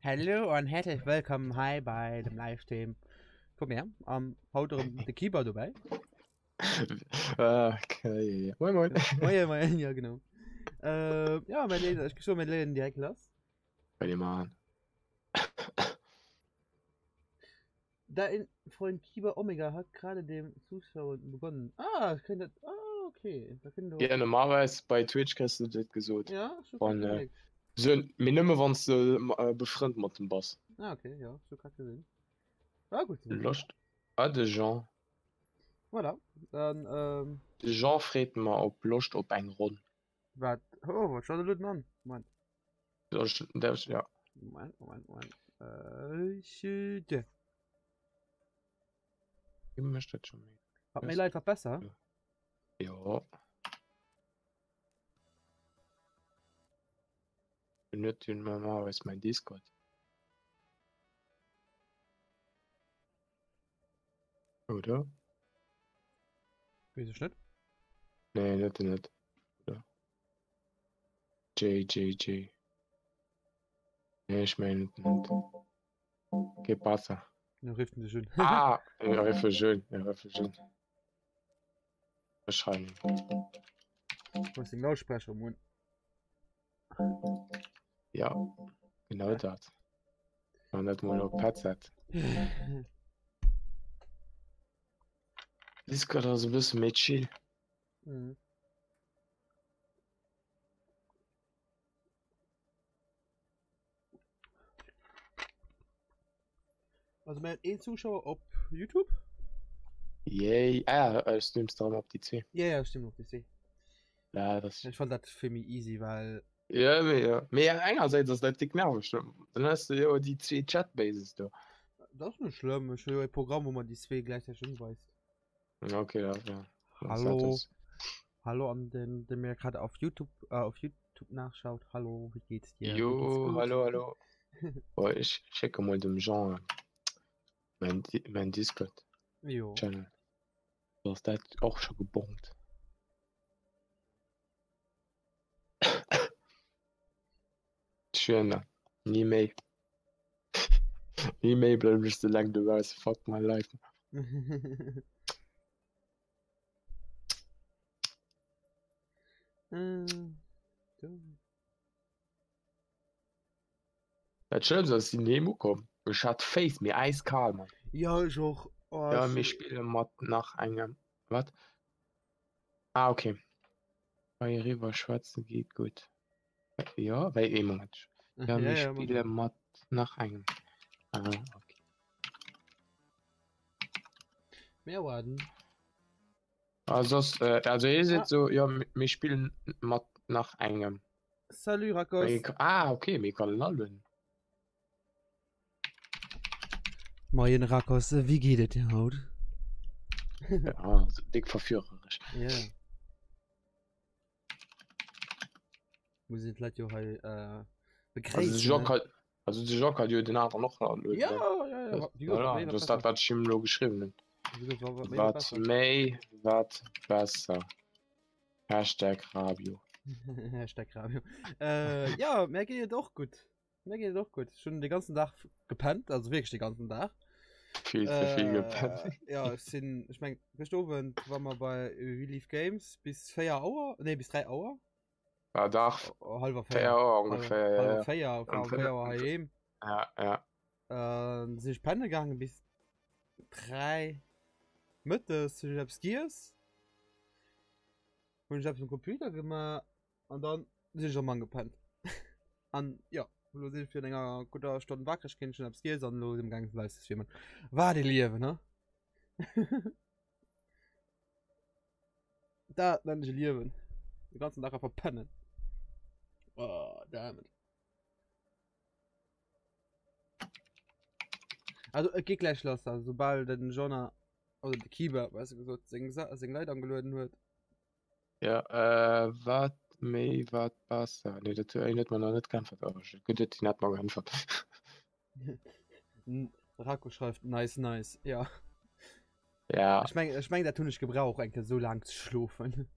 Hallo und herzlich willkommen hier bei dem Livestream von mir. Heute der Keyboard dabei. Okay. Moin, moin. Moin, ja genau. Ja, mein Leben, ich schon mein Leben direkt los. Bei dem Mann. Da in Freund Keyboard Omega hat gerade dem Zuschauen begonnen. Ah, ich kann das. Ah, okay. Da können Ja, du. normalerweise bei Twitch kriegst du das gesagt. Ja, so Von, kacke weg. so, mir nimmer, wenn du befreundet mit dem Boss. Ah, okay, ja, so kacke sehen. Ah, gut zu wissen. Lust? Ah, de Jean. Voilà. Dann, De Jean fragt mal, ob Lust auf ein Rund. was. Oh, was schaut der Leute an? Moment. Ja. Moment. Shit. Ich möchte das schon mehr. Hat mir leid, was besser? Ja. Benötigen wir mal, was mein Discord. Oder? Wieso nicht? Nee, nicht. Oder? JJJ. Nee, ich meine nicht. ¿Qué pasa? Ja, riften sie schön. Ah, ja, schön. Wahrscheinlich. Was den Lautsprecher im Mund. Ja, genau das. Und nicht mal auf Headset. Das ist gerade so ein bisschen mit chill. Mhm. Also man hat eh Zuschauer auf YouTube? Yay. Ah, ja, stimmst darum auf die 2. Ja, stimmt noch, ich sehe. Ja, das. Ich fand das für mich easy, weil. Ja, ja. Mehr einerseits ist das dick nervig. Dann hast du ja die 2 Chatbases da. Das ist nicht schlimm. Ich will ein Programm, wo man die zwei gleichzeitig hinweist. Okay, ja. Hallo. Hallo an den, der mir gerade auf YouTube nachschaut. Hallo, wie geht's dir? Jo, hallo. Oh, ich checke mal dem Genre. Mein Discord. Jo. Channel. Du hast das auch schon gebongt. Schön, nie mehr. Nie mehr bleib ich so lange du warst. Fuck my life. Das Schlimmste ist, dass die Nemo kommen. Ich hatte Face, mir eiskalt, Mann. Ja, ich auch. Oh, Ja, wir spielen Mod nach einem. Was? Ah, okay. Bei River Schwarze geht gut. Ja, bei Moment. Ja, wir spielen Mod nach einem. Ah, okay. Mehr werden. Also ihr seht so, ja, wir spielen Mod nach einem. Salut, Rakos. Ah, okay, wir können lallen. Moin, Rakos, wie geht es dir heute? Ja, so dick verführerisch. Ja. Wir sind vielleicht auch begrenzt. Also die Jock hat ja den anderen noch lallen. Ja. Das ist das, was ich ihm nur geschrieben habe. Was besser. Hashtag Rabio. Hashtag Rabio. Ja, mir geht es doch gut. Schon den ganzen Tag gepennt, also wirklich den ganzen Tag. Viel zu viel gepennt. Ja, ich meine, gestorben waren wir bei Relief Games bis 4 Uhr, ne, bis 3 Uhr. Ja, Dach. Halber 4 Uhr ungefähr, halber 4 Uhr heim. Ja. Sind ich pennen gegangen bis 3 mittags, ich hab's Gears. Und ich hab's am Computer gemacht und dann sind ich am Mann gepennt. Und ja, wo sind für länger guter Stunden wach, ich kenn schon hab's Gears und los im Gang weiß es jemand. War die Liebe, ne? Da nenne ich Liebe. Den ganzen Tag einfach pennen. Oh, damit. Also, geht gleich los, also, sobald den Jonah oder der Kieber, weißt du, gesagt, sing Leid angeladen wird. Ja, wat besser. Ne, das erinnert man noch nicht geantwortet, aber ich könnte die nicht mal geantwortet. Rako schreibt, nice, ja. Ja. Ich mein, da tun ich Gebrauch, eigentlich so lang zu schlafen.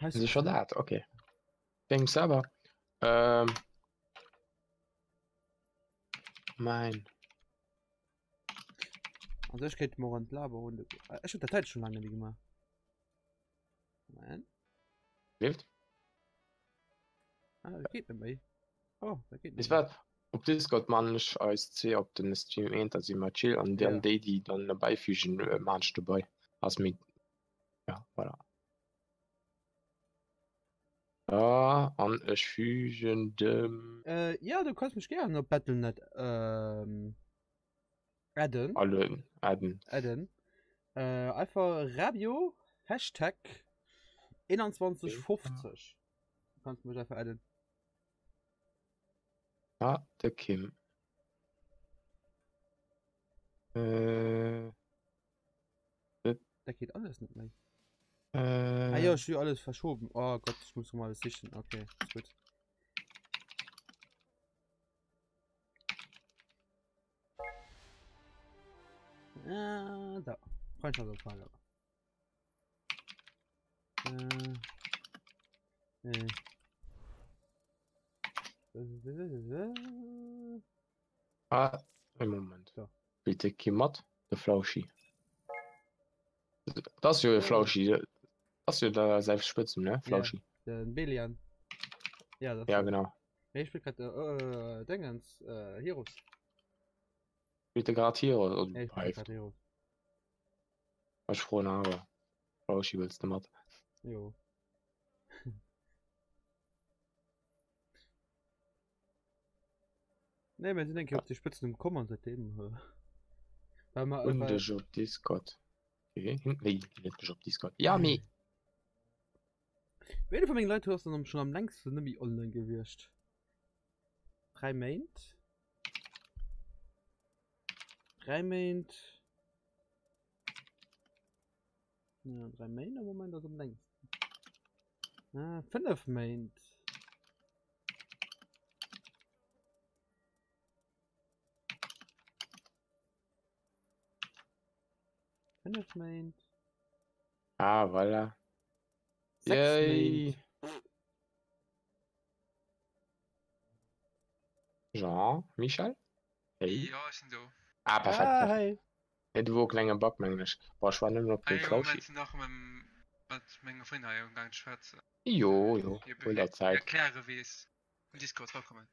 Heißt das schon das? Okay. Denkst aber, mein. Also ich geht morgen Laberrunde. Ich hab der Zeit schon lange nicht gemacht. Moment. Lebt? Ah, das geht nicht mehr. Oh, das geht nicht Ich mehr. werd op Discord manch als C op den Stream ein, dass ich mal chill an Ja. den die dann dabei fügen manch dabei als mit ja voilà. Ja an ich fügen dem Ja, du kannst mich gerne auf Battle.net adden. alle adden. Adden. Einfach Radio Hashtag 2150. Du kannst mich einfach adden. Ja, der Kim. Da geht alles nicht mehr. Äh, Ah ja, ich will alles verschoben. Oh Gott, ich muss mal alles sichern. Okay, ist gut. Da. Freundschaftsanfrage. im Moment. So. Bitte Kimat, der Flauschi. Das ist ja Flauschi. Das ist ja da selbst spitzen, ne? Flauschi. Den Belian. Ja, das Ja, ist genau. ich spiel gerade Dingens, Heroes. Bitte gerade hier oder Ja, ich spiel gerade Heroes. Was froh aber. Flauschi willst du mat. Jo. Ne, wir sind denke ich auf die Spitzen im Kommen seitdem. Weil man Und weil, op Discord. Okay. Nee, nicht op Discord. Ja, mi. Wen von meinen Leuten hast du schon am längsten nämlich online gewirrscht? 3 Maint? 3 Maint? Ja, 3 Maint im Moment ist am längsten. Ah, 5 Maint. Maint. Ah, voilà. 6 Yay. Maint. Jean, Michel? Hey. Ja, sind so. Ah, perfekt. Ah, perfekt. hey. Et wo klenger Backmänglisch. Boah, ich war nur noch bei Flauschi. Nach Menge Freunde gang Schweze. Jo, wohl der Zeit. Erkläre wie es Discord rauskommen.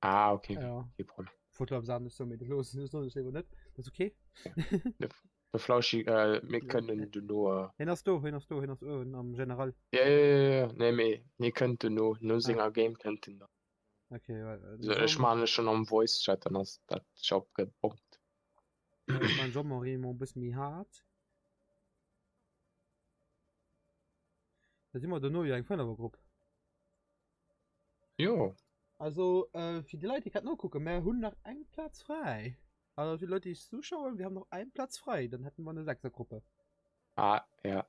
Ah, okay. Ja. Okay, Problem. Foto am Samen ist so mit los. Das ist noch nicht. Das ist okay. Der Flauschi, wir können du nur. Hinterst du am General. Ja. Nee, wir könnten nur Singer Game könnten. Okay, Also, ich meine schon am Voice Chat, dann hast das Job gebombt. mein Job mache ich ein bisschen hart. Das ist immer der neue Gruppe. Jo. Also, für die Leute, die gerade noch gucken, mehr 101 Platz frei. Also, für die Leute, die zuschauen, wir haben noch einen Platz frei. Dann hätten wir eine 6er-Gruppe. Ah, ja.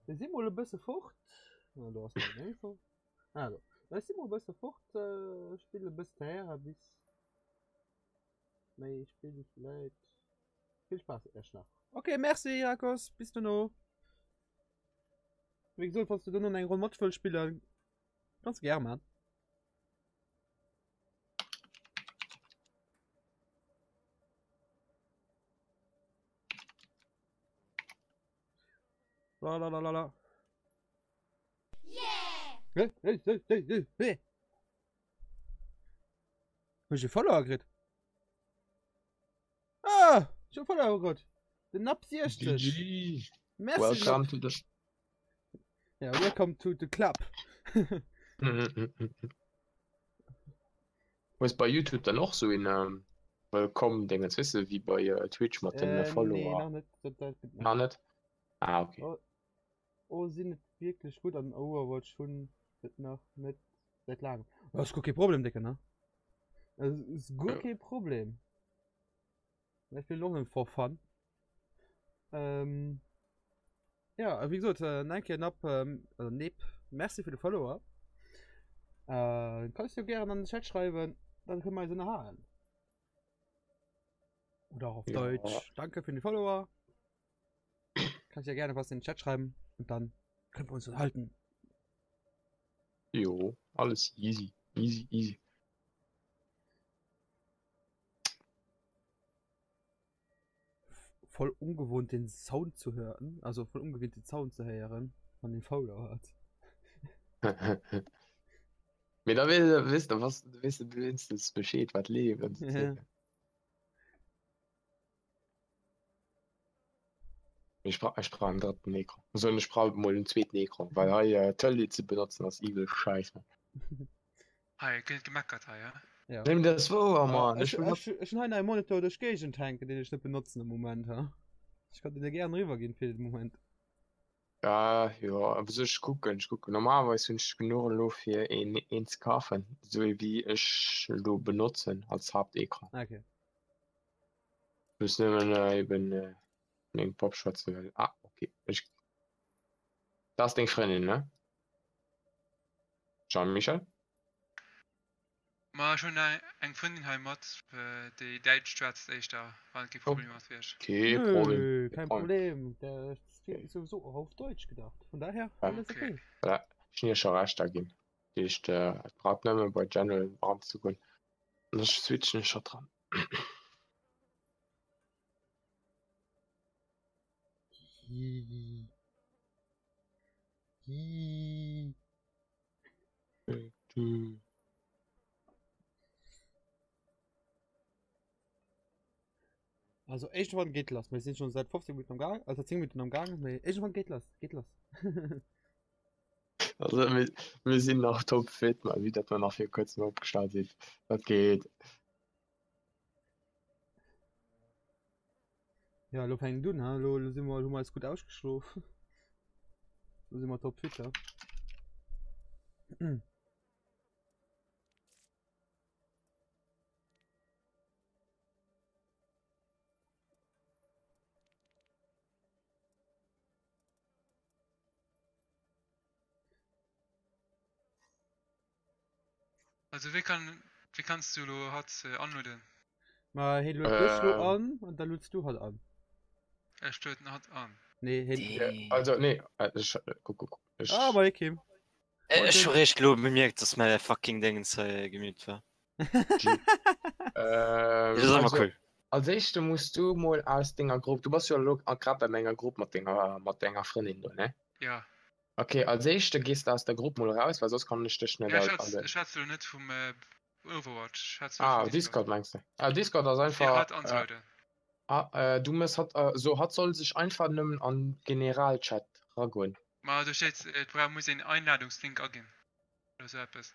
Wir sind wohl ein bisschen fort. Ja, du hast eine Info. Also, wir sind wohl ein bisschen fort. Spiele bis daher, bis. Nee, ich spiele vielleicht. Viel Spaß erst noch. Okay, merci, Jakos. Bist du noch? Wie gesagt, falls du noch einen Mod voll spielen, ganz gerne, Mann. La. Yeah! Hey! Hast du Follower gekriegt? Ah! Ich hab Follower gekriegt. Den Naps ist GG. Merci. Welcome to the. Ja, welcome to the club. Was bei YouTube dann auch so in Willkommen, Dinge, weißt du, wie bei Twitch mit den Follower. Nee, noch nicht. Noch nicht? Ah, okay. Oh, sind nicht wirklich gut an Overwatch schon noch nicht seit langem. Das ist gut kein Problem, Digga, ne? Das ist gut kein Problem. Ich bin noch nicht for fun. Ja, wie gesagt, danke, merci für die Follower. Kannst du gerne an den Chat schreiben, dann können wir so eine Haaren. Oder auch auf Deutsch. Danke für die Follower. Kannst ja gerne was in den Chat schreiben und dann können wir uns unterhalten. Jo, alles easy. voll ungewohnt, den Sound zu hören. Also voll ungewohnt, den Sound zu hören, von den Fauler hat. Mir da wisst du, was du willst, es besteht, was leben. Ja. Ich sprach einen dritten Nekro. So eine Sprache mal einen zweiten Nekro, weil Tölle zu benutzen als Evil Scheiße. Hey, gemeckert, ja. Ja. Nimm das vor, Mann. Ich habe einen Monitor durch Gegend hängen, den ich nicht benutze im Moment. Ha? Ich könnte dir gerne rübergehen für den Moment. Ja, aber so ich gucke. Normalerweise wünsche ich genug Luft hier in zu kaufen, so wie ich lo benutzen als Hauptekran. Okay. Plus nehmen eben den Popschwarze will. Ah, okay. Das Ding Freundin, ne? Jean-Michel? Ma schon eng Freundin heimat die Deutsch schwätzt echt da war kein Problem was wärst. Okay, Nö, Problem. kein Problem. Der ist sowieso auch auf Deutsch gedacht. Von daher, alles okay. Ja, ich bin ja schon recht dagegen. Ich brauche nicht mehr bei General warm zu gehen. Und das switchen ist schon dran. Hi. Hi. Also irgendwann geht los. Wir sind schon seit 15 Minuten am Gang, also 10 Minuten am Gang. Irgendwann geht los, geht los. Also wir sind noch top fit, mal wieder, dass wir noch für kurz mal abgestartet sind. Das geht. Ja, lo fängt du, ne? Lo sind wir mal gut ausgeschlafen. Lo sind wir top fit, ja. Also wie kannst du hat anmelden? Mal hey, löst du an und dann löst du halt an. Er stöten hat an. Nee, hin. Ja, also, nee, guck. Ah, mal Kim. Schon recht lo bemerkt, dass meine fucking Dingens gemüt war. Das ist aber cool. Als echte musst du mal aus deiner Gruppe, du warst ja gerade bei meiner Gruppe mit deiner Freundin, ne? Ja. Okay, als echte gehst du aus der Gruppe mal raus, weil sonst kann ich dich nicht schätze du nicht vom Overwatch. Discord meinst du? Discord ist einfach. Du musst soll sich einfach nehmen an Generalchat raguen. Mal du steht muss den Einladungslink agin. Oder so etwas.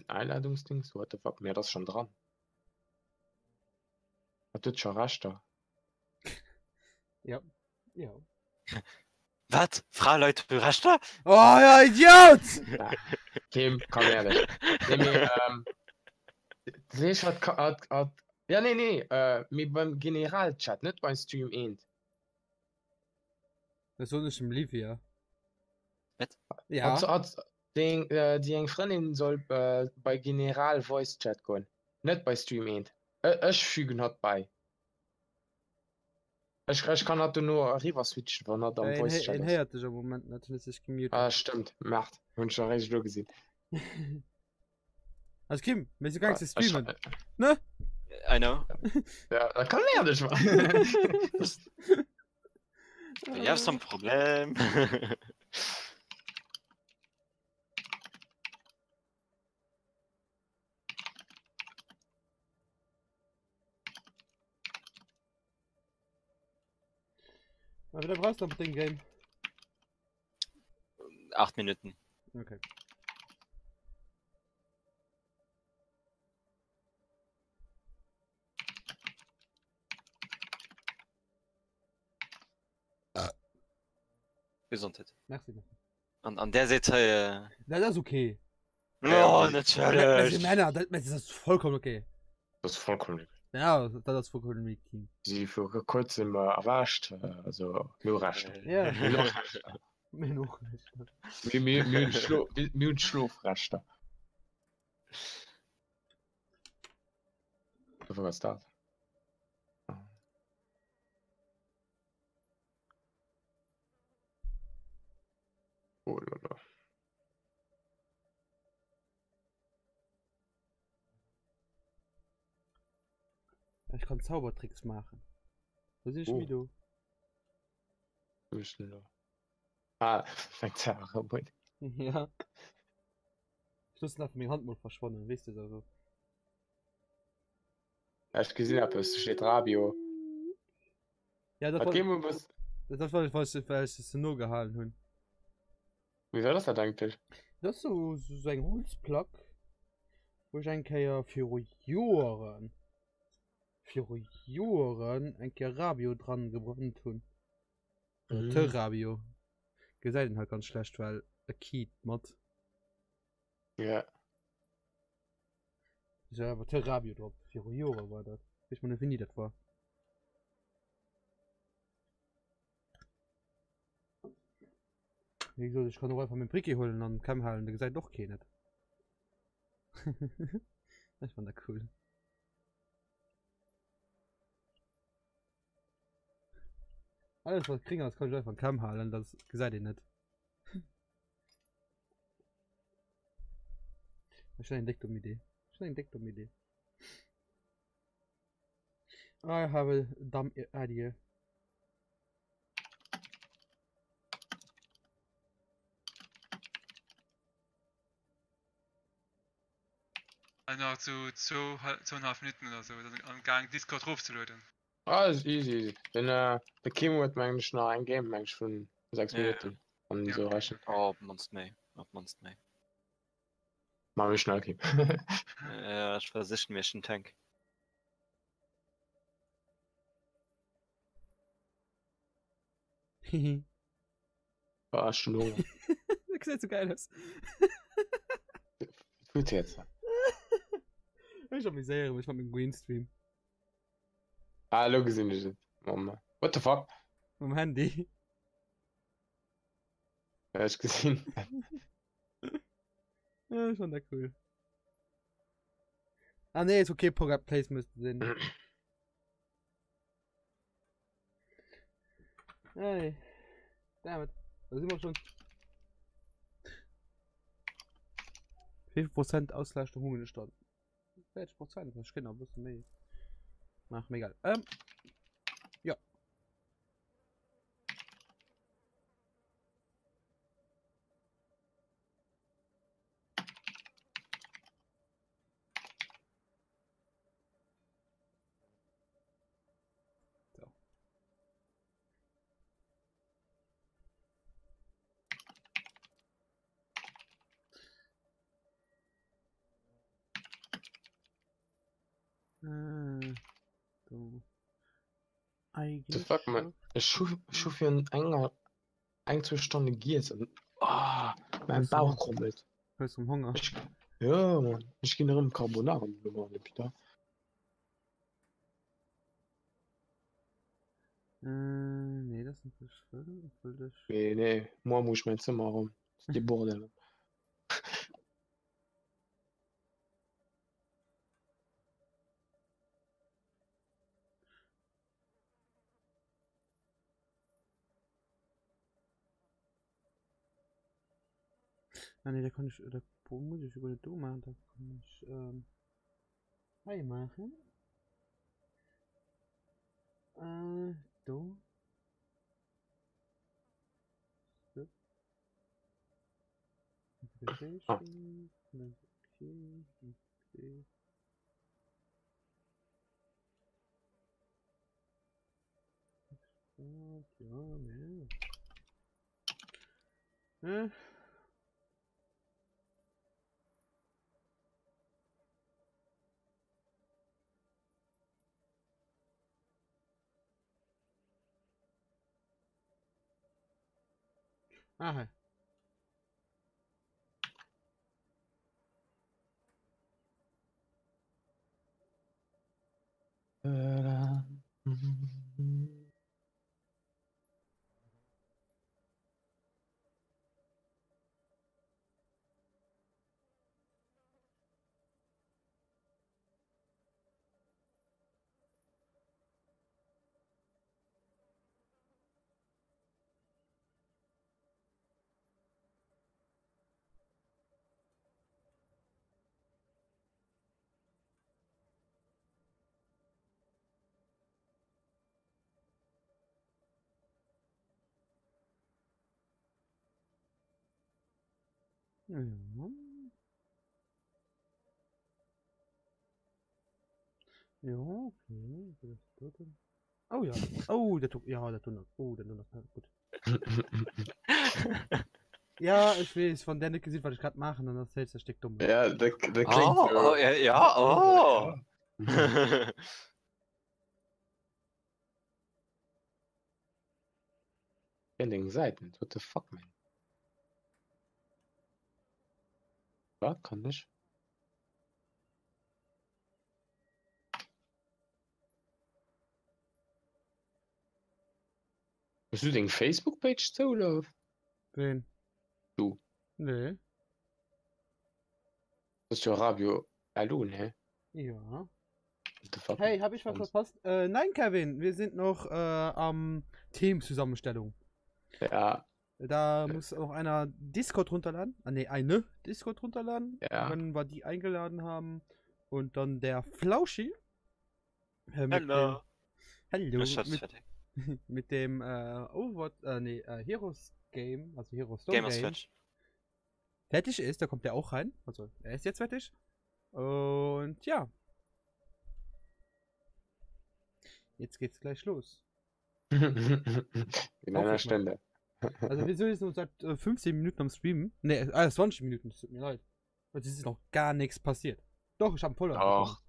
Einladungsding, what the fuck, mir das schon dran. Hat du schon recht da? Ja. Was? Frau Leute, du hast da? Oh ja, Idiot! Kim, komm ehrlich. Siehst hat. Ja, nee, mit beim Generalchat, nicht beim Stream End. Das ist so nicht im Liv, ja. Was? Ja. Die eng Freundin soll bei General Voice Chat gehen, nicht bei Stream End. Ich fügen hat bei. Ich kann halt nur River switchen, wenn er dann Voice Chat ist. Hatte ich im Moment natürlich gemutet. Ah, stimmt. Macht. Und schon recht so gesehen. Also Kim, wir sind gar nicht zu streamen. Ne? I know. Ja, da kann er nicht mal. Ich hab so ein Problem. Aber da brauchst du noch den Game. 8 Minuten. Okay. Gesundheit. Merci. An der Seite. Na, das ist okay. Oh, Das natürlich. Männer, das ist vollkommen okay. Das ist vollkommen okay. Ja, das ist vollkommen okay. Sie für kurz immer erwascht, also nur recht. Ja. Mir noch nicht. Mir Schlafrecht. Was ist das? Oh, lala. Ich kann Zaubertricks machen. Was ist Oh. wie du? Müssen wir. Ah, fängt ja auch an. Ja. Schluss nach mir Hand mal verschwunden, wisst ihr also. Hast du gesehen, aber es steht Rabio. Ja, das Was war gehen wir was? das war weil ich es nur gehalten hun. Wie war das denn eigentlich? Das ist so ein Holzplock, wo ich ein Keier für Joren ein Rabio dran gebrannt tun. Oder Terrabio. Gesagt halt ganz schlecht, weil er Kiet mat. Ja. Ja, aber Terrabio drauf. Für Jore war das. Ich meine, wie nie das war. Wie gesagt, ich kann nur einfach mit Bricke holen und dann kann halt, der gesagt doch kein nicht. Das fand der cool. Alles was kriegen, das kann ich einfach Kamm halten, das gesagt ihr nicht. Schon entdeckt um Idee. Schon entdeckt um Idee. I have a dumb idea. Noch zu 2,5 Minuten oder so, dann am Gang Discord draufzuladen. Ah, ist easy. Denn der Kim wird eigentlich noch ein Game, eigentlich schon 6 Ja. Minuten. Und Ja. so reichen. Oh, Monst mei. Op Monst mei. Machen wir schnell, Kim. Ja, ich war sicher mir schon Tank. Hihi. Ah, schon Hunger. Das sieht so geil aus. Gut jetzt. Ich hab mich sehr, ich hab mit dem Greenstream. Ah, lo gesehen ist Mama. What the fuck? Mit dem Handy. Ja, ich gesehen. Ja, ich fand das cool. Ah ne, ist okay, Product Place müsste sehen. Hey. Damit. Da sind wir schon. 5% Auslastung Hungestand. 60%, das geht noch ein bisschen mehr. Ach, mir egal. Ja. So. So. The Eigentlich. fuck, man. Ich schuf hier ein 2 Stunden Gears und. Ah, mein Weißt du, Bauch krummelt. Hörst du Hunger? Ja, Mann. Ich gehe noch im Carbonara mit Peter. Nee, das sind nicht Viertel. Nee, morgen muss ich mein Zimmer rum. Das ist die Bordelle. Ah nee, da kann ich, da muss ich über die Do machen, da kann ich, Hi machen. Do. So. Interpretation. Okay. Okay. Ja, ne. Aha. Ja. Ja, okay. Das ist gut. Oh ja. Oh, der tut. Ja, der tut noch. Oh, der tut noch. Gut. Ja, ich weiß, von der nicht gesehen, was ich gerade mache, und das hält der steckt dumm. Ja, der klingt Oh, so. oh, ja, oh. Ja, den Seiten. What the fuck, man? Ja, kann ich. Hast du den Facebook-Page zu, oder? Wen? Du. Nee. Das ist ja Radio. Hallo, ne? Ja. What the fuck? Hey, hab ich was verpasst? Nein, Kevin, wir sind noch am Themenzusammenstellung. Ja, Da muss auch einer Discord runterladen. Ah, ne, eine Discord runterladen. Ja. Wenn wir die eingeladen haben. Und dann der Flauschi. Hallo. Hallo. Das ist fertig. Mit dem Overwatch, Heroes Game, also Heroes Stone Game ist Game, fertig. fertig ist, da kommt der auch rein. Also, er ist jetzt fertig. Und ja. Jetzt geht's gleich los. in einer Stunde. Also wir sind jetzt nur seit 15 Minuten am Streamen. Ne, 20 Minuten, das tut mir leid. Und es ist noch gar nichts passiert. Doch, ich habe einen Follower Doch. bekommen.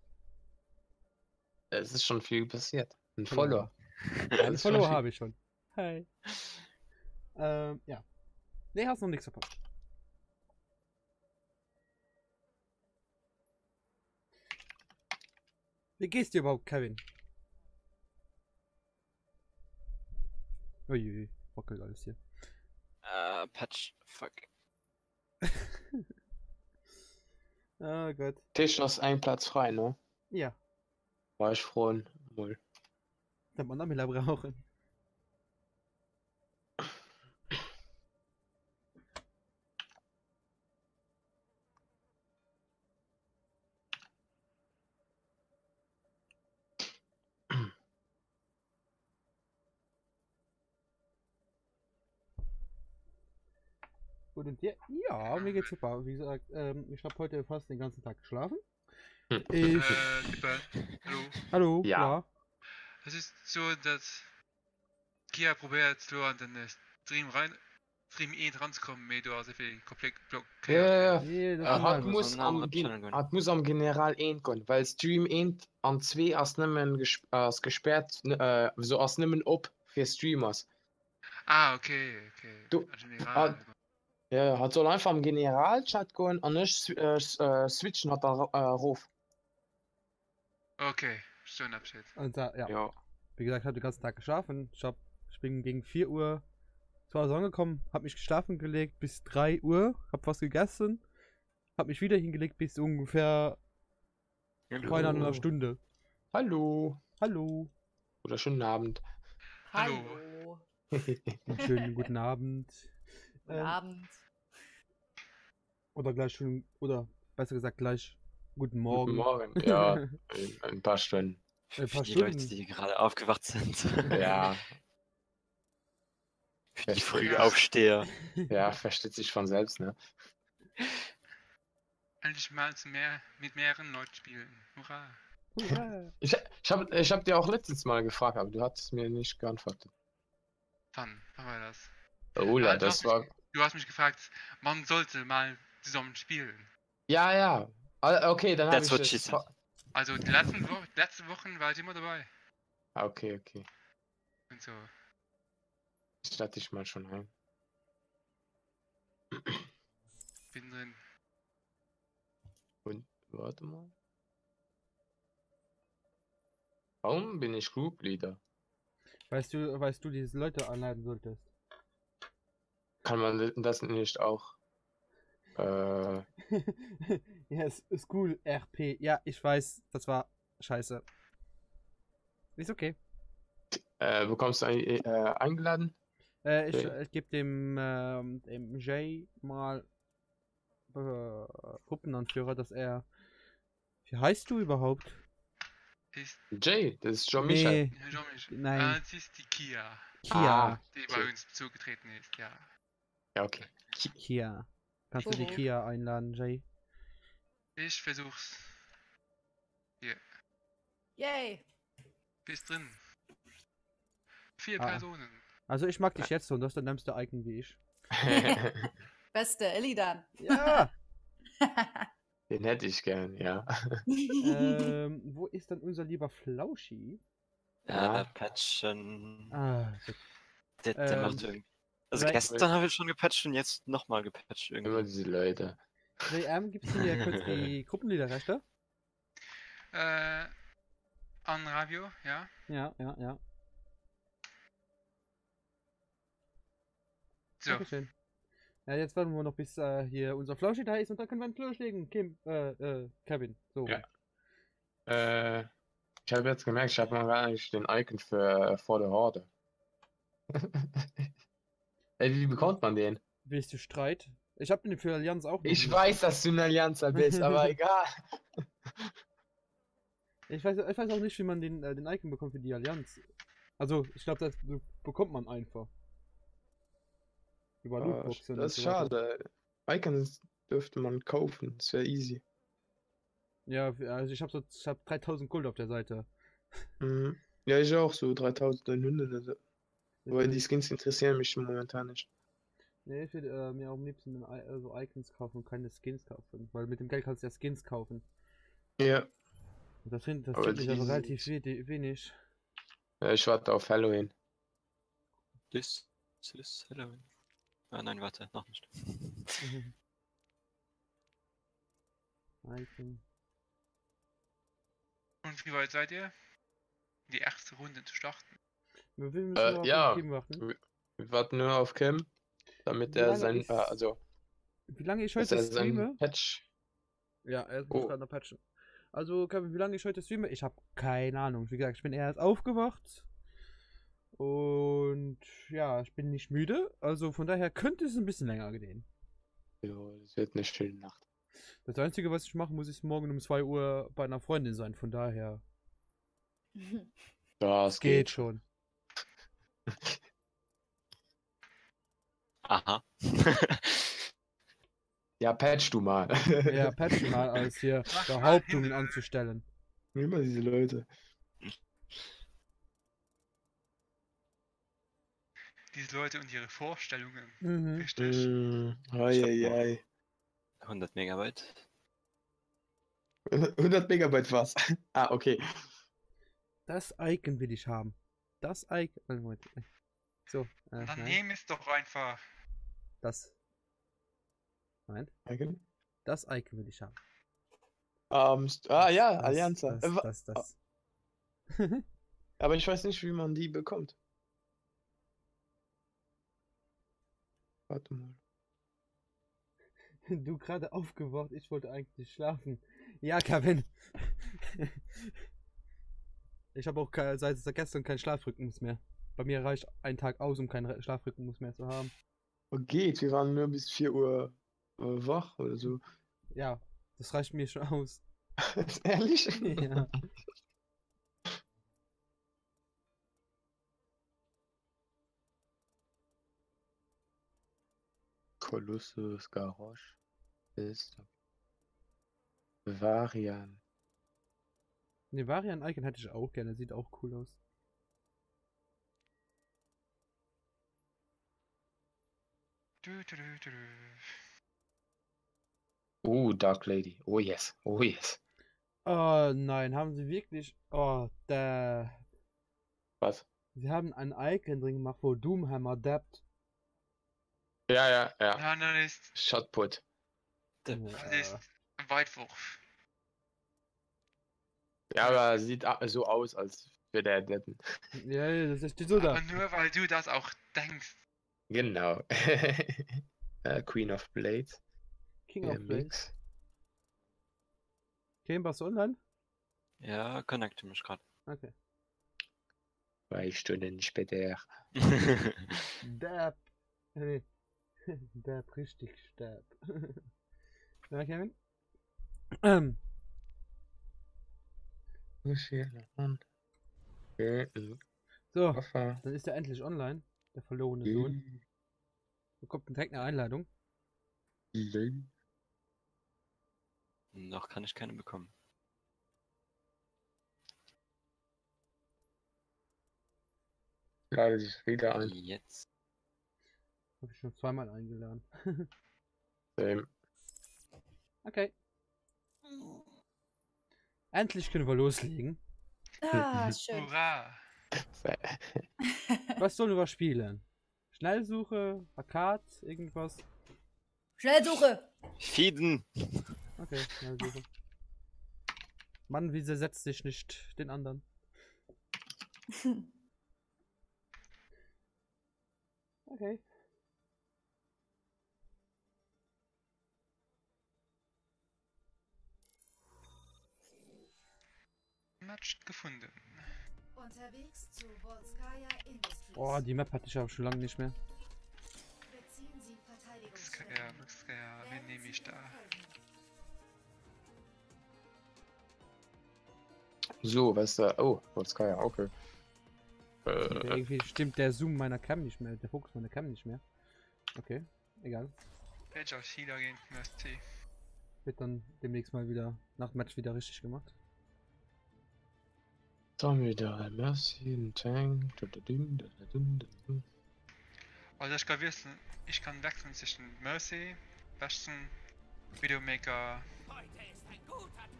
Es ist schon viel passiert. Ein Follower. Follower. Einen Follower habe ich schon. Hi. Ja. Ne, hast noch nichts verpasst. Wie geht's dir überhaupt, Kevin? Uiuiui, wackelt alles hier. Patch, fuck. Oh Gott. Tisch ist ein Platz frei, ne? Ja, War ich froh. Wohl. kann man damit brauchen. Gut, und dir? Ja, mir geht's super. Wie gesagt, ich habe heute fast den ganzen Tag geschlafen. Ich. Liebe, hallo. Hallo, Ja. Es ist so, dass Kia probiert so an den Stream 1 ranzukommen, aber du hast so viel komplett blockiert. Ja. Nee, das Er ist hat normal. muss normal am Channel gehen. hat muss am General 1 gehen, weil Stream 1 an 2 as nimmen gesperrt so as nimmen op für Streamers. Ah, okay. Du- General. Ja, hat soll einfach am Generalchat gehen und nicht switchen hat er ruf. Okay, schön Abschied. Und ja, Ja. wie gesagt, ich habe den ganzen Tag geschlafen. Ich bin gegen 4 Uhr zu Hause angekommen, habe mich geschlafen gelegt bis 3 Uhr, habe was gegessen, habe mich wieder hingelegt bis ungefähr vor einer Stunde. Hallo. Hallo. Oder schönen Abend. Hallo. Einen schönen guten Abend. Guten Abend. Oder gleich schon, oder besser gesagt gleich guten Morgen. Guten Morgen. Ja, in ein paar Stunden. Ein paar Für die Leute, Stunden. die gerade aufgewacht sind. Ja, Für die Ja. Frühaufsteher. ja, versteht sich von selbst, ne? Endlich mal mit mehreren Leuten spielen. Hurra. Hurra. Ich hab dir auch letztens mal gefragt, aber du hattest mir nicht geantwortet. Wann war das? Ola, Ah, das doch, war. Du hast mich gefragt, man sollte mal zusammen spielen. Ja. Okay, dann habe That's ich what she das. said. Also die letzten Wochen war ich immer dabei. Okay. Und so. Ich lade dich mal schon ein. Bin drin. Und warte mal. Warum bin ich Group-Leader? Weißt du, diese Leute anleiten solltest? Kann man das nicht auch? Ja, ist cool, RP. Ja, ich weiß, das war scheiße. Ist okay. Bekommst du eingeladen? Ich gebe dem Jay mal Gruppenanführer, dass er. Wie heißt du überhaupt? Ist Jay, das ist John Michael. Nein. Das ist die Kia, Kia. die okay. bei uns zugetreten ist, ja. Ja, okay. Kia. Kannst du die Oh. Kia einladen, Jay? Ich versuch's. Hier, Yay! bist drin. 4 Ah. Personen. Also ich mag dich jetzt so und du hast der nimmste Icon wie ich. Beste Ellie dann. Ja! Den hätte ich gern, ja. Wo ist dann unser lieber Flauschi? Ja. Patchen. Ah, so. Der macht irgendwie. Also weil- gestern habe ich schon gepatcht und jetzt nochmal gepatcht Immer irgendwie. diese Leute. JM, gibst du mir kurz die Gruppenliederrechte? An Radio, ja. Ja. So, Dankeschön. Ja, jetzt warten wir noch, bis hier unser Flauschi da ist und dann können wir einen Klo legen. Kevin. So. Ja. Ich habe jetzt gemerkt, ich habe mal gar nicht den Icon für vor der Horde. Ey, wie bekommt man den? Willst du Streit? Ich hab den für Allianz auch noch Ich nicht. weiß, dass du ein Allianzer bist, aber egal. Ich weiß auch nicht, wie man den Icon bekommt für die Allianz. Also, ich glaube, das bekommt man einfach. Über Lootboxen. Das ist und so weiter. schade. Icons dürfte man kaufen, das wäre easy. Ja, also ich hab 3000 Gold auf der Seite. Mhm. Ja, ich auch so 3900 oder so. Aber die Ich Skins interessieren mich momentan nicht. Nee, ich würde mir am liebsten so Icons kaufen und keine Skins kaufen. Weil mit dem Geld kannst du ja Skins kaufen. Ja, Und das finde Aber ich aber die relativ sind- wenig. ich warte auf Halloween. This Halloween. Ah nein, warte, noch nicht. Icon. und wie weit seid ihr? Die erste Runde zu starten. Wir müssen Äh, nur auf ja. den Team warten. Wir warten nur auf Kim, damit Wie er lange sein, ist- also, Wie lange ich dass heute er sein streame? Patch. Ja, er muss Oh. gerade noch patchen. Also, Kevin, wie lange ich heute streame? Ich habe keine Ahnung. Wie gesagt, ich bin erst aufgewacht. Und ja, ich bin nicht müde. Also von daher könnte es ein bisschen länger gehen. Jo, das wird eine schöne Nacht. Das Einzige, was ich machen muss, ist morgen um 2 Uhr bei einer Freundin sein. Von daher. Ja, Es geht schon. Aha. Ja, patch du mal. Ja, patchen mal, als hier Mach mal Behauptungen hin. anzustellen. Immer diese Leute. Diese Leute und ihre Vorstellungen. Mhm. Richtig. Eieiei. 100 Megabyte. 100 Megabyte was? Ah, okay. Das Icon will ich haben. Das Icon. Moment. So, Dann nein, nehm es doch einfach. das. Moment. Icon? Das Icon will ich haben. Ja, Das, Allianzer. Das. Aber ich weiß nicht, wie man die bekommt. Warte mal. Du gerade aufgewacht, ich wollte eigentlich schlafen. Ja, Kevin. Ich habe auch seit gestern keinen Schlafrhythmus mehr. Bei mir reicht ein Tag aus, um keinen Schlafrhythmus mehr zu haben. Oh, geht, wir waren nur bis 4 Uhr wach oder so. Ja, das reicht mir schon aus. Ehrlich? Ja. Colossus, Garrosh, ist Varian. Ne, Varian Icon hätte ich auch gerne, sieht auch cool aus. Dark Lady. Oh yes, oh yes. Oh nein, haben sie wirklich. Oh, Was? sie haben ein Icon drin gemacht, wo Doomhammer dappt. Ja. Ja, dann ist, Shotput. das ist ein Weitwurf. Ja, aber sieht so aus, als wäre der Deppen. Ja, das steht so da. Aber nur weil du das auch denkst. Genau. Queen of Blades. King of Blades. Mix. Game was online? Ja, connecte mich gerade. Okay. 2 Stunden später. Dab. Nee. Dab, richtig Stab. Ja, Kevin? So, dann ist er endlich online. Der verlorene Sohn. Bekommt direkt eine Einladung. Noch kann ich keine bekommen. Lade sich wieder ein. Jetzt. Habe ich schon zweimal eingeladen. Same. Okay. Endlich können wir loslegen. Ah, schön. Hurra! Was sollen wir spielen? Schnellsuche, Arcade, irgendwas? Schnellsuche! Fieden! Okay, Schnellsuche. Mann, wieso setzt sich nicht den anderen? Okay. Match gefunden. Unterwegs zu Volskaya Industries. Oh, die Map hatte ich aber schon lange nicht mehr. Beziehen Sie Verteidigungsstellung. Volskaya, wen nehme ich da? So, was ist da? Oh, Volskaya, okay. Irgendwie stimmt der Zoom meiner Cam nicht mehr, der Fokus meiner Cam nicht mehr. Okay, egal. Welcher aus Healer gehen müsste? Wird dann demnächst mal wieder nach dem Match wieder richtig gemacht. Dann wieder Mercy, ein Tank. Also ich kann wissen, ich kann wechseln zwischen Mercy, Bastion, Videomaker,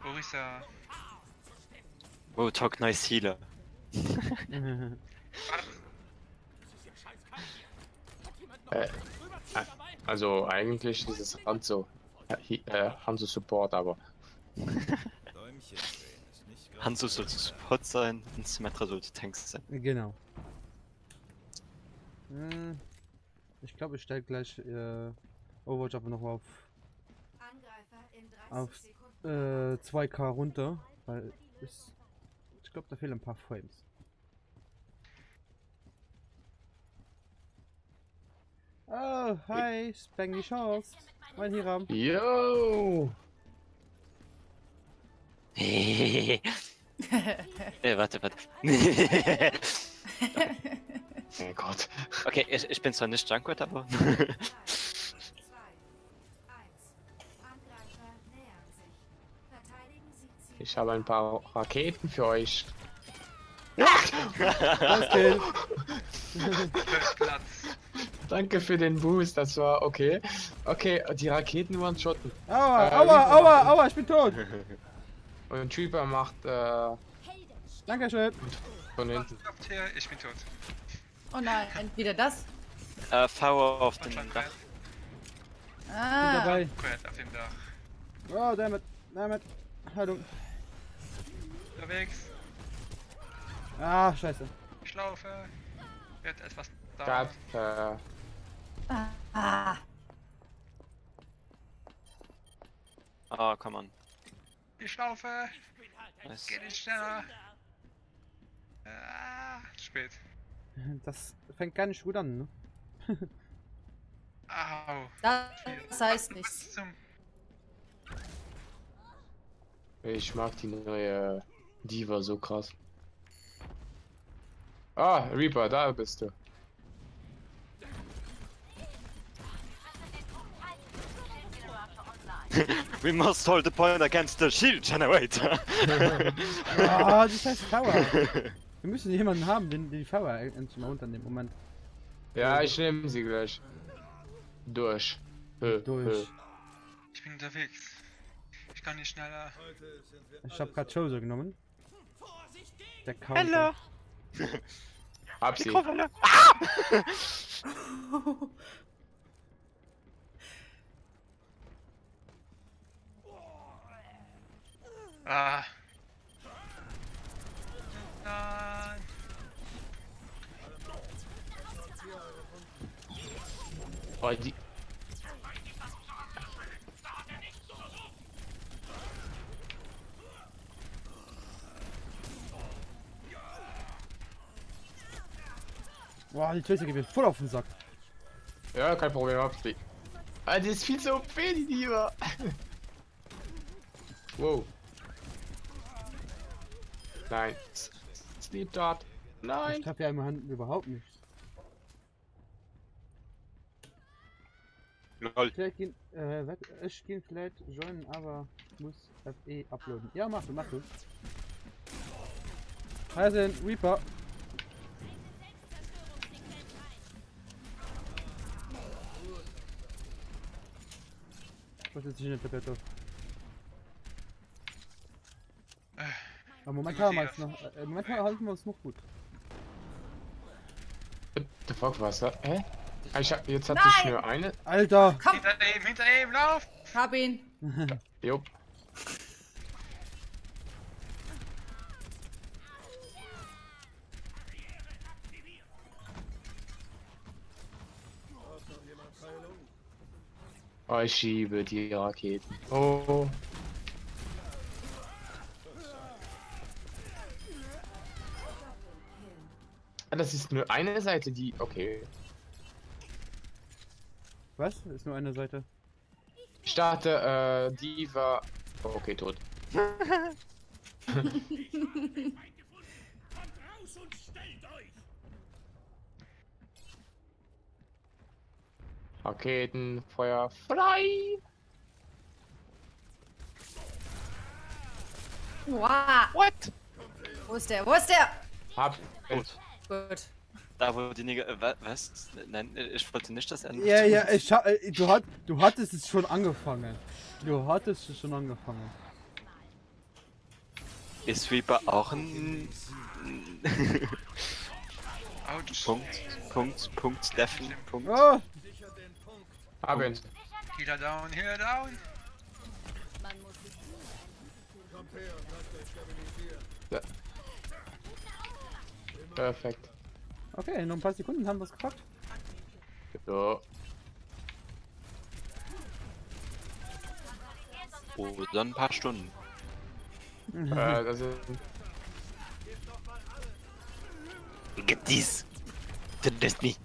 Orisa. Oh, talk nice Healer. Also eigentlich ist es Hanzo. Hanzo Support, aber. Hanzo sollte Support sein und Symmetra sollte Tanks sein. Genau. Ich glaube, ich stelle gleich Overwatch aber noch auf Angreifer in 30 Auf, Sekunden. 2K runter, weil ich glaube, da fehlen ein paar Frames. Oh, hi, Spangy Shorts. Mein Hiram. Yo! Warte. Oh Gott. Okay, ich bin zwar nicht Junkrat, aber. 3, 2, 1. Angreifer nähern sich. Verteidigen Sie Ziel. Ich habe ein paar Raketen für euch. Alles geht. Platz. Danke für den Boost, das war okay. Okay, die Raketen waren Schotten. Aua, ich bin tot. Und Trooper macht Dankeschön. von hinten. Kommt her, ich bin tot. Oh nein, wieder das? V auf den Anscheinend Dach. Bin Ah, dabei. Quert auf dem Dach. Oh, damit. Haltung. Unterwegs. Ah, scheiße. Ich laufe. Wird etwas dauern. Gab, ah. Ah, come on. Ich laufe. Nice. Geh nicht schneller. Ah, spät. Das fängt gar nicht gut an, ne? Au. Das heißt nichts. Was zum... ich mag die neue Diva so krass. Ah, Reaper, da bist du. We must hold the point against the shield generator. Ah, die scheiß Tower. Wir müssen jemanden haben, den die Tower endlich mal unternimmt. Moment. Ja, ich nehme sie gleich. Durch. Durch. Ich bin unterwegs. Ich kann nicht schneller. Ich hab grad Chose genommen. Der Counter. Hab sie. Ah. Nein. Oh, die. Boah, die Tracer geht mir voll auf den Sack. Ja, kein Problem, hab sie. Ah, die ist viel zu OP, die Diva. Wow. Nein. Sleep Dart. Nein. Ich treffe ja im Hand überhaupt nicht. Lol. Vielleicht gehen, ich gehen vielleicht joinen, aber muss FE uploaden. Ja, mach du. Also, Reaper. Was ist hier in der Tablette? Aber momentan mal noch. Momentan halten wir uns noch gut. The fuck was das? Hä? Jetzt hatte ich nur eine. Alter! Komm, Hinter ihm, lauf! hab ihn. Jo. Oh, ich schiebe die Raketen. Oh. Ah, das ist nur eine Seite, die. Okay. Was? Ist nur eine Seite. Ich dachte, die war. Oh, okay, tot. Raketenfeuer frei! Wow. What? Wo ist der? Wo ist der? Hab. Gut. Gut. Da wo die Nigger. Was? Nein, ich wollte nicht das Ende. Ja, du hattest es schon angefangen. Du hattest es schon angefangen. Ist Reaper auch ein. Autsch. Punkt, Steffen, Punkt. Oh! Hab ihn. Healer down, Healer down! Perfekt. Okay, noch ein paar Sekunden haben wir es gepackt. So. Oder ein paar Stunden. Das ist. Get dies! Das nicht.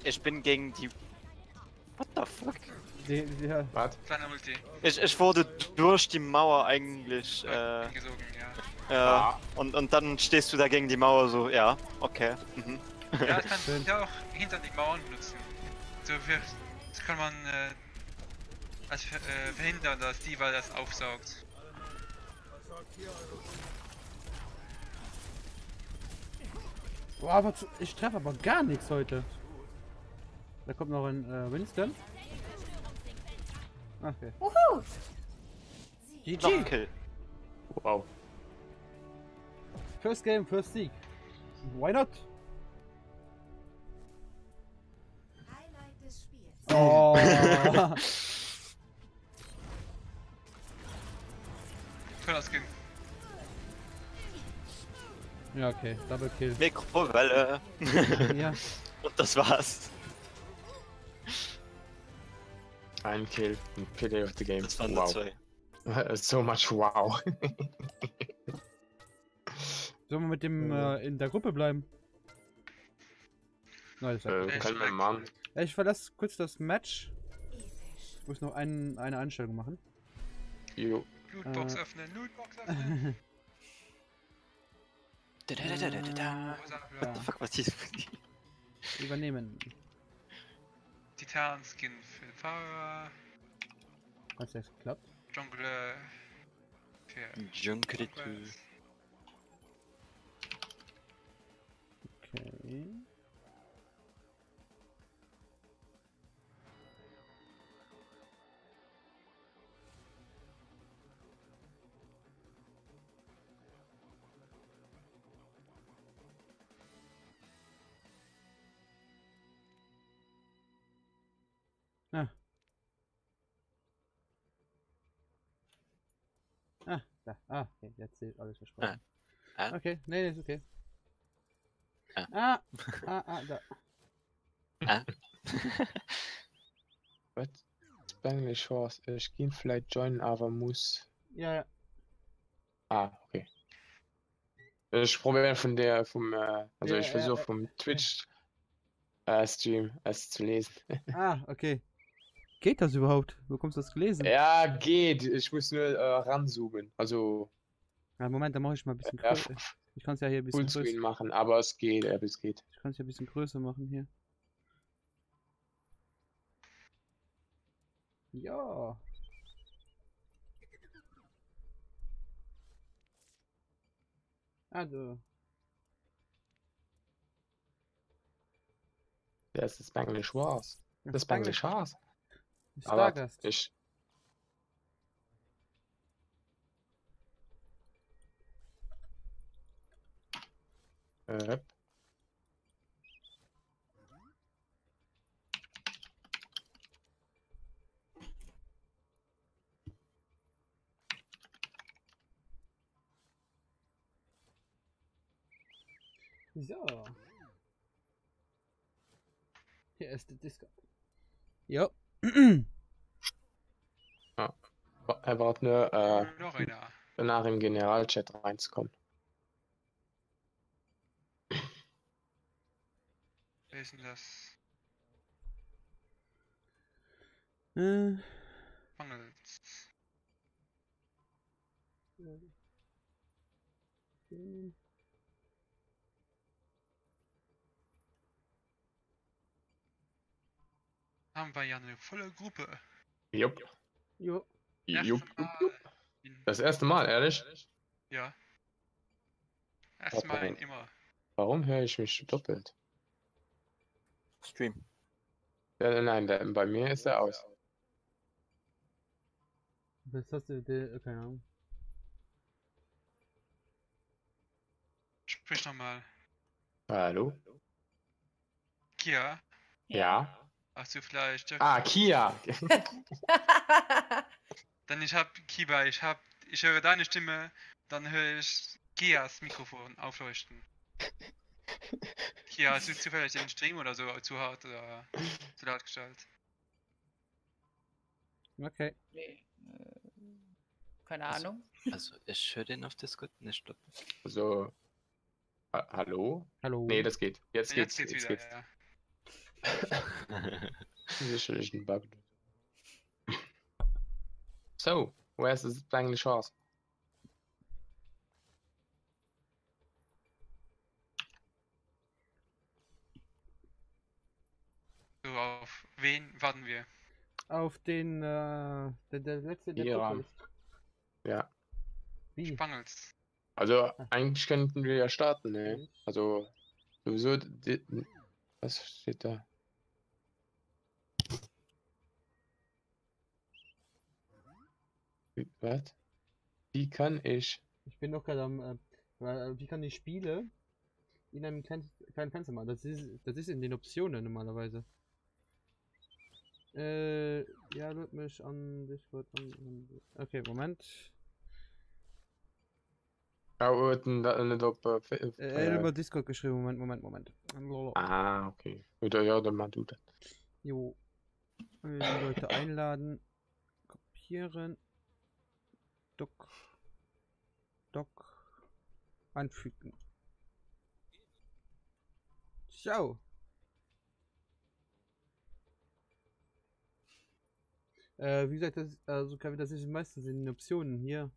Ich bin gegen die. What the fuck? Ja. Was? Kleiner Multi. Ich wurde durch die Mauer eigentlich. Gesogen, ja. Ja. Und dann stehst du da gegen die Mauer so, ja, okay. Mhm. Ja, das kann ja auch hinter die Mauern benutzen. So, das kann man verhindern, dass die Wahl das aufsaugt. Boah, aber ich treffe aber gar nichts heute. Da kommt noch ein Winston. Okay. Wuhu. Noch ein GG. Kill. Wow. First Game, First Sieg. Why not? Highlight des Spiels. Oh. Toller Skin. Ja, okay. Double Kill. Mikrowelle. Ja. Und das war's. Ein Kill. Ein Play of the Game. Das waren Wow. zwei. So much wow. Sollen wir mit dem in der Gruppe bleiben? Nein, das ist Kann man machen. Ich verlasse kurz das Match. Episch. Ich muss noch eine Einstellung machen. Jo. Lootbox öffnen, Lootbox öffnen. Da. Wo ist er? Ja. Fuck, was ist Übernehmen. Titan-Skin für den Fahrer. Hat das geklappt? Jungle für Jungle. Okay. Ah. Ah, da. Ah, okay, jetzt seht alles versprochen. Ah. Okay, nee, ist okay. Ah. Da. Was? Spanish Chance. Ich kann vielleicht joinen, aber muss. Ja. Ah, okay. Ich probiere vom also Ja, ich versuche vom Twitch Stream es zu lesen. Ah, okay. Geht das überhaupt? Wo kommst du das gelesen? Ja, geht. Ich muss nur ranzoomen. Also Ja, Moment, dann mache ich mal ein bisschen ja, größer. Ich kann es ja hier ein bisschen Fullscreen größer. machen, aber es geht, es geht. Ich kann es ja ein bisschen größer machen hier. Ja. Also. Das ist Spanglish Wars. Das Spanglish Wars. Aber Stargast. ich. Äh, So. Hier ist der Discord. Ja. Er braucht nur Noch einer. danach im Generalchat reinzukommen. Wer ist denn das? Äh, Mangels. Haben wir ja eine volle Gruppe. Jupp. Jo. Jupp. Erstmal Das erste Mal, ehrlich? Ja. Erstmal Warum? immer. Warum höre ich mich doppelt? Stream. Ja, nein, bei mir ist er aus. Was hast du der, keine Ahnung. Sprich nochmal. Hallo? Kia, Ja? hast du vielleicht. Ah, Kia! Dann ich hab Kiba, ich höre deine Stimme, dann höre ich Kias Mikrofon aufleuchten. Kia, hast du zufällig den Stream oder so zu hart oder zu laut gestellt? Okay. Nee. Keine Ahnung. Also, ich höre den auf Discord nicht doppelt. So. Hallo? Hallo. Nee, das geht. Jetzt Jetzt geht's. geht's Jetzt wieder, geht's. ja. Sicherlich ein Bug. So, where's the Spanglish Horse? So, auf wen warten wir? Auf den, der letzte, der Iram. tot ist. Ja. Wie? Spangels. Also, eigentlich könnten wir ja starten, ne? Also, sowieso. Was steht da? Was? Wie kann ich? Ich bin doch gerade am, wie kann ich Spiele in einem kleinen Fenster machen? Das ist in den Optionen normalerweise. Ja, lad mich an Discord an. Okay, Moment. Ja, unten da nicht ob. Über Discord geschrieben, Moment. Ah, okay. Oder ja, dann mach du das. Jo. Die Leute einladen. Kopieren. Doc. Anfügen. Ciao. Wie gesagt, das ist meistens in den Optionen hier.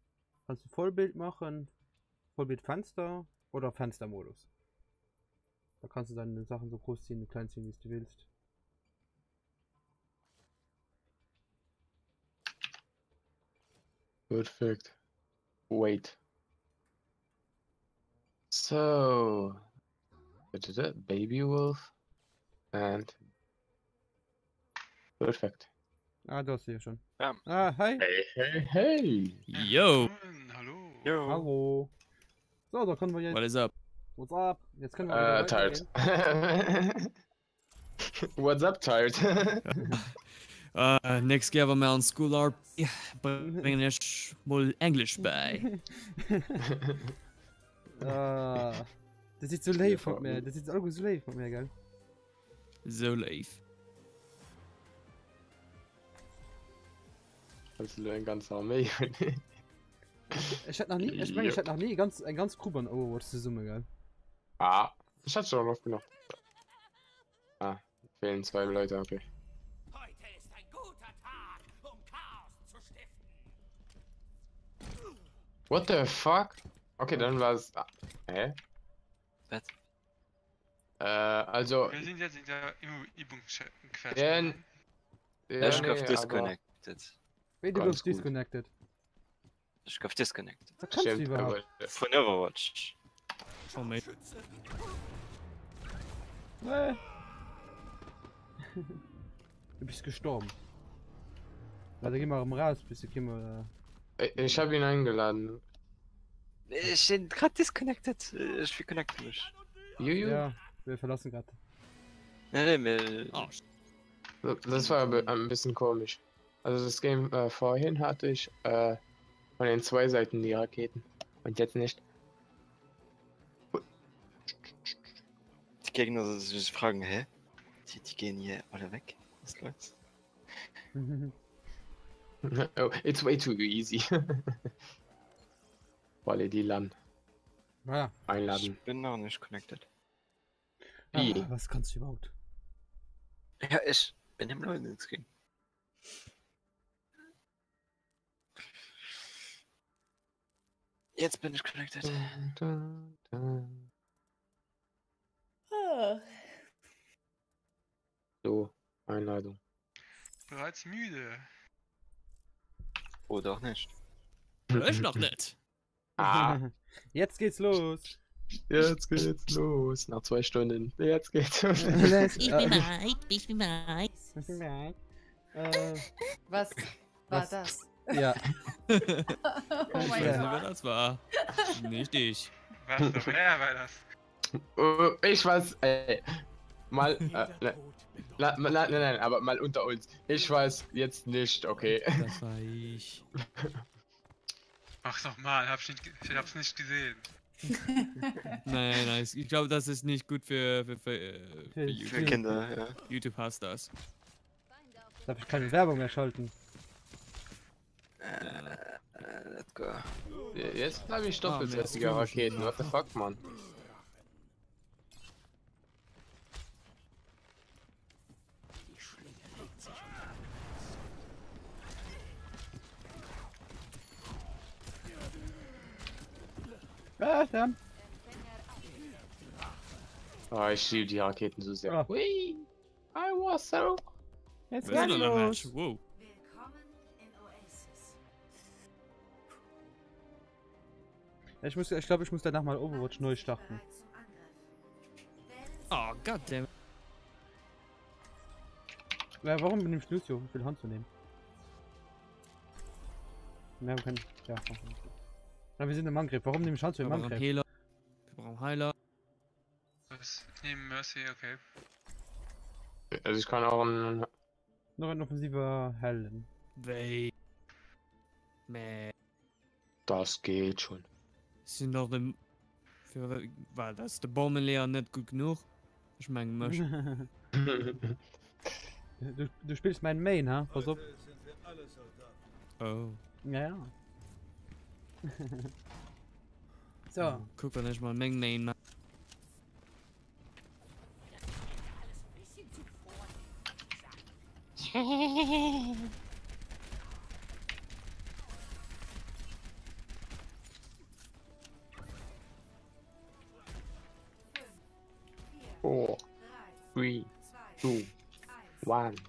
Kannst du Vollbild machen, Vollbildfenster oder Fenstermodus. Da kannst du deine Sachen so groß ziehen und klein ziehen, wie du willst. Perfect. Wait. So. Baby Wolf. And. Perfect. Ah, du hast sie ja schon. Ja. Ah, hi. Hey. Yo, Hallo. Jo. Hallo. So, da können wir jetzt. what is up? What's up? Jetzt können wir wieder Tired. weitergehen. What's up, tired? Next gave a man school RP, bringen ich wohl Englisch bei. Ah, das ist so live von mir. Das ist alles so live von mir, gell? So live. Das ist ein ganz Armee. Ich hatte noch nie, ich meine, ich hatte noch nie ein ganz Gruppe an Overwatch zusammen, gell? Ah, ich hatte schon oft genug. Ah, fehlen 2 Leute, okay. Heute ist ein guter Tag, um Chaos zu stiften. What the fuck? Okay, dann war es. Hä? Was? Also. Wir sind jetzt in der Übungsquest. Ja, Ich nee, auf Disconnect. disconnected. Wie du Ganz bist gut. disconnected. Ich hab disconnected. Da kannst du Stimmt, überhaupt. Von Overwatch. Schon mal. Nee. Du bist gestorben. Warte, geh mal raus, bis du kommst. Ich habe ihn eingeladen. Ich bin gerade disconnected. Ich reconnecte mich. Juju. Ja, wir verlassen gerade. Nee, mir. Oh, Das war aber ein bisschen komisch. Also das Game vorhin hatte ich von den zwei Seiten die Raketen. Und jetzt nicht. Die Gegner sich fragen, hä? Die gehen hier alle weg. Was läuft? Oh, it's way too easy. Wolle die LAN Naja, einladen. Ich bin noch nicht connected. Wie? was kannst du überhaupt? Ja, ich bin im Leuten ins Game. Jetzt bin ich connected. Ah. So, Einladung. Bereits müde. Oder auch nicht. ich noch nicht. Ah, Jetzt geht's los. jetzt geht's los. Nach 2 Stunden. Jetzt geht's los. Ich bin bereit, ich bin bereit. Was war das? Ja. Oh Ich mein weiß nicht, Gott. wer das war. Nicht ich. Was doch, wer war das? Ich weiß, mal, nein, aber mal unter uns. Ich weiß jetzt nicht, okay. Das war ich. Ach doch mal, ich hab's nicht gesehen. Nein, ich glaube, das ist nicht gut für Für YouTube. Kinder, ja. YouTube hasst das. Darf ich keine Werbung mehr schalten? Let's go. Jetzt habe ich Ah, doppelsätzige Mensch, Raketen. What the fuck, man? Ah, dann. Oh, ich liebe die Raketen so sehr. Ah. Whee! I was so. Jetzt Wir sind geht's noch im los. Match. Wow. Willkommen in Oasis. Ich glaube, ich muss danach mal Overwatch neu starten. Bereit zum Angriff. Wählen Sie Oh, goddammit. Ja, warum benimmst du Lucio? Ich will Hand zu nehmen. Wir haben keinen. Ja, machen wir. Na, wir sind im Angriff. Warum nehme ich Hand zu Wir im brauchen Angriff? Heiler. Wir brauchen Heiler. Was? Ich nehme Mercy, okay. Also ich kann auch ein. Noch ein offensiver Hellen. Wait. Meh. Das geht schon. Sind doch dem. War das der Bombenleer nicht gut genug? Ich meine, möchte. Du spielst meinen Main, ha? Pass auf. Oh. Ja, ja. So. Guck doch nicht mal Mengen Main. Four, 3, 2, 1. Runde 1.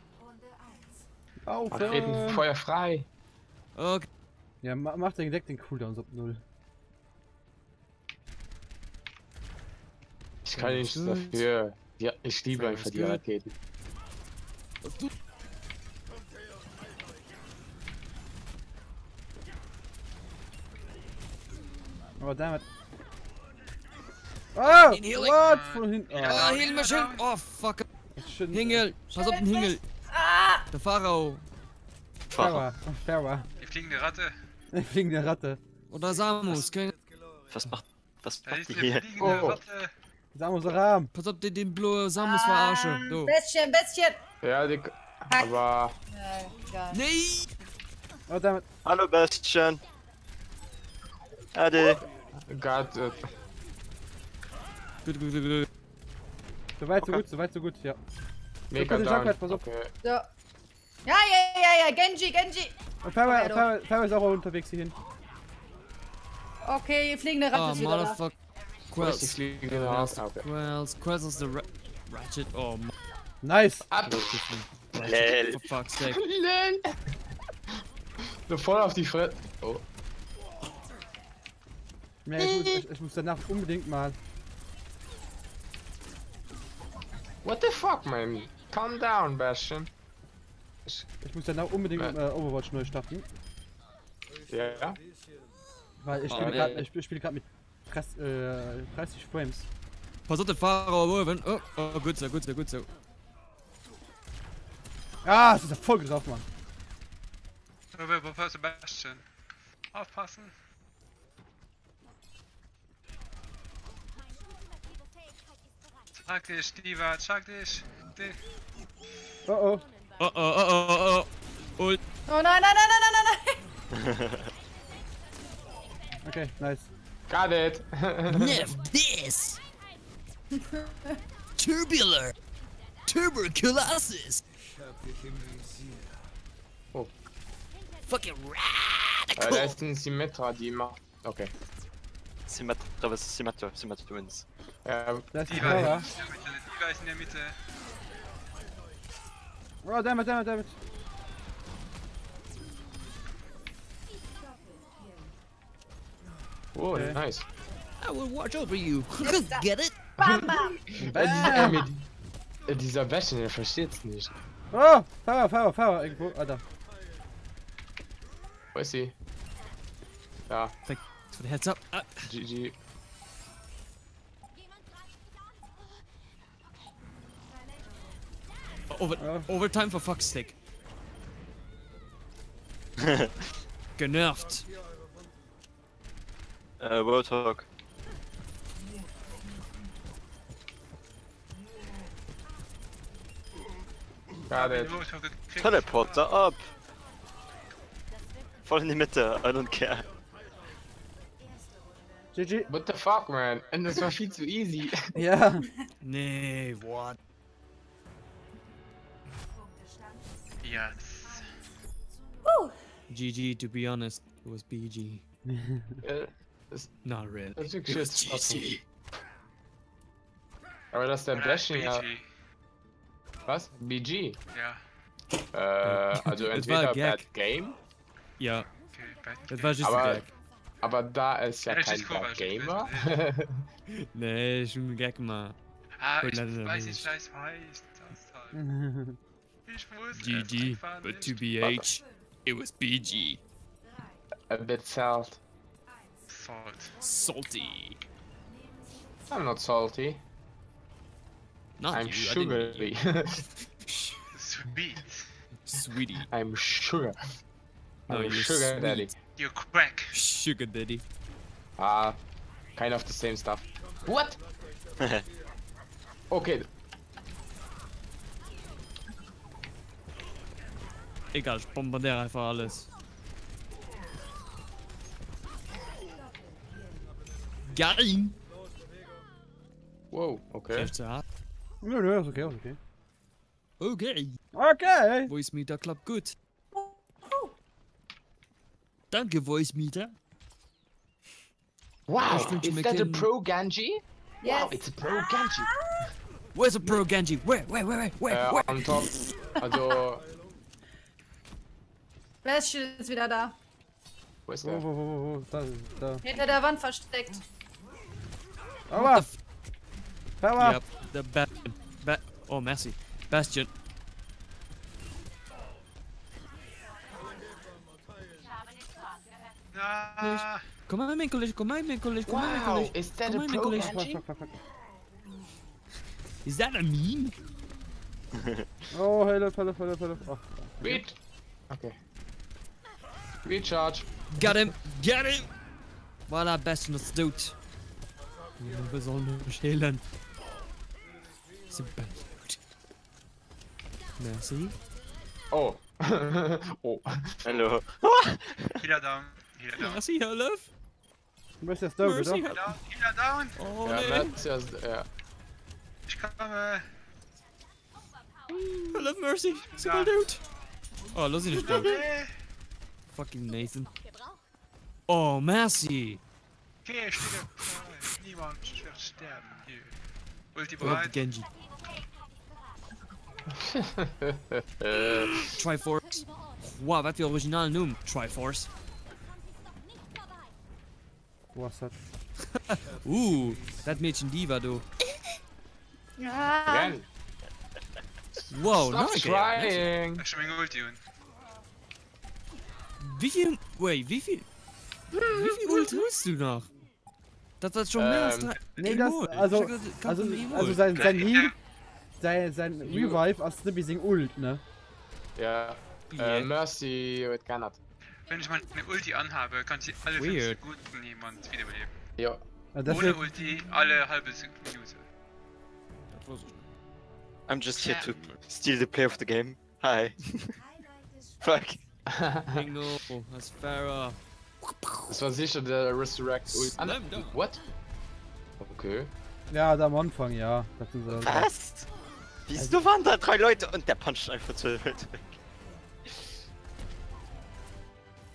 Raketen Aufhören! Feuer frei. Okay. Ja, mach den Deck den Cooldowns ab 0. Ich kann nichts Gut. dafür. Ja, ich liebe Alles einfach die gut. Raketen. Aber damit. Oh! Den Healing. What? Von hinten. Oh, Ja, Heal mich hin. Oh, fuck. Schön. Hingel. Pass auf den Hingel. Der Pharao. Fairer. Fairer. Die fliegende Ratte. Fliegende Ratte. Oder Samus. Was macht Da die ist eine hier? fliegende Oh. Ratte. Samus Aram. Pass auf den blauen Samus verarschen. Du. Bestien, Bestien! Ja, aber Ja, egal. Nee. Oh, damit. Hallo Bastian. Ade. Gott, Gut. So weit, so Okay. gut, so weit, so gut, ja. mega den down. Junkrat, pass auf. Okay. So. Ja, Genji! Und Fairer ist auch unterwegs hierhin. Okay, fliegende Ratte Oh, ist wieder da. motherfucker. Richtig Quells. fliegende Raus. Okay. Quells ist der Ratchet. Oh, Nice. Ab. Ratchet. Lel. For fuck's sake. Lel. So voll auf die Fresse. Oh. Ja, ich muss danach unbedingt mal. What the fuck, man? Calm down, Bastion. Ich muss danach unbedingt Overwatch neu starten. Ja? Weil ich spiele gerade mit 30 Frames. Pass auf, der Fahrer oben. Oh, gut so, gut so, gut so. Ah, es ist ja voll drauf, Mann. Sebastian. Aufpassen. Schlag dich, Diva, schlag dich. Oh oh. Oh, oh, oh, oh, oh. Ult. Oh nein, nein, nein, nein, nein, nein. Okay, nice. Got it. Nev this. Tubular. Tuberculosis. Oh. Fucking Da radical. ist ein Symmetra, die macht. Okay. Symmetra vs. Symmetra Twins. Ja, Da ist die Diva Power. ist in der Mitte. Oh, damit. oh, Okay. nice. I will watch over you. Get it? Bam, bam. Dieser Bastion, der versteht's nicht. Oh, Power, irgendwo. Alter. Wo ist sie? Da, Thanks for the heads up. GG. Overtime for fuck's sake. Genervt. Roadhog. Got it. Teleporter ab! Voll in die Mitte, I don't care. GG. What the fuck, man? Und das war viel zu easy. Ja. Nee, what? Yes. GG, to be honest, it was BG. Das Not really. ist It wirklich was jetzt GG. Aber dass der Bastion ja. BG. Was? BG? Ja, Also Das war entweder ein Gag. Bad Game, Ja, okay, bad. das war just Aber- a Gag. aber da ist ja Ja, kein ist Bad komisch, Gamer. Nee, schon ein Gag mal. Ah, Gut, ich leider weiß nicht. nicht, wie es heißt. Das halt. Ich wusste es GG, einfach but nicht. to BH, it was BG. A bit salt. Salt. Salty. I'm not salty. Not I'm you, I didn't sugary. Sweet. Sweetie. I'm sugar. No, I'm you're sugar sweet. daddy. You crack. Sugar daddy. Ah, kind of the same stuff. What? Okay. Egal, ich bombardiere einfach alles. Geil! Wow, okay. Vielleicht zu hart. Nö, ist okay. Okay. Okay. Voice Meter klappt gut. Danke, Voice Meter. Wow, Ich wünsche is mir that a keinen- pro Genji? Yes. Wow, it's a pro Genji. Where's the Pro Genji? Where? Where? On top. Also, Bastion ist wieder da. wo ist der? Wo, da. Hinter der Wand versteckt. Aua. Power. Yep, the Bastion. Oh, merci. Bastion. Ah, Kom maar, mijn college, kom maar, mijn college, kom maar, mijn Wow, college. is that Kom a maar, mijn pro college. Genji? Fuck. Is that a meme? Oh, help. Oh. Wait. Okay. Recharge. Got him! Voilà, Bastion is dood. We zullen nog helen. Ze ben dood. Merci. Oh. Oh. Hello. Healer down. Healer down. Merci, Hulf. Du bist jetzt dood, Mercy, oder? Healer down. Healer down. Oh, Ja, nee. Matt ist ja. Ich komme. Hulf, Mercy. Ze Ja. ben dood. Oh, los ihn nicht dood. Nee. Fucking Nathan. Oh, merci. Okay, ich stehe. Niemand wird sterben hier. Ulti Wo hat bereit. Genji? Triforce. Wow, was für original Numm? Triforce. Was hat? Das Mädchen Diva, du. Ja. Again. Wow, Stop nice. trying. Ich schon Ulti und Wie viel? Wait, wie viel Ult hast du noch? Das war schon mehr als 3. Nee, das, also sein Heal, sein Revive als eine bisschen Ult, ne? Ja. Mercy wird geändert. wenn ich meine Ulti anhabe, kann sie alle 5 Weird. Sekunden jemand wiederbeleben. Ja. Das Ohne wird, Ulti alle halbe Minute. I'm just here to steal the play of the game. Hi. Fuck. Bingo, das ist fairer. Das war sicher der Resurrect Ult. Slam dunk. What? Okay. ja, da am Anfang, ja. Das ist so. Was? Wieso waren da 3 Leute und der puncht einfach 12 Leute weg?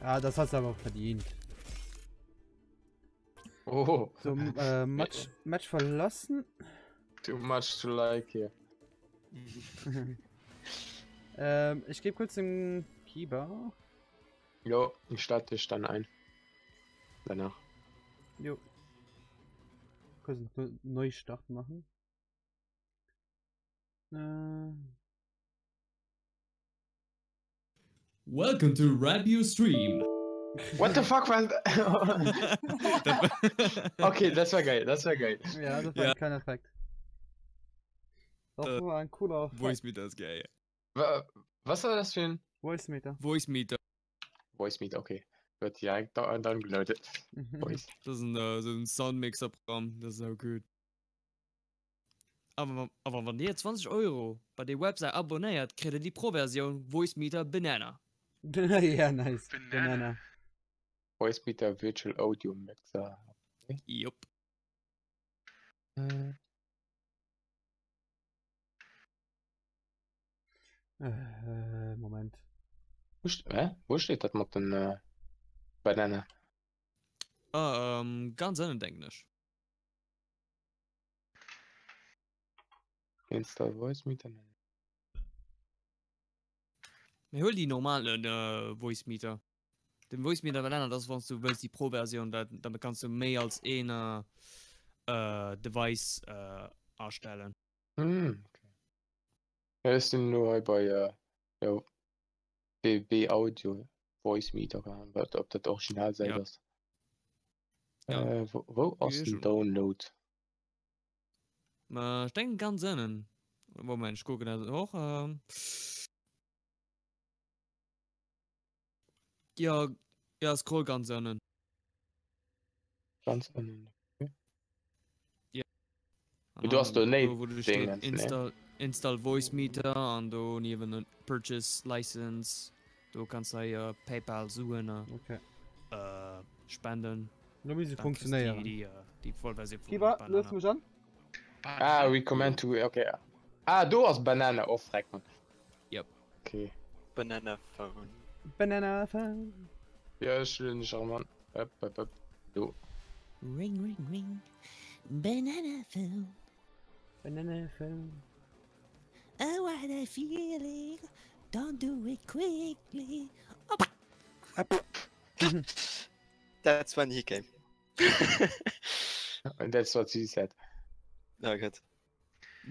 Ja, das hast du aber auch verdient. Oh. So, Match verlassen. Too much to like here. Ich gebe kurz den Kiba. Jo, ich starte dich dann ein. Danach. Jo. Kurz einen Neustart machen. Welcome to Radio Stream. What the fuck was Okay, das war geil, das war geil. Ja, das war ein kleiner Effekt. Das war ein cooler Voice Meter ist geil. Was war das für ein Voice Meter. Voice Meter. Voice Meet? Okay. Wird direkt dann geläutet. Voice. Das ist so ein Soundmixer-Programm. Das ist auch gut. Aber wenn ihr 20 € bei der Website abonniert, kriegt ihr die Pro-Version Voice Meter Banana. Ja, nice. Banana. Voice Meter Virtual Audio Mixer. Jupp. Moment. Wo steht das mit den Banane? Ganz Englisch. Install Voice Meter. Wir holen die normalen Voice Meter. Den Voice Meter Banana, das was du willst, die Pro-Version, damit kannst du mehr als ein Device erstellen. Okay. Ja, ist nur bei BB Audio Voice Meter gehabt, ob das original sei Ja. das. Ja. Wo Ja, ist schon. den Download? Ich denke ganz innen. Moment, ich gucke das auch. Ja, scroll ganz innen. Ganz unten. Und Du hast dann, Donate wo du Dingens, steht, ne? install Voice Meter und du neben ein Purchase License. Du kannst da PayPal suchen, Okay. spenden. Nur wie sie Dann kriegst du funktionieren. die Vollversion von Kiba, Banana. löst mich an? Recommend to. Okay. Du hast Banane aufrecken. Yep. Okay. Banana Phone. Banana Phone. Ja, schön, Charmant. Du. Ring, ring, ring. Banana phone. Banana Phone. Oh, what a feeling. Don't do it quickly. That's when he came. And that's what she said. Na gut.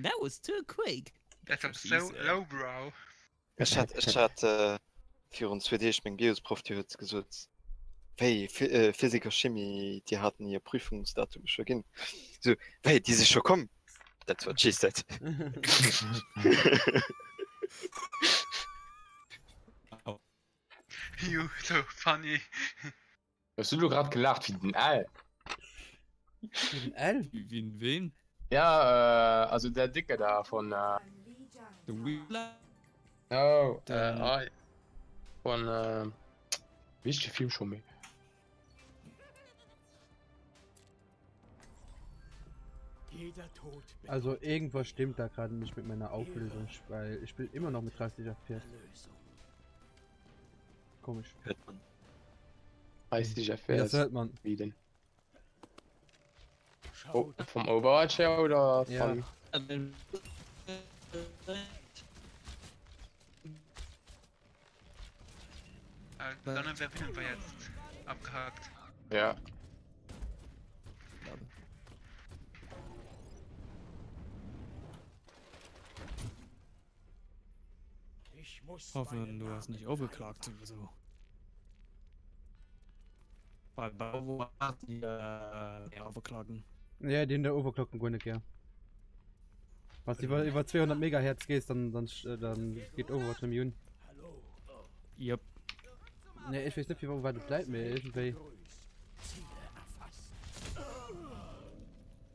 That was too quick. Das ist so lowbrow. Ich hatte für uns 2D mein Biosprof die hat gesagt, hey, Physiker Chemie, die hatten ihr Prüfungsdatum schon gehen. So, hey, die sind schon kommen. That's what she said. You, so funny. Hast du gerade gelacht wie den All? Ein L? Wie in wen? Ja, also der Dicke da von, Der Wheeler? oh, Der- von, wie ist der Film schon mehr? Also irgendwas stimmt da gerade nicht mit meiner Auflösung, weil ich spiele immer noch mit 30 FPS. Komisch. Hört man. Heißt die Ja, das FPS? hört man. Wie denn? Oh, vom Overwatch her oder Ja. von... Sonnenverbindung war jetzt abgehakt. Ja. Ich muss Hoffen, du hast nicht aufgeklagt oder so. Weil Bau hat die aufgeklagen. Ja, den der Overclocken Gunnig, ja. Was über 200 Megahertz gehst, dann geht Overwatch im Juni. Yep. Ne, ich weiß nicht, wie weit du bleibst mir irgendwie.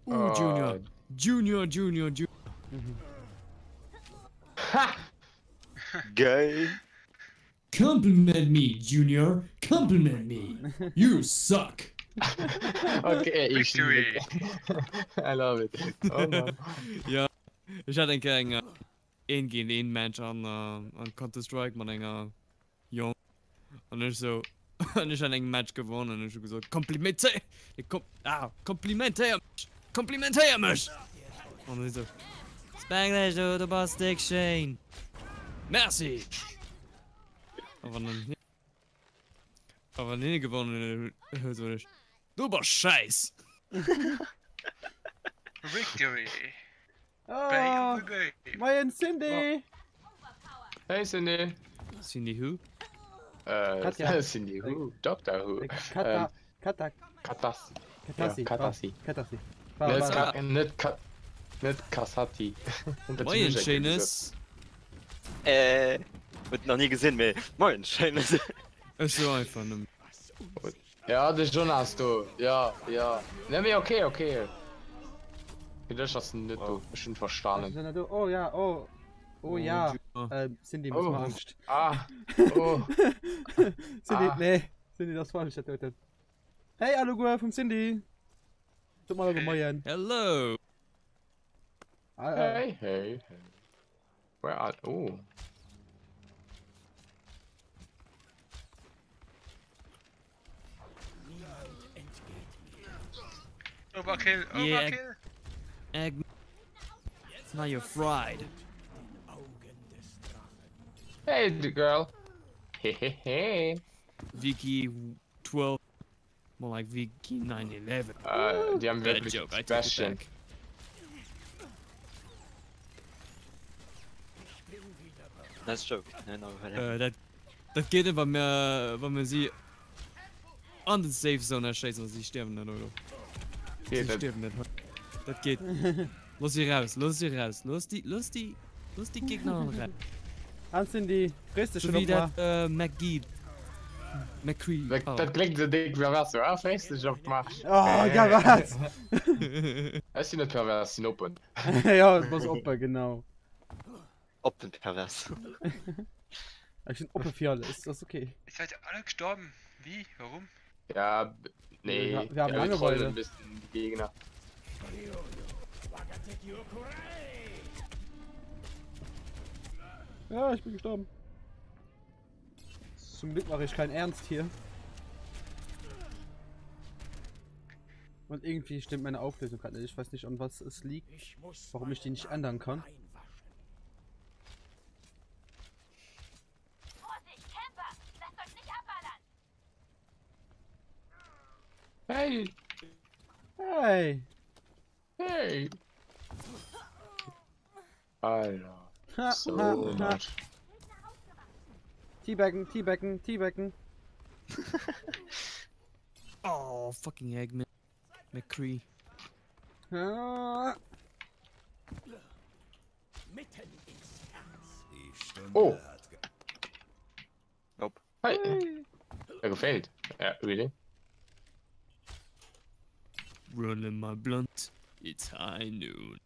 Junior. Junior. Ha! Geil. Compliment me, Junior. Compliment me. You suck. Okay, ich Victory. I love it. Oh man. Ja. Ich hatte einen gegen einen Mensch an Counter-Strike mit einer Jung. Und ich so, und ich habe ein Match gewonnen und ich habe gesagt, komplimentier mich! Und ich so, Spanglish, du bist dick Shane. Merci! Aber nie gewonnen, so nicht. Du bist scheiß! Victory. Oh, mein Cindy! Hey Cindy. Cindy who? Katja. Cindy Who? Doctor Who? Katasi. Nicht Kasati. Moin, schönes. Wird noch nie gesehen, mehr. Moin, schönes. Ist so einfach ne. Ja, das schon hast du. Ja. Nimm mir okay. Das hast du nicht schon verstanden. Oh ja, oh ja. Cindy muss mal Angst. Cindy, nee. Cindy, das falsch getötet. Hey, hallo, vom Cindy. Tut mal moin. Hello. Hey. Where are... Oh. Overkill. Egg. Now you're fried. Hey, the girl. Hey. Vicky 12. More like Vicky 911. Die haben Bad wirklich joke, I take it Bastion. back. Nice joke. Das geht aber mehr, wenn man sie an den Safe Zone erschießt und sie sterben dann, oder? Sie sterben nicht. Das geht. Los sie raus. Los die Gegner rein. An Cindy, frisst du So schon wie noch mal. der McCree. Das klingt so dick, wer was so aufrecht ist, auf mal. Oh, ja, was? Es ist nicht pervers, es ist open. Ja, das muss Opa, genau. Open pervers. Ich bin Opa für alle, ist das okay? Ihr seid alle gestorben. Wie? Warum? Ja, nee. Wir haben Langeweile. Ein bisschen die Gegner. Ja, ich bin gestorben. Zum Glück mache ich keinen Ernst hier. Und irgendwie stimmt meine Auflösung gerade nicht. Ich weiß nicht, an was es liegt, warum ich die nicht ändern kann. Vorsicht, Camper! Lasst euch nicht abballern! Hey! Alter. So much. Teabaggen. Oh, fucking Eggman. McCree. Oh! Nope. Hey! Er gefällt. Ja, really? Rolling my blunt. It's high noon.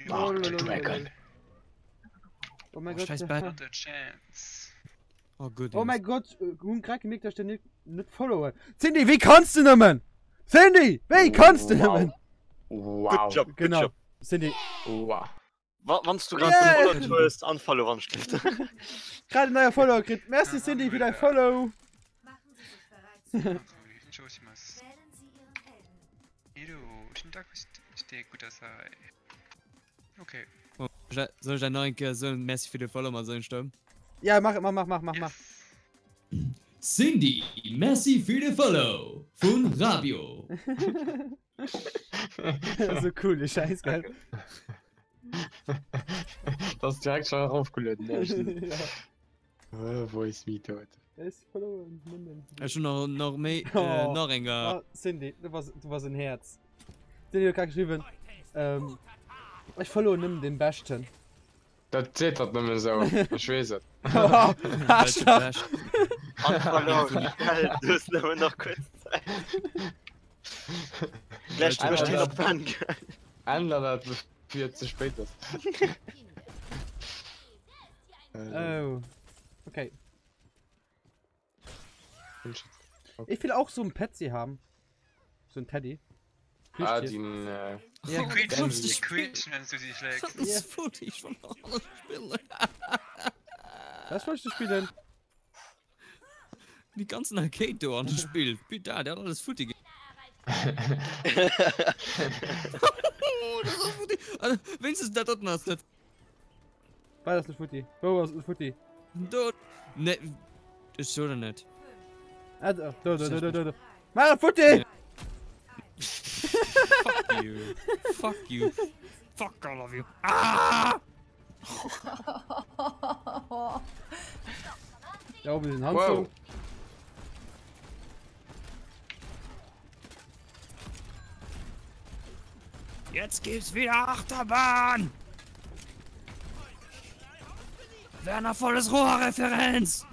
Mark the Dragon. Oh mein Gott. Scheiß Not a chance. Oh, good. Oh mein Gott, Greg mich da nicht followen. Cindy, wie kannst du nehmen? Cindy, wie kannst du nehmen? Wow. Good job, Genau. Good job. Cindy, Wow. Wannst du gerade yeah. Anfall anschrift. gerade neuer Follower gekriegt. Merci Cindy für dein Follow. Machen Sie sich bereit. Josimas. Wählen Sie Ihren Helden. Ido, schönen Tag, ist der guter sei. Okay. Soll ich dann noch ein so ein Messi für den Follower mal so einen Sturm? Ja, mach. Cindy, Messi für den Follow von Rabio. So cool, scheiß geil. Das ist direkt schon aufgelöst. Ja. Voice Meter heute. Er ist verloren. Nimm den. Schon noch mehr, Oh. noch enger. Ah, Cindy, du warst ein Herz. Cindy hat geschrieben, ich verlor nimm den Besten. Das zittert nicht mehr so. Ich weiß es. Arschloch. Verloren. Geil, du hast nur noch kurz Zeit. Gleich Alter, überstehen das- auf Bank. Ändern das, viel zu spät ist. Oh. Okay. Ich will auch so ein Patsy haben. So ein Teddy. Ah, Plüschtier. den, Ja, Quietschen, die quietschen, wenn du sie schlägst. Das ist Footage von allen Spielen. Was wolltest du spielen? Die ganzen Arcade-Doren spielt. Bitte, der hat alles Footage. Wenigstens der dort hast. War das eine Footy? Wo ist eine Footy? Dort. Ne, das ist so oder nicht. Ah, da. Mach eine Footy! Fuck you. Fuck you. Fuck all of you. Ah! Da oben ist ein Handzug. Wow. Jetzt gibt's wieder Achterbahn! Werner volles Rohrreferenz!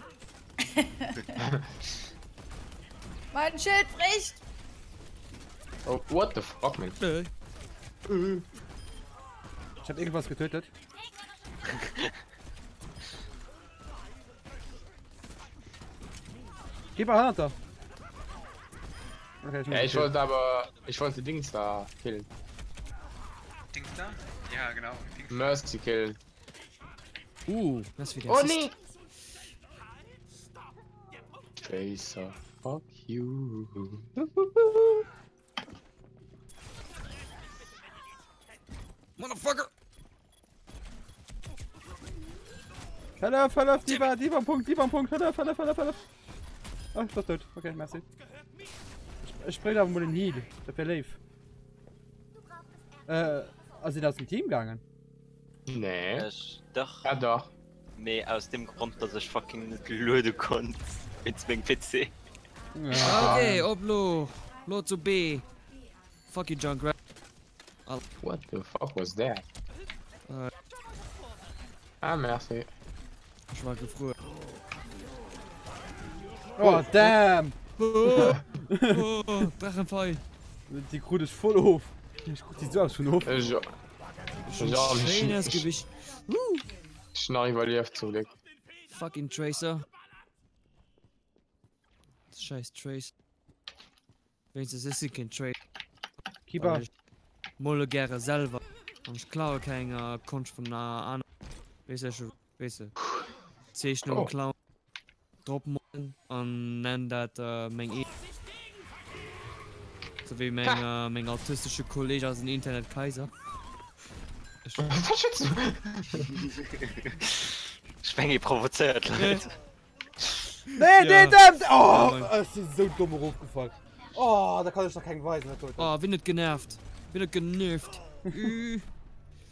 Mein Schild bricht! Oh, what the fuck, man? Ich hab irgendwas getötet. Gib mal Hunter. Okay, Ja, ich wollte Dings da killen. Dings da? Ja, genau. Dings. Mercy killen. Das wieder. Oh nee! Tracer, fuck you. Motherfucker! Verlauf, lieber Punkt, verlauf. Ach, ich bin tot. Okay, merci. Ich spring aber mal den Heal. Der lief. Also aus dem Team gegangen? Nee. Doch. Ja, doch. Nee, aus dem Grund, dass ich fucking nicht löden konnte. Mit meinem PC. Okay, Oblo. Lo zu B. Fuck you, Junkrat. What the fuck was that? Merci. Ich war gefroren. Oh, damn! Oh, Drachenfall. Die Crew ist voll auf. Ich guck die so aus von Hof. Ja. Schönes Gewicht. Schnell überlebt zum Glück. Fucking Tracer. Scheiß Trace. Wenigstens ist sie kein Trace. Keeper. Molle gerne selber. Und ich klaue keine Kunst von einer anderen. Weißt du schon? Weißt du? Zieh ich nur klauen. Droppen und nenn das mein E. So wie mein autistische Kollege aus dem Internet Kaiser. Schwengi provoziert, Leute. Nee, damn! Oh, es ist so dumm aufgefallen. Oh, da kann ich doch keinen weisen. Oh, bin nicht genervt. Bin nicht genervt.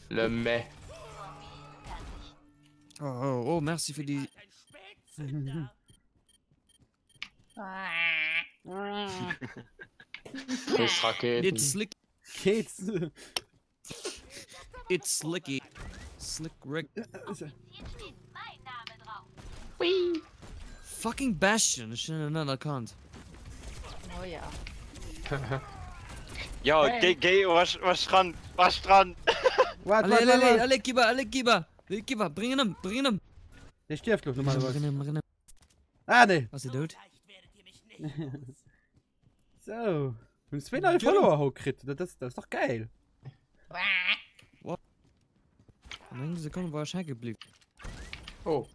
Le Meh. Oh, merci für die. Raketen. It's slick. Geht's? It's slicky. Slick Rick. Hier steht mein Name drauf. Fucking Bastion. Ich habe ihn erkannt. Oh ja. Ja, geh, was dran. Alle, Kiba. Bring ihn. Der stirbt doch normalerweise. Bring ihn. Ah, nee. Was ist tot? So. Und 2 neue Follower hochkriegt. Das ist doch geil. In einer Sekunde war ich hängen geblieben. Oh.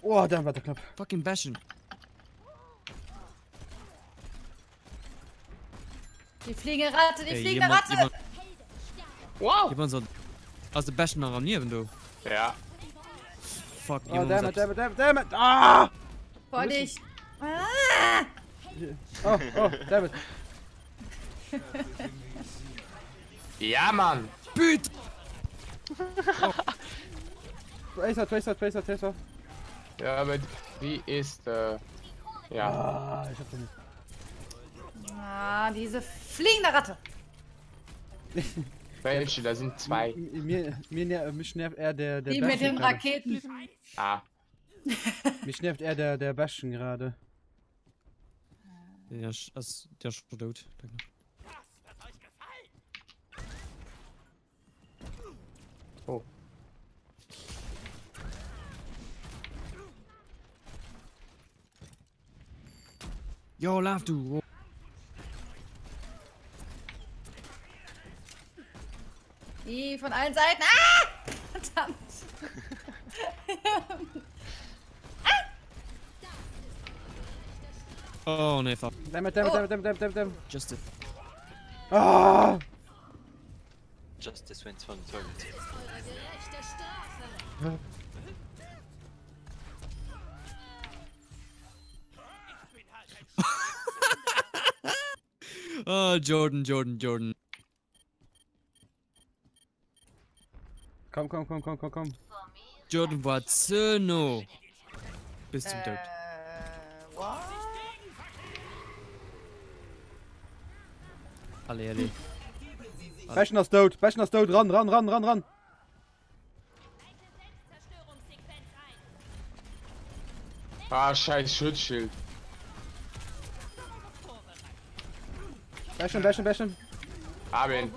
Oh, dann war der knapp. Fucking Bastion. Die fliegende Ratte, die fliegende Ratte! Wow! Jemand so. Also der besten noch am Neben, du. Ja. Fuck, Oh, Junge, damn it, das- damn it, damn it, damn it! Ah! Vor dich. Ah! Oh, oh, damn it. Ja, Mann. Bitte! Tracer. Ja, aber wie ist, ja. Ah, ich hab den nicht. Ah, diese fliegende Ratte. Welche? Da sind zwei. Mich nervt eher der Die mit den gerade. Raketen. Ah. Mich nervt eher der Bastion gerade. Ja, der ist schon tot. Danke. Oh. Jo, lauf du. Die von allen Seiten. Ah! Verdammt. Oh, ne, fuck. Damn it. Just it. Ah! Justice wins von Toilet. Oh, Jordan. Komm. Jordan war Zöno. Bis zum Tod. What? Alle. Bastion ist tot, ran. Ah, scheiß Schutzschild. Bastion. Hab ihn.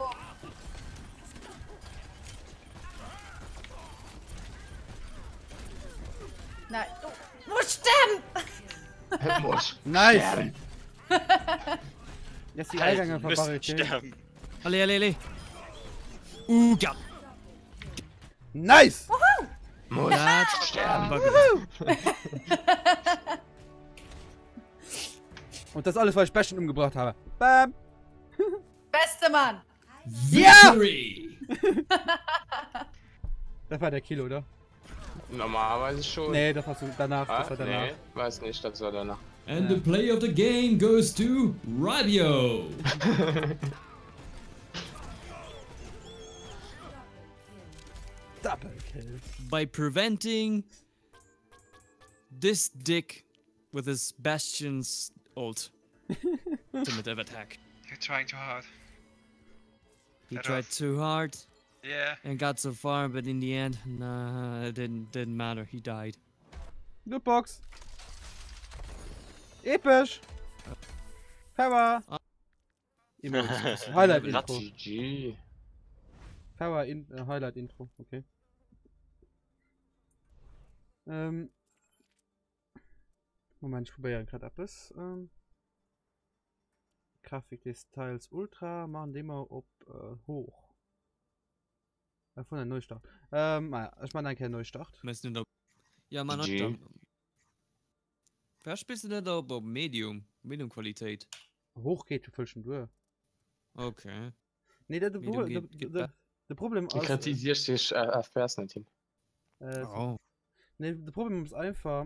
Nein, du musst sterben! Muss. Nice! sterben. Jetzt die Eingänge verbarrikadiert. sterben. Alle. Ja. Nice! Muss sterben. Und das alles, weil ich Bastion umgebracht habe. Bam! Beste Mann! Victory! Das war der Kill, oder? Normalerweise schon. Nee, das hast du danach. Ah, Das war danach. nee, weiß nicht, das war danach. And the play of the game goes to Rabio. Double Kill. By preventing this dick with his Bastion's ult. Ultimate attack. You're trying too hard. He That tried off. too hard Yeah. and got so far, but in the end, nah, it didn't matter. He died. Lootbox. Episch. Power. Emotes. Highlight Intro. GG. Power Highlight Intro. Okay. Moment, ich probiere gerade etwas. Grafik des Teils Ultra, machen den mal ob hoch. Von der Neustart. Ich meine kein Neustart. Ja, man hat GG. da. Wer spielst du denn da auf Medium Qualität? Hoch geht für voll schon durch. Okay. Nee, der Medium geht Problem Du kritisierst dich FPS nicht hin. Oh. Nee, das Problem ist einfach.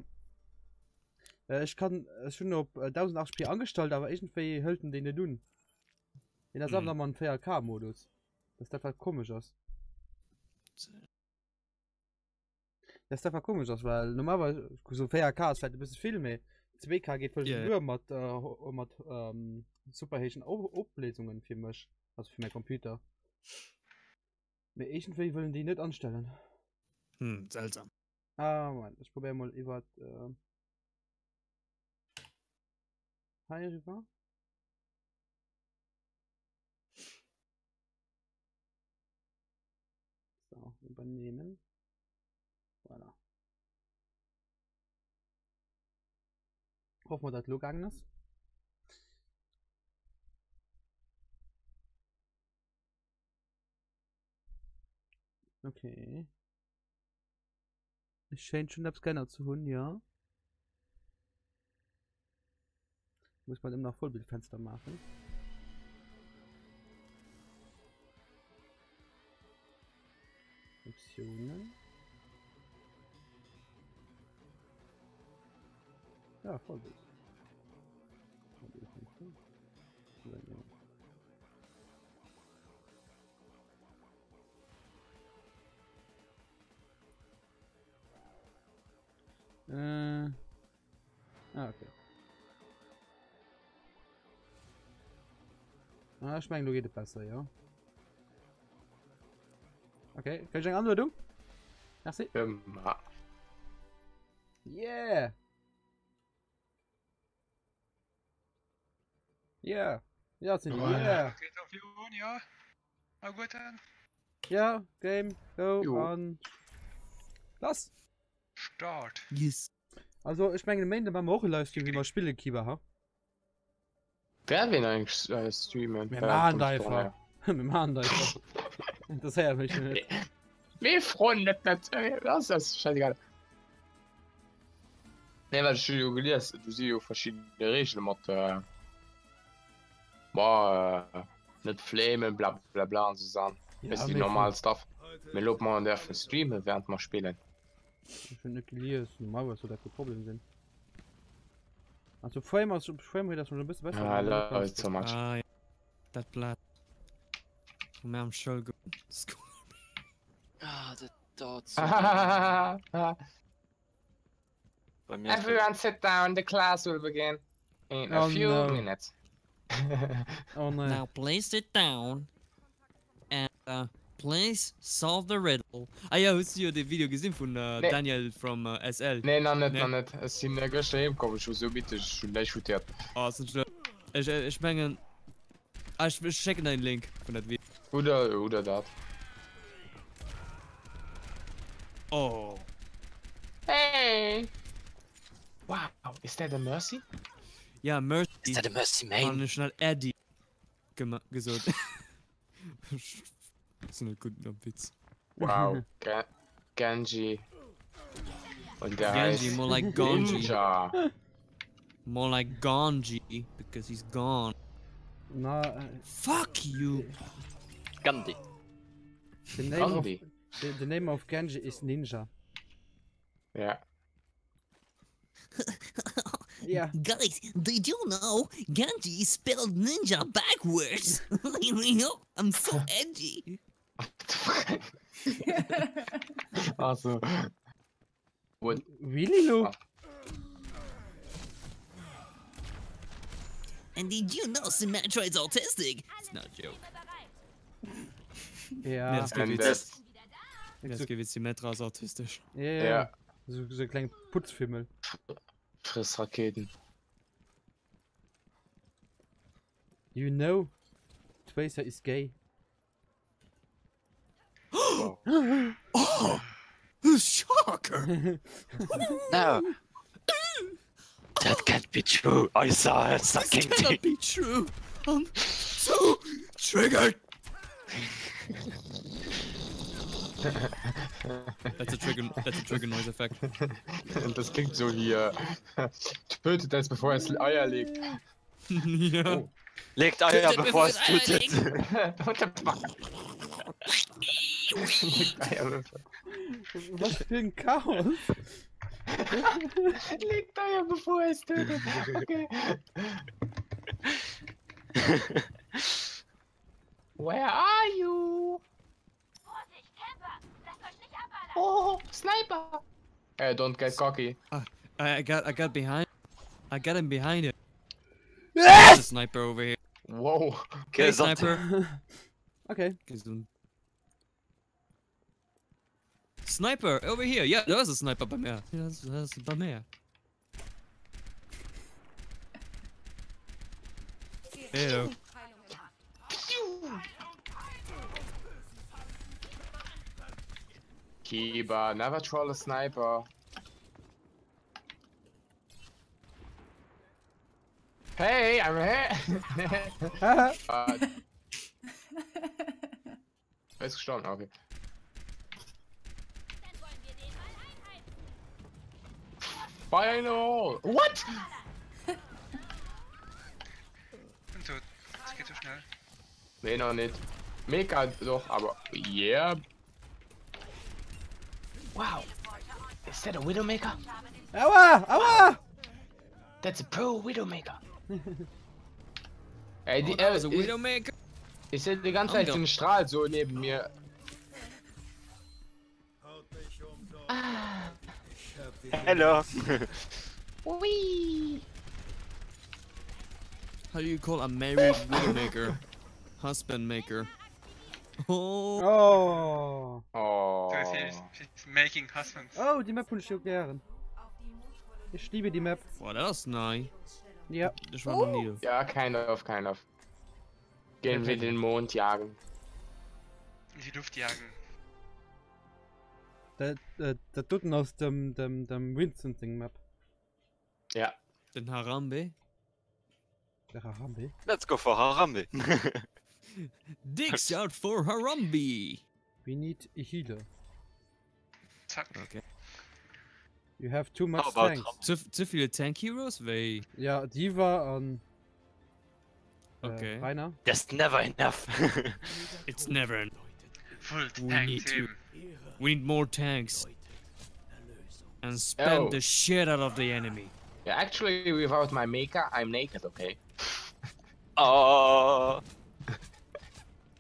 Ich kann schon auf 1080p angestellt, aber irgendwie hölten den nicht tun. In der Sammler man 4K-Modus. Das ist einfach komisch aus. Das ist einfach komisch aus, weil normalerweise so 4K ist vielleicht ein bisschen viel mehr. 2K geht voll Ja, nur mit Superhation Auflesungen für mich. Also für meinen Computer. Mir irgendwie wollen die nicht anstellen. Seltsam. Ah, Mann, ich probiere mal über Hi rüber. So, übernehmen. Voilà. Hoffen wir, dass gegangen ist. Okay. Ich scheine schon den Scanner zu holen, ja. Muss man immer noch Vollbildfenster machen. Optionen. Ja, voll gut. Okay. Ich meine, du geht besser, ja. Okay, kann ich eine Antwort? Merci. Yeah! Yeah! Ja, sind wir. Yeah! Geht auf die Uhr, ja. Na gut dann. Ja, Game, go, Jo. on. Lass! Start. Yes. Also, ich meine, am Ende auch Livestream, wie man Spiele kiber, ha? Wer will eigentlich streamen? Wir machen da einfach. Wir machen da einfach. Das her mich nicht. Wir freuen nicht, das ist scheißegal. Ne, weil du gelesen, du siehst ja verschiedene Regeln mit, nicht Flamen, bla bla bla und so Sachen. Das ist die normale Stuff. Wir loben mal dürfen streamen, während wir spielen. Ich finde nicht ist normal, was so da kein Problem sind. Also Frame das schon ein bisschen besser. Ja, Leute, so much. Ah, ja. Das Blatt. Und wir haben schon gut. Ah, das dauert Bei mir Everyone sit down, the class will begin in a few minutes. Oh nein. Now please sit down and please solve the riddle. Ah ja, hast du ja das Video gesehen von Daniel from SL? Nee, noch nicht. Es sind gestern heimgekommen, schon so bitte, schon gleich shootiert. Ah, sind schon. Ich meine... ich checke deinen Link von das Video. Oder das. Oh. Hey! Wow, is that a Mercy? Ja, Mercy. Is that a Mercy, man? Und schnell Eddie gesagt. Das ist ein guter Witz. Wow, Genji. Und der Genji, heißt more like Gonji. Ninja. More like Gonji, because he's gone. Na, Fuck you! Gandhi. the name of Genji is Ninja. Ja. Yeah. Guys, did you know Genji spelled ninja backwards? I'm so edgy. Also. What? Really, Lu? And did you know Symmetroid's autistic? It's not a joke. Ja. Das And geht that's... jetzt geht Symmetra ist autistisch. Ja. So ein kleiner Putzfimmel. Frissraketen. You know, Tracer is gay. Wow. Oh! Shocker! No! That can't be true! I saw her sucking This cannot be true! I'm so triggered! That's a trigger noise effect. Das klingt so hier. Tötet es, bevor es Eier legt. Ja. Oh. Legt Eier, bevor es tötet! Legt Eier, Was für ein Chaos! Legt Eier, bevor es tötet. Okay. Where are you? Vorsicht, Camper! Lasst euch nicht abballern! Oh, Sniper! Don't get cocky. I got behind. I got him behind it. There's a sniper over here. Wow. Okay, sniper. Okay. Sniper over here. Yeah, there's a sniper bei mir. Ja, das ist bei mir. Hello. Kiba, never troll a sniper. Hey, I'm here. Er ist gestorben, okay. Dann wollen wir den mal einheizen! Fire in the hole! What? Und tot. Das geht so schnell. Nee, noch nicht. Mega doch, aber yeah. Wow. Is that a Widowmaker? Aua! Aua! That's a pro Widowmaker. Ey, die, that was a Widowmaker. ich sehe die ganze Zeit den Strahl so neben mir. Hello. Whee! How do you call a married Widowmaker? Husband maker. Oh. Oh. Oh. So, she's making husbands. Oh, die Map finde ich so gern. Ich liebe die Map. Boah, das ist neu. Ja. Das war noch nie. Ja, kind of. Gehen wir den Mond jagen. In die Luft jagen. Der Dutten aus dem Vincent Map. Ja. Den Harambe. Der Harambe. Let's go for Harambe. Dicks out for Harambe. We need a healer. Zack. Okay. You have too much How about tanks. Zu viele Tank Heroes? Weil. Ja, Diva an Okay. Rainer. That's never enough. It's never enough. Full We tank need team. We need more tanks. And spam Oh. the shit out of the enemy. Yeah, actually, without my maker, I'm naked, okay? Oh.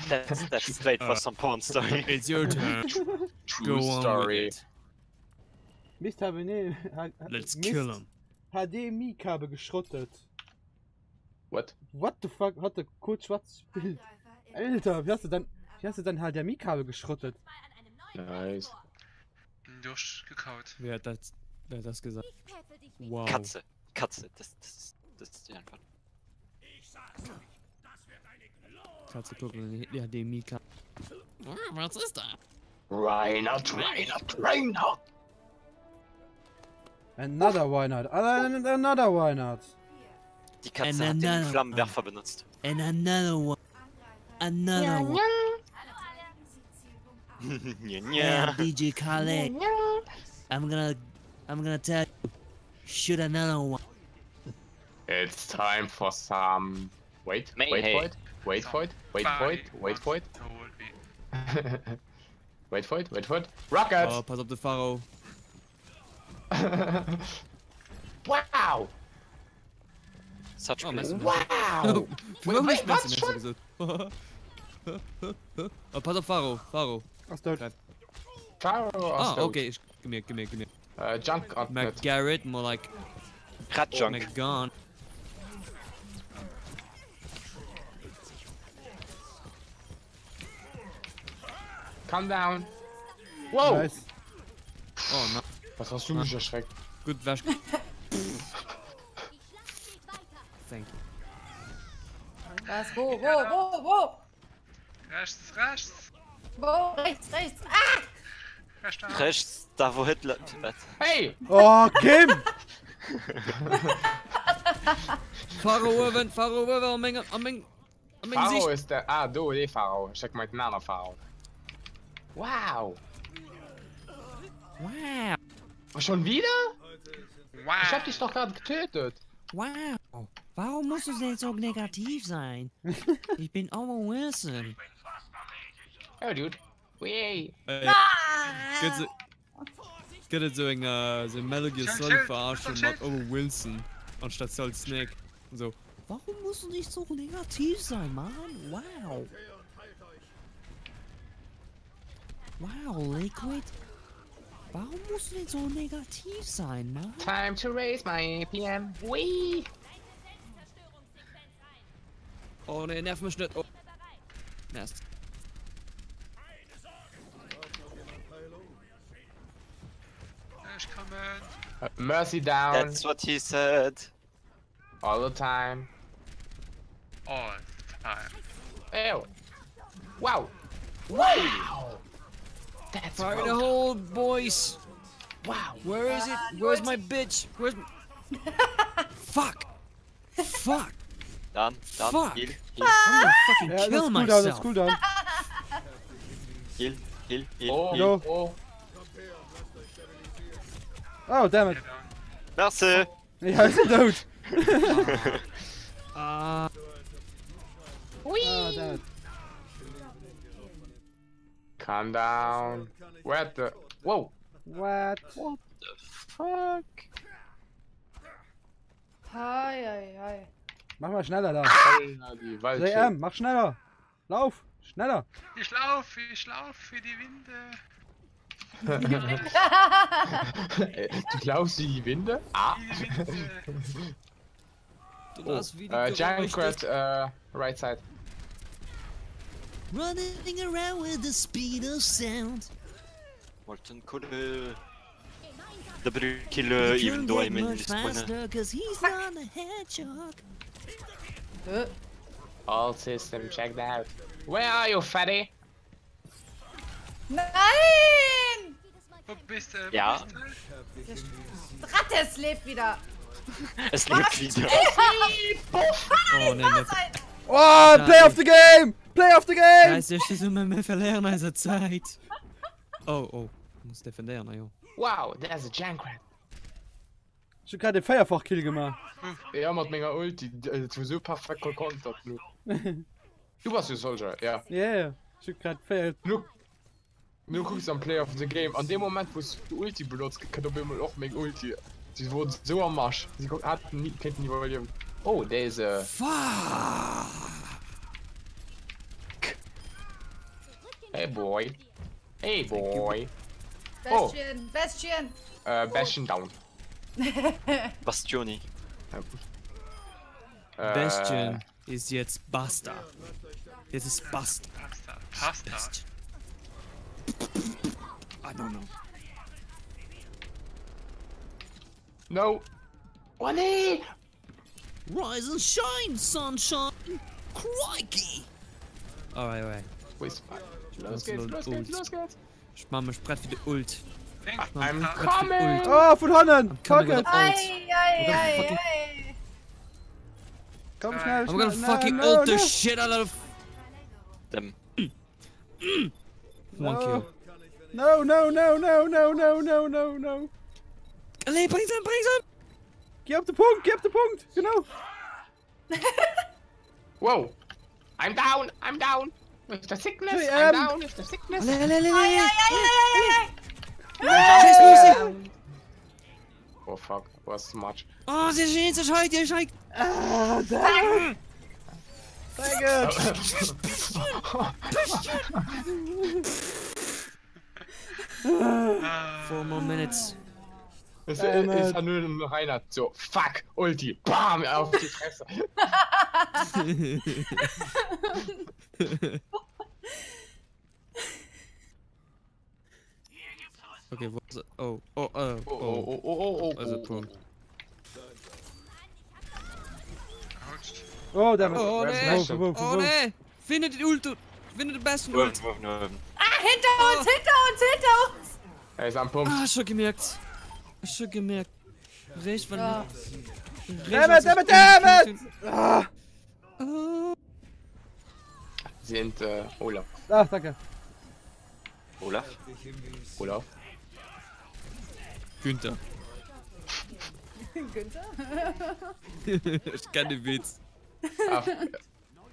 That's straight for some porn story. It's your turn. True Go on story. with it. Mist habe ne. Let's kill him. HDMI-Kabel geschrottet. What? What the fuck? Hat der kurz schwarzes Bild. Alter, wie hast du dann HDMI-Kabel geschrottet? Nice. Durchgekaut. Wer hat das gesagt? Wow. Katze. Das ist die Antwort. Katze gucken, ja, dem Mika. Was ist da? Reinhard! Another Weinhardt. Another Weinhardt. Die Katze hat den Flammenwerfer benutzt. And another one. Another one. Ja. DJ Khaled. I'm gonna tell you. Shoot another one. It's time for some... Wait for it. Wait for it. Rocket! Oh, pass auf den Pharao. Wow! Such Oh, place. Wow! Wait, was schon? Oh, pass auf Pharao. Aus Deutschland. Pharaoh Ah, okay, give me. Junk on it. McGarrett, more like Radjunk. McGon. Calm down. Wow! Nice. Oh, no. Was hast du mich erschreckt? Gut, wasch. Thank you. Was? Wo? Rechts. Wo? Rechts. Ah! Rechts, da wo Hitler. Hey! Oh, Kim! Pharao, am Menge Pharaoh Gesicht. ist der... Ah, du, die Pharaoh. Ich check mal den anderen Pharaoh. Wow! Wow. Schon wieder? Wow. Ich hab dich doch gerade getötet. Wow. Warum musst du denn so negativ sein? Ich bin Owen Wilson. Oh, dude. Wee. Geht so ein Metal Gear Solid verarschen mit Owen Wilson anstatt Solid Snake. Und so. Warum musst du nicht so negativ sein, Mann? Wow. Wow, Liquid. Warum musst du denn so negativ sein, Mann? Time to raise my APM. Wee. Oh ne, nerv mich nicht. Oh. Nest. Ich komme. Mercy down. That's what he said. All the time. All time. Ew. Wow. Wow. That's Fire rogue. the hole, boys. Wow. Where is it? Where's my bitch? Where's my... Fuck. Dann, Fuck. heal. I'm gonna fucking Ja, das kill ist cool down, das myself. ist cool down. Heal. Oh, Yo. oh. Oh, damn it. Merci. Ja, ist tot. Ah, Oh, damn it. Calm down. Where the... Whoa. What? What the fuck? Hei, hei, hei. Mach mal schneller da. Die Wald. DM, mach schneller. Lauf, schneller. Ich lauf für die Winde. Du glaubst die Winde? Ah. Für die Winde. Du hast wie die Junkrat, right side. Running around with the speed of sound. Molten Kuddel. The Brü kill even though I'm in this corner. faster cause he's not a hedgehog. All system checked out. Where are you, fatty? Nein! Wo bist du? Ja. Rattes lebt wieder. Es lebt wieder. Oh, nee, ne. Oh, play of the game! Play of the game! Scheiße, ich muss mehr verlieren als der Zeit. Oh, oh. Ich muss defendieren, na jo. Wow, there's a Junkrat. Ich hab gerade den Feierfach-Kill gemacht. Ja, mit meiner Ulti, du so perfekt gekontert, du. Du warst der Soldier, ja. Yeah, ich hab gerade Feier... Du guckst am Play of the Game. An dem Moment, wo du Ulti benutzt, kann du immer auch meine Ulti. Sie wurden so am Marsch. Sie hatten nie, könnten nie überleben. Oh, der ist Hey boy. Hey boy. Bestien, Bestien. Bastion down. Bastioni. Bastion ist jetzt Basta. Jetzt ist Basta. Pasta. I don't know. No. Oh nee! Rise and shine, sunshine. Crikey. Alright, alright. Wo ist Los geht's. Ich mach mich bereit für die Ult. I'm coming! Oh, von Hannen! Fuck it! Ei, ei, ei, ei. Komm schnell, I'm gonna schnell. fucking No, ult the no. shit out of... Them. One kill. No, no, no, no, no, no, no, no, no. Allee, bring ze, bring ze! Geh auf den Punkt, geh auf den Punkt, genau. Whoa! I'm down! I'm down! With the sickness! Hey, I'm down with the sickness! Allee, allee, allee, Ei, allee! ei, ei, ei, Scheiß Musik! Oh fuck, was much. Oh, sie schießt, sie schreit, ihr schreit! Ah, dang. Danke. 4 more minutes. Es ist ja nur noch einer. So, fuck, Ulti, bam, auf die Fresse. Okay, wo ist er? Oh. Also Punkt. Oh, damit. Oh, nee! Oh, nee! Findet die Ult! Findet den besten Ult! Ah, hinter uns, hinter uns, hinter uns! Er ist am Pump. Ah, schon gemerkt. Schon gemerkt. Recht von... Ja. Dammit! Ah, Sind, Olaf. ah, danke. Olaf? Olaf? Günther. Günther? Ich kann den Witz. Ah,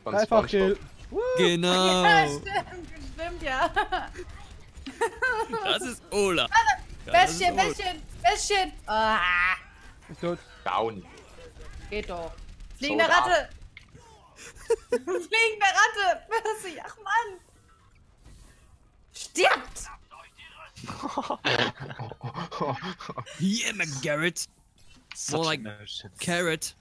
von Dreifach Kill. SpongeBob. Genau. Ja, stimmt, ja. Das ist Olaf. Bestien, Bestien, Bestien. Ah, Ist tot. Down. geht doch. Fliegende So, Ratte. Fliegende Ratte. Percy, ach Mann. Stirbt. Yeah, McGarrett. More like carrot.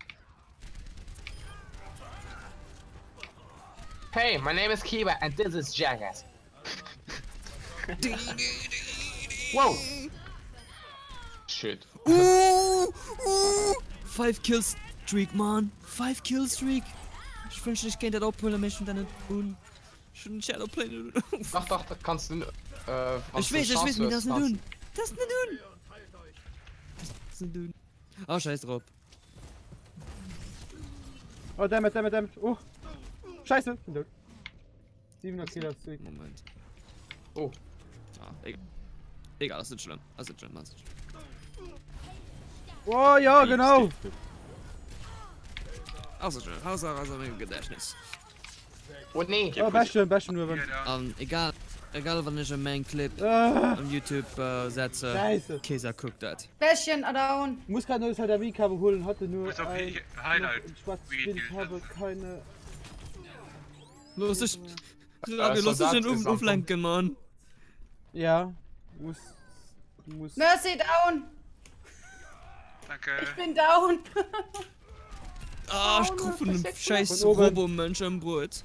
Hey, my name is Kiba and this is Jackass. Whoa! Shit. 5 kill streak, man. 5 kill streak. Ich wünschte, ich könnte das abholen, mich und dann tun. Schon Shadowplay. Doch, da kannst du. Ich weiß, wie das nicht tun. Das nicht tun. Das nicht tun. Oh, scheiß drauf. Oh, dammit. Oh. Scheiße. Bin tot. 700 Killer Streak. Moment. Oh. Ah, egal. Egal, das ist schlimm. Das ist schlimm. Oh, ja, genau. Also schön. Außer mein Gedächtnis. Oh nee. Oh, Bastion nur. Egal. egal wann ich mein Clip auf YouTube setze, Scheiße. Käser guckt das. Bäschchen down. Muss gerade neues HDMI-Kabel holen, hatte nur Muss auf ein Highlight. schwarzes Bild, habe keine... Los, ich den auflenken, Mann. Ja, muss... Mercy down. Danke. Ich bin down. Ah, ich gucke von einem scheiß Von oben. Robomensch am Brot.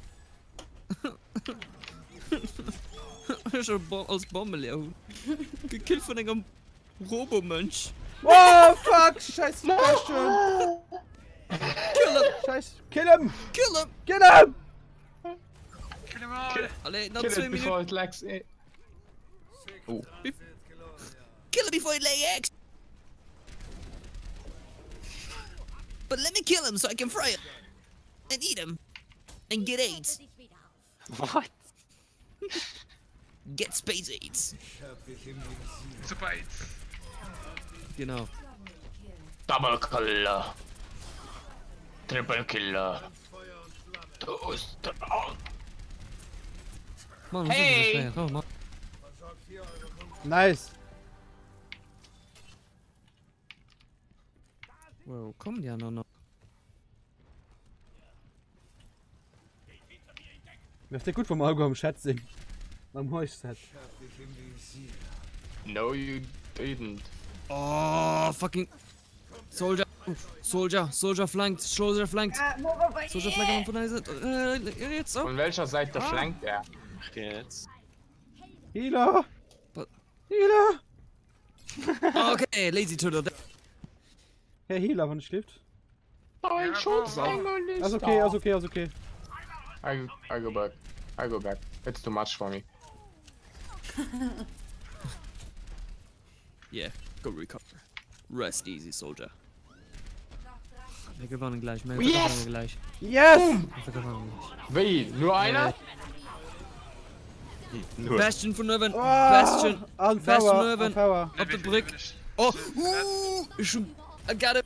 Ich hab als Bombe leer. Gekillt von einem Robomensch. Oh, fuck! Scheiß Bäschchen! Kill him! Scheiß... Kill him! Kill him! Kill him! Kill him all. Alle, noch Kill 2 it before Minuten. it lags. Oh. Kill him before he lay eggs. But let me kill him so I can fry him and eat him and get AIDS. What? Get space AIDS. Super jetzt. Genau. Double Killer. Triple Killer. Mann, Hey! so Mann. Nice! Wow, kommen die anderen noch? Das ist gut vom Auge am Schätzing. Beim Heuchset. No, you didn't. Oh, fucking... Soldier. Soldier flankt. Soldier flankt von der Seite. Jetzt auch. Von welcher Seite flankt er? Jetzt. Healer! Was? Healer! Okay, Lazy Turtle. Herr Healer, wann schläft? Ein Schutzengel ist Alles okay, alles okay, alles okay. I go back. I go back. It's too much for me. Yeah, go recover. Rest easy, Soldier. Wir gewinnen gleich. Wir gewinnen gleich. Yes! Wir gewinnen gleich. Wie? Nur einer? Nur. Bastion von Oven. Oh, Bastion. on Bastion power, Oven. on power. Auf der Brücke. Oh, ich schon. I got it.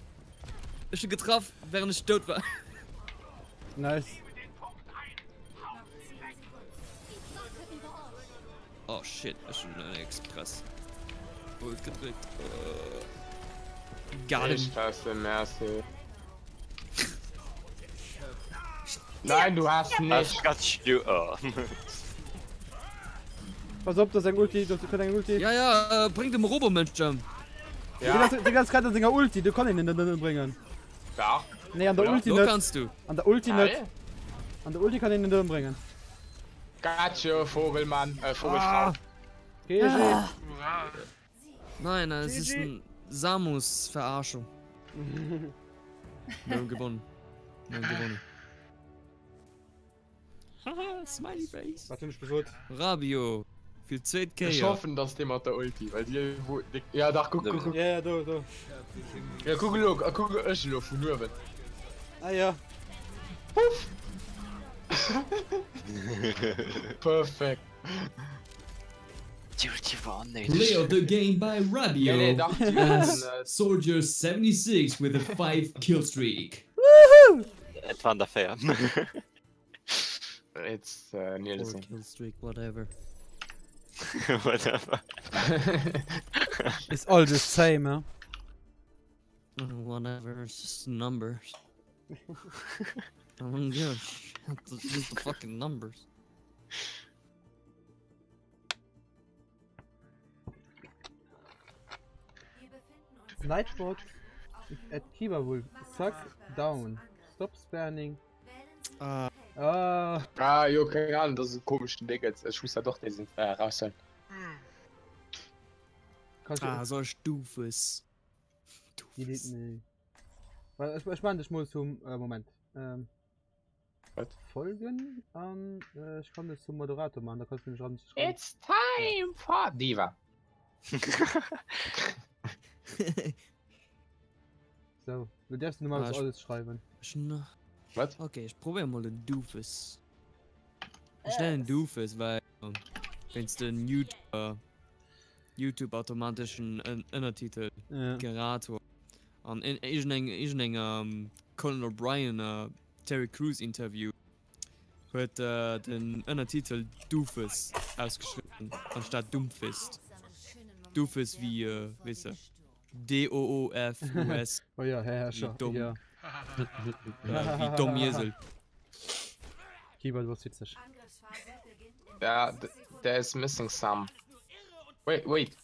Ich schon getroffen, während ich tot war. Nice. Oh shit, ich schon eine Express. Gut gedrückt. Got him. Ich hasse Mercy. Nein, du hast I nicht. got you. Oh. Pass auf, das ist ein Ulti, du kannst ein Ulti. Ja, bring dem Robomensch Jump. Ja, Die ganze Karte ist ein Ulti, du kannst ihn nicht bringen. ja. Nee, an der Ja, Ulti So nicht. kannst du. An der Ulti nicht. Geil. An der Ulti kann ich ihn nicht bringen. Gotcha, Vogelmann, Vogelfrau. GG. Hurra. Nein, es ist ein Samus-Verarschung. Wir haben gewonnen. Wir haben gewonnen. Haha, Smiley Face. Warte, nicht besorgt. Rabio. Für 2K. Ich hoffe, dass dem hat der Ulti, weil die... Ja, da, guck. Ja, ja, da. Ja, guck, ich lauf, nur wenn. Ah ja. Perfekt. Die waren nicht. Play of the game by Rabio Nee, dachte ich, as Soldier 76 with a 5 kill streak. Es war der fair. It's Nielsen. Killstreak, whatever. Whatever. It's all the same, ja. Whatever, it's just numbers. I don't give a shit. It's just the fucking numbers. Nightbot at Kiba Suck down. Stop spamming. Ah, Ah, jo, keine Ahnung, das ist ein komischer Ding jetzt. Ich muss ja doch diesen raus sein. kannst du... so Stufes. Delete, nee. Weil ich meine, ich muss zum... Moment. Was? Folgen an... ich kann das zum Moderator machen, da kannst du mich ran... It's time for Diva. So, du darfst nur mal Ah, das ich- alles schreiben. Was? Okay, ich probiere mal den Doofus. Ich nenne ihn Doofus, weil wenn es den YouTube automatischen Untertitel Ja. Generator an ich Colin O'Brien Terry Crews Interview Hört den Untertitel Doofus ausgeschrieben, anstatt Dumpfist. Doofus wie, weißt du, D-O-O-F-U-S. Oh ja, Herrscher. Wie dumm. Ja. Wie dumm Jesel. Keyboard was witzig. Yeah, there is missing some. Wait.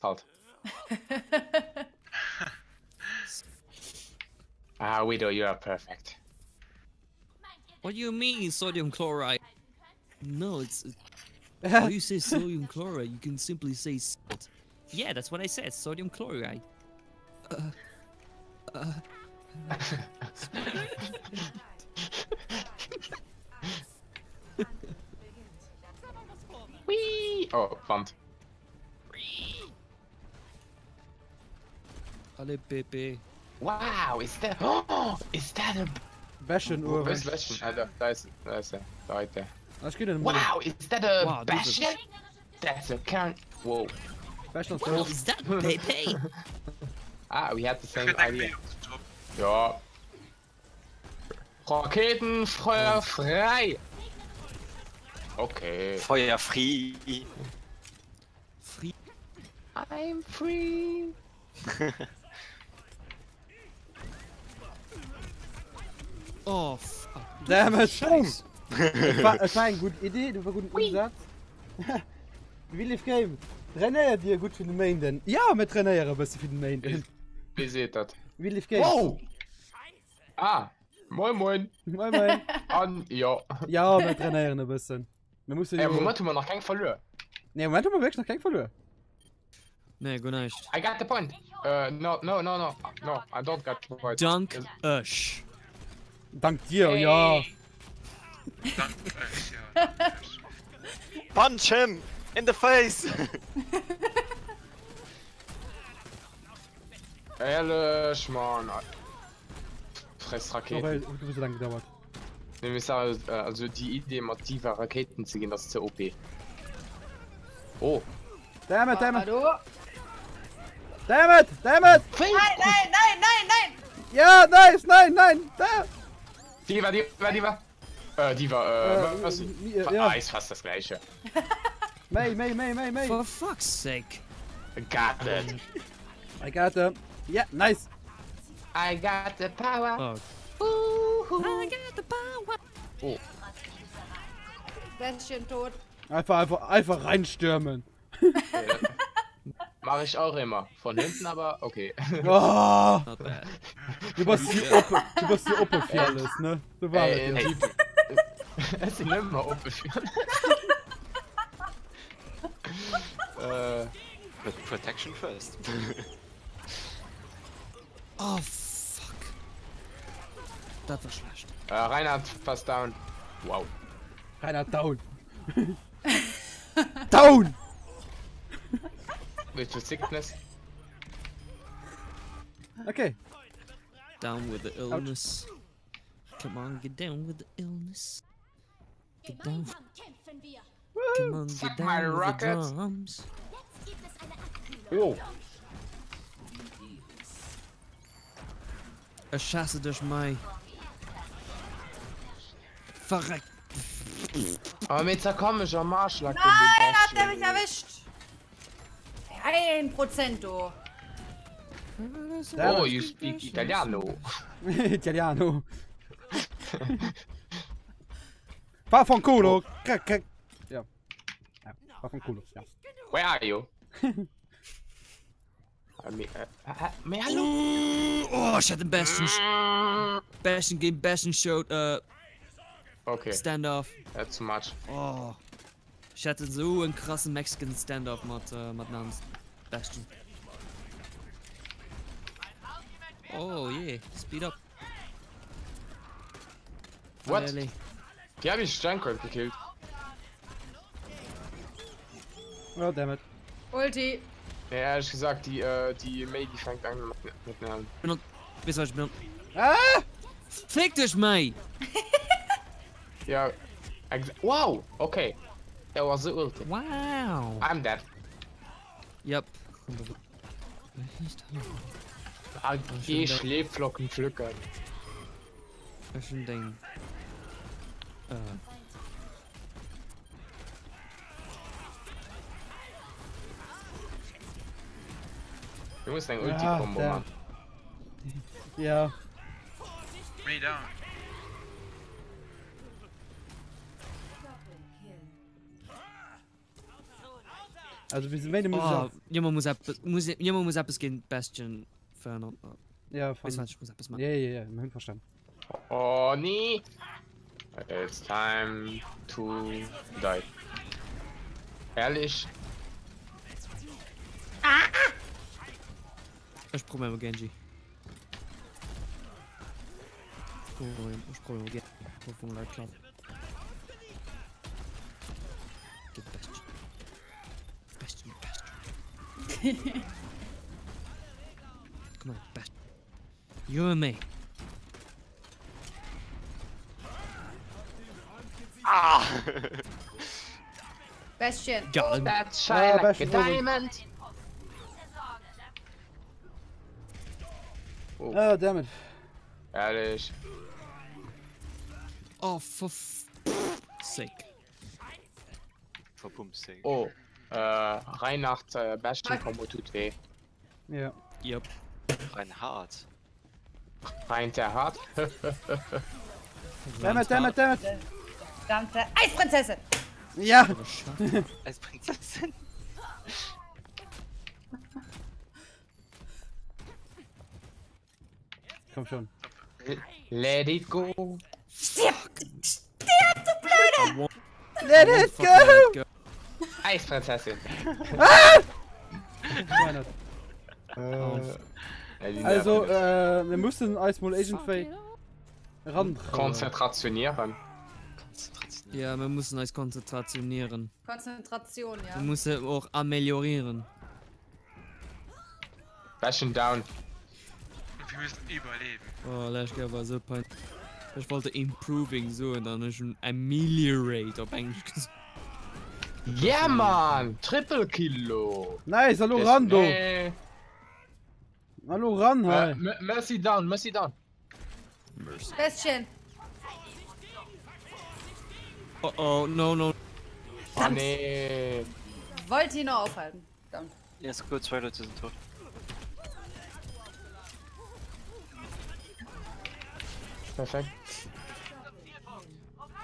Halt. Widow, you are perfect. What do you mean, sodium chloride? No, it's. How you say sodium chloride? You can simply say salt. Yeah, that's what I said, sodium chloride. Whee! Oh, Wand. Alle Pepe. Wow, is that? Oh, is that a? Bastion Wo Uhr. ist Bastion? Alter, da ist er. Da right there. Was geht denn? Wow, is that a Wow, this is- Bastion? That's a current. Whoa. Bastion What is that, Pepe? We had the same Gedenk idea. mir auf den Job. Ja. Raketenfeuer frei. Okay. Feuer free. Free. I'm free. Oh, fuck. Damn it. Scheiß. Es war eine gute Idee, du war guten Umsatz. Wie lief Game? Trainier dir gut für den Main denn? Ja, mit trainieren bist du für den Main denn. Wie seht das? Wie lief Game? Wow. Moin moin. Moin moin. Ja. Ja, mit trainieren ein bisschen. Wir müssen ja... Moment, wir noch keinen verloren. Ne, Moment, haben wir wirklich noch keinen verloren. Nee, gut nicht. I got the point. No, I don't got the point. Dank Ush. Dank dir, ja. Dank ja. Punch him in the face. Ehrlich, Mann. So, Fressraketen. weil du bist so lange gedauert. Nee, wir sagen, also die Idee, motive Raketen zu gehen, das ist zu OP. Oh. Damn it. Hallo? Damn it. Nein, nein! Ja, nice, nein. Da. Die war. Was? Ja. Ist fast das gleiche. May. For fuck's sake. Got it. I got them. Ja, nice. I got the power. Oh. I got the power. Oh. Bastion tot. Einfach reinstürmen. Mache ich auch immer. Von hinten aber, okay. Oh, Not bad. du bist die Oppe für alles, ne? Du warst Ey, ja. Typ. Es sind immer OP für. With protection first. Oh, fuck. Das war schlecht. Reinhard fast down. Wow. Keiner down. Down! With the sickness. Okay. Down with the illness. Come on, get down with the illness. Get down. Gemeinsam kämpfen wir. Come on, Fuck get my down with the rockets. drums. Jetzt gibt es eine Abkühlung. Oh. Erschaffe durch mich. Verreck. Aber mit komischer Marschlag. Nein, hat der mich erwischt! 1%, du. Oh, you speak Italiano. Italiano. Vaffanculo. Crack. Ja. Vaffanculo, ja. Where are you? Me hallo? Oh, ich hatte den Bastion gegen Bastion showed Okay, Standoff. that's too much. Oh. Ich hatte so einen krassen Mexican Standoff mit namens Bastion. Oh yeah, speed up. What? Really? Die habe ich Steincold gekillt. Oh, dammit. Ulti. Ja, ehrlich gesagt, die May, die fängt an mit einer... Bis was ich bin. Ah! Fick dich, May! Ja, wow, okay. That was the ulti. Wow! I'm dead. Yep. Geh Schläflocken pflücken. Das ist ein Ding. Du musst ein Ja, Ulti-Kombo der- machen. Ja. Me down. Also wir sind wenn muss Oh, jemand muss etwas gegen Bastion verändern. ja Weißt du von was, ich muss etwas machen. ja, mein verstanden. Oh, nee. It's time to die. Ehrlich? Ich probiere mal Genji. Ich probiere mal Genji. Hoffnung leid klappt. Get Bastion. Bastion. Come on, Bastion. You and me. Ah! Bestien. Got him. That's Ah, shiny like a Bastion, diamond. Oh, Ah, damit. ehrlich. Oh, for sake. Verbumsig. Oh, Reinhard Bastion-Kombo tut weh. Ja. Yep. Rein hart. Rein der hart. Damit. Verdammte Eisprinzessin. Ja. Als Prinzessin. Komm schon. Let it go. Let it go. Eisprinzessin. Reinhard. Also, wir mussten als mal Agent Fay ran. Konzentrationieren. Ja, wir müssen uns konzentrationieren. Konzentration, ja. Wir müssen auch ameliorieren. Bastion down. Und wir müssen überleben. Oh, Lashka war so peinlich. Ich wollte improving so und dann ist schon ameliorate auf Englisch gesagt. Ja, Mann! Triple Kilo! Nice, hallo Rando. Hallo Ran, hi. Mercy down. Bestien. Oh, no. Oh, nee. Wollte ihn noch aufhalten. Verdammt. Ja, ist gut, 2 Leute sind tot. Perfekt.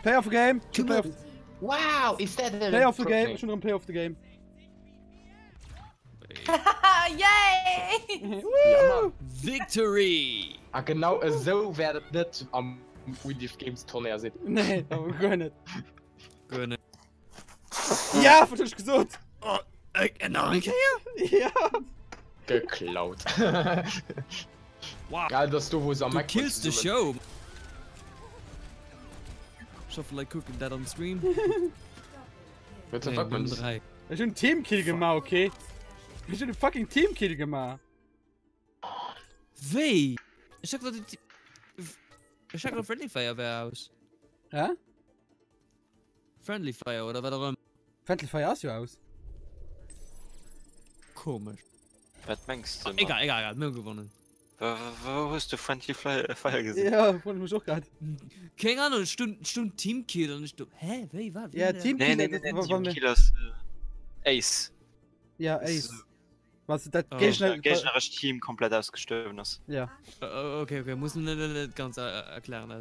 Play of the game. Wow, is that the Play of the game. Schon drin, Play of the game. Haha, yay! Ja, Mann. Victory! Ah, genau so werdet nicht am Wii Games Turnier sind. Nee, aber gar nicht. Gönne. Ja, wird euch gesund. Oh, nein. Ja. Geklaut. Wow. Geil, dass du wo so am Du killst the show. Ich hoffe, like cooking that on stream. Bitte Nee, fuck wir haben man. 3. Ich hab einen Teamkill gemacht, okay? Ich hab einen fucking Teamkill gemacht. Wie? Ich hab doch die... Ich hab doch Friendly Fire wer aus. Ja? Friendly Fire oder warum? Friendly Fire hast du aus. Komisch. Was meinst du? Oh, egal, mir gewonnen. Wo hast du Friendly Fire gesehen? Ja, freut mich auch gerade. Keine Ahnung, Stunde Teamkill und ich... Hä? Wie, was? Ja, Teamkill, Nee, das war von mir. Killers. Ace. Ja, Ace. Was das Oh. Gegnerisches Team komplett ausgestorben ist. Ja. Okay, muss man nicht ganz erklären. Ne,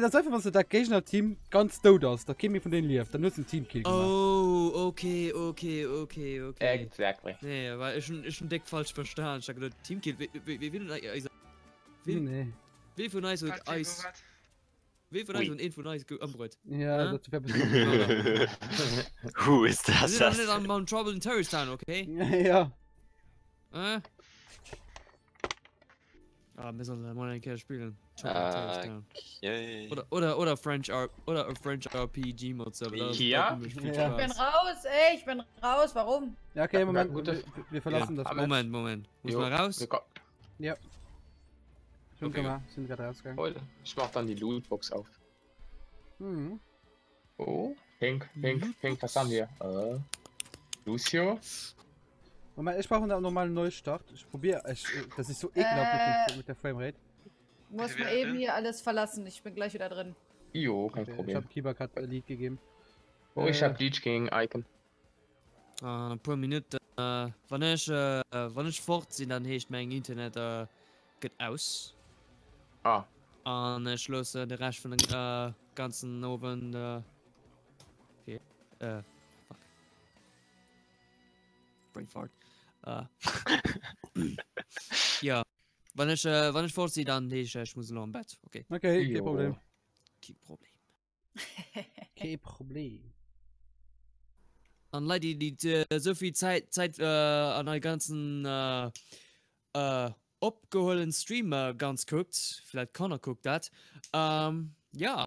das ist einfach, was das Gegner-Team ganz tot ist. Da käme ich von denen lief. Dann nutzt ein Teamkill gemacht. Oh, okay. Exactly. Nee, weil ich schon dick falsch verstanden. Ich hab gedacht, Teamkill, wie von Eis und Eis. Wie von Eis und Info Eis anbrot. Ja, Hä? das wäre bestimmt. Who ist Wir das? sind doch nicht an Mount Trouble in Terrorist Town, okay? Ja. Ah, wir sollen mal einen Kerl spielen. Terrorist Town. Yay. Oder French RPG Mods, aber das Ja? macht mich viel Ja. Ich bin Spaß. raus, ey, ich bin raus. Warum? Ja, okay, Moment. Gute- Wir verlassen das Match. Moment. Muss Jo, mal raus? Schon Okay. gemacht. Sind gerade rausgegangen. Voll. Ich mach dann die Lootbox auf. Mhm. Oh, Pink, was haben wir? Lucio? Moment, ich brauche nochmal einen Neustart. Ich probiere. Das ist so ekelhaft mit der Framerate. Muss mir eben hier alles verlassen. Ich bin gleich wieder drin. Jo, kein Okay, ich Problem. habe Keyboard Lead gegeben. Oh, ich hab Leech gegen Icon. Ein paar Minuten. wann ich fort sind, dann hecht mein Internet geht aus. Ah, Und schloss der Rest von den ganzen Oben. Okay. Fuck. Brain fart. Ja. Wann ich fort sie, dann ich muss noch im Bett. Okay. Okay, Jo. kein Problem. Kein Problem. Kein Problem. Und Leute, die so viel Zeit an der ganzen abgeholten Streamer ganz guckt, vielleicht Connor guckt das, ja,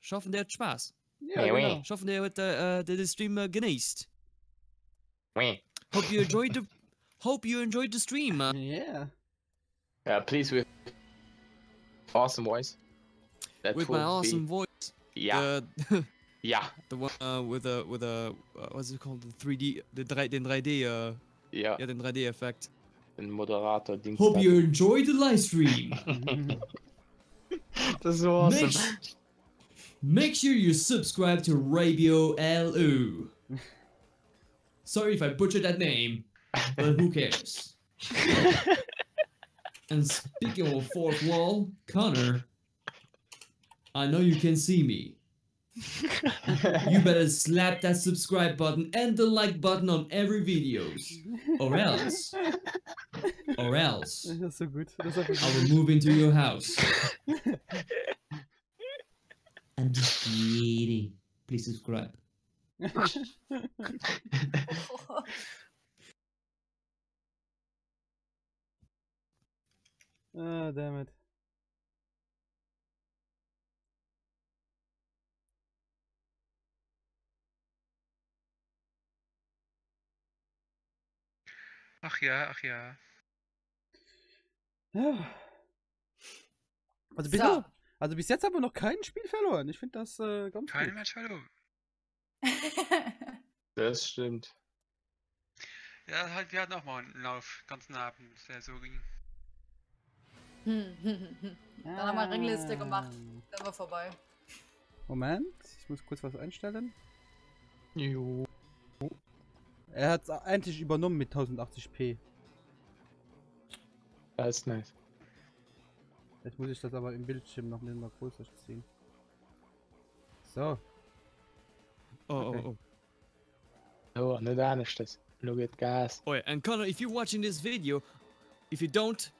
schaffen der hat Spaß. Ja, Nee, genau. Schaffen der hat den Stream genießt. wait. Hope you enjoyed the stream. Yeah. Please with awesome voice. That With would my be- awesome voice. Yeah, yeah, The one with a what's it called? The 3D, den 3D, yeah. ja, den 3D-Effekt. Ein Moderator Ding. Hope you enjoyed the live stream. Das ist so awesome. Make sure you subscribe to Radio LU. Sorry if I butchered that name, but who cares? And speaking of fourth wall, Connor, I know you can see me. You better slap that subscribe button and the like button on every videos, or else, Das ist so gut. Das ist I will move into your house. I'm just kidding. Please subscribe. Ah, damn it. Ach ja, ach ja. Ja. Also bis jetzt haben wir noch kein Spiel verloren. Ich finde das ganz Keine gut. Match verloren. Das stimmt. Ja, halt, wir hatten auch mal einen Lauf, ganzen Abend, der so ging. Dann haben wir Ringliste gemacht. Dann war vorbei. Moment, ich muss kurz was einstellen. Jo. Er hat es eigentlich übernommen mit 1080p. Das ist nice. Jetzt muss ich das aber im Bildschirm noch nicht mal größer ziehen. So. Oh, Okay. oh, oh. Oh, nicht anders das. Look at Gas. Oh, yeah. And Connor, if you're watching this video, if you don't,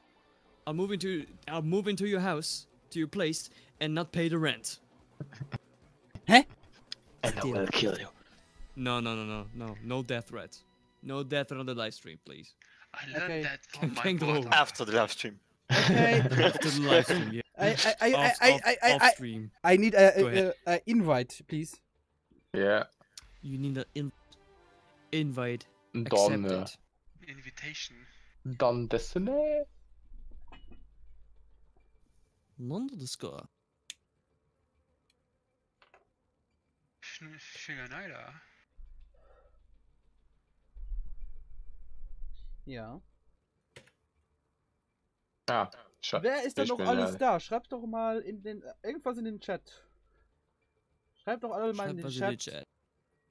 I'll move into your house, to your place, and not pay the rent. And I will kill you. No death threat. No death threat on the live stream, please. I learned Okay. that from my Kein brother. Drogen. After the live stream. Okay. After the live stream, yeah. Off stream. I need Go ahead. a invite, please. Ja. You need an invite. Dann, Accepted. Invitation. dann das ne. None the score. Schöner Neider. Ja. Ah, schade. Wer ist denn Ich noch bin alles ja- da? Schreibt doch mal in den irgendwas in den Chat. Schreibt doch alle mal in den Schreibt was in Chat. den Chat.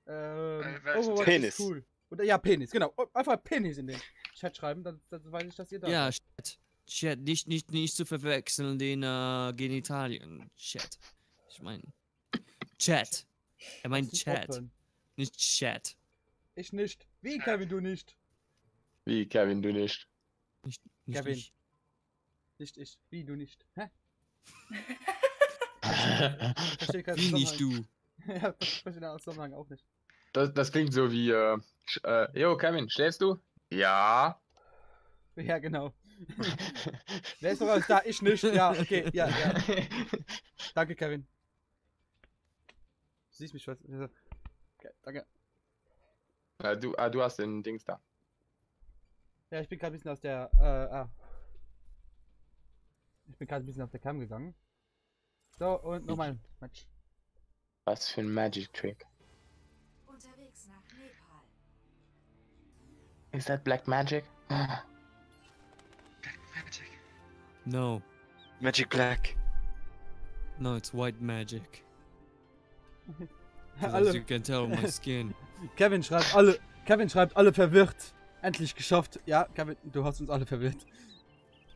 wer ist Overwatch Penis. ist cool. Oder ja, Penis, genau. Einfach Penis in den Chat schreiben, dann weiß ich, dass ihr da Ja, seid. Chat. Nicht zu verwechseln den Genitalien-Chat. Ich meine. Chat. Er meint Nicht Chat. aufhören. Nicht Chat. Ich nicht. Wie, Kevin, du nicht? Wie, Kevin, du nicht? Nicht Kevin. ich. Nicht ich. Wie, du nicht? Hä? Ich verstehe keinen Wie nicht Zusammenhang. du. Ja, ich verstehe den Zusammenhang auch nicht. Das klingt so wie, yo, Kevin, schläfst du? Ja. Ja, genau. Wer ist doch alles da? Ich nicht. Ja, okay. Ja, ja. Danke, Kevin. Du siehst mich was. Okay, danke. Du hast den Dings da. Ja, ich bin gerade ein bisschen aus der. Ich bin gerade ein bisschen auf der Cam gegangen. So, und nochmal ein Match. Was für ein Magic Trick. Unterwegs nach Nepal. Is that Black Magic? Black Magic. No. Magic Black. No, it's white magic. As Alle. you can tell my skin. Kevin schreibt alle verwirrt. Endlich geschafft. Ja, Kevin, du hast uns alle verwirrt.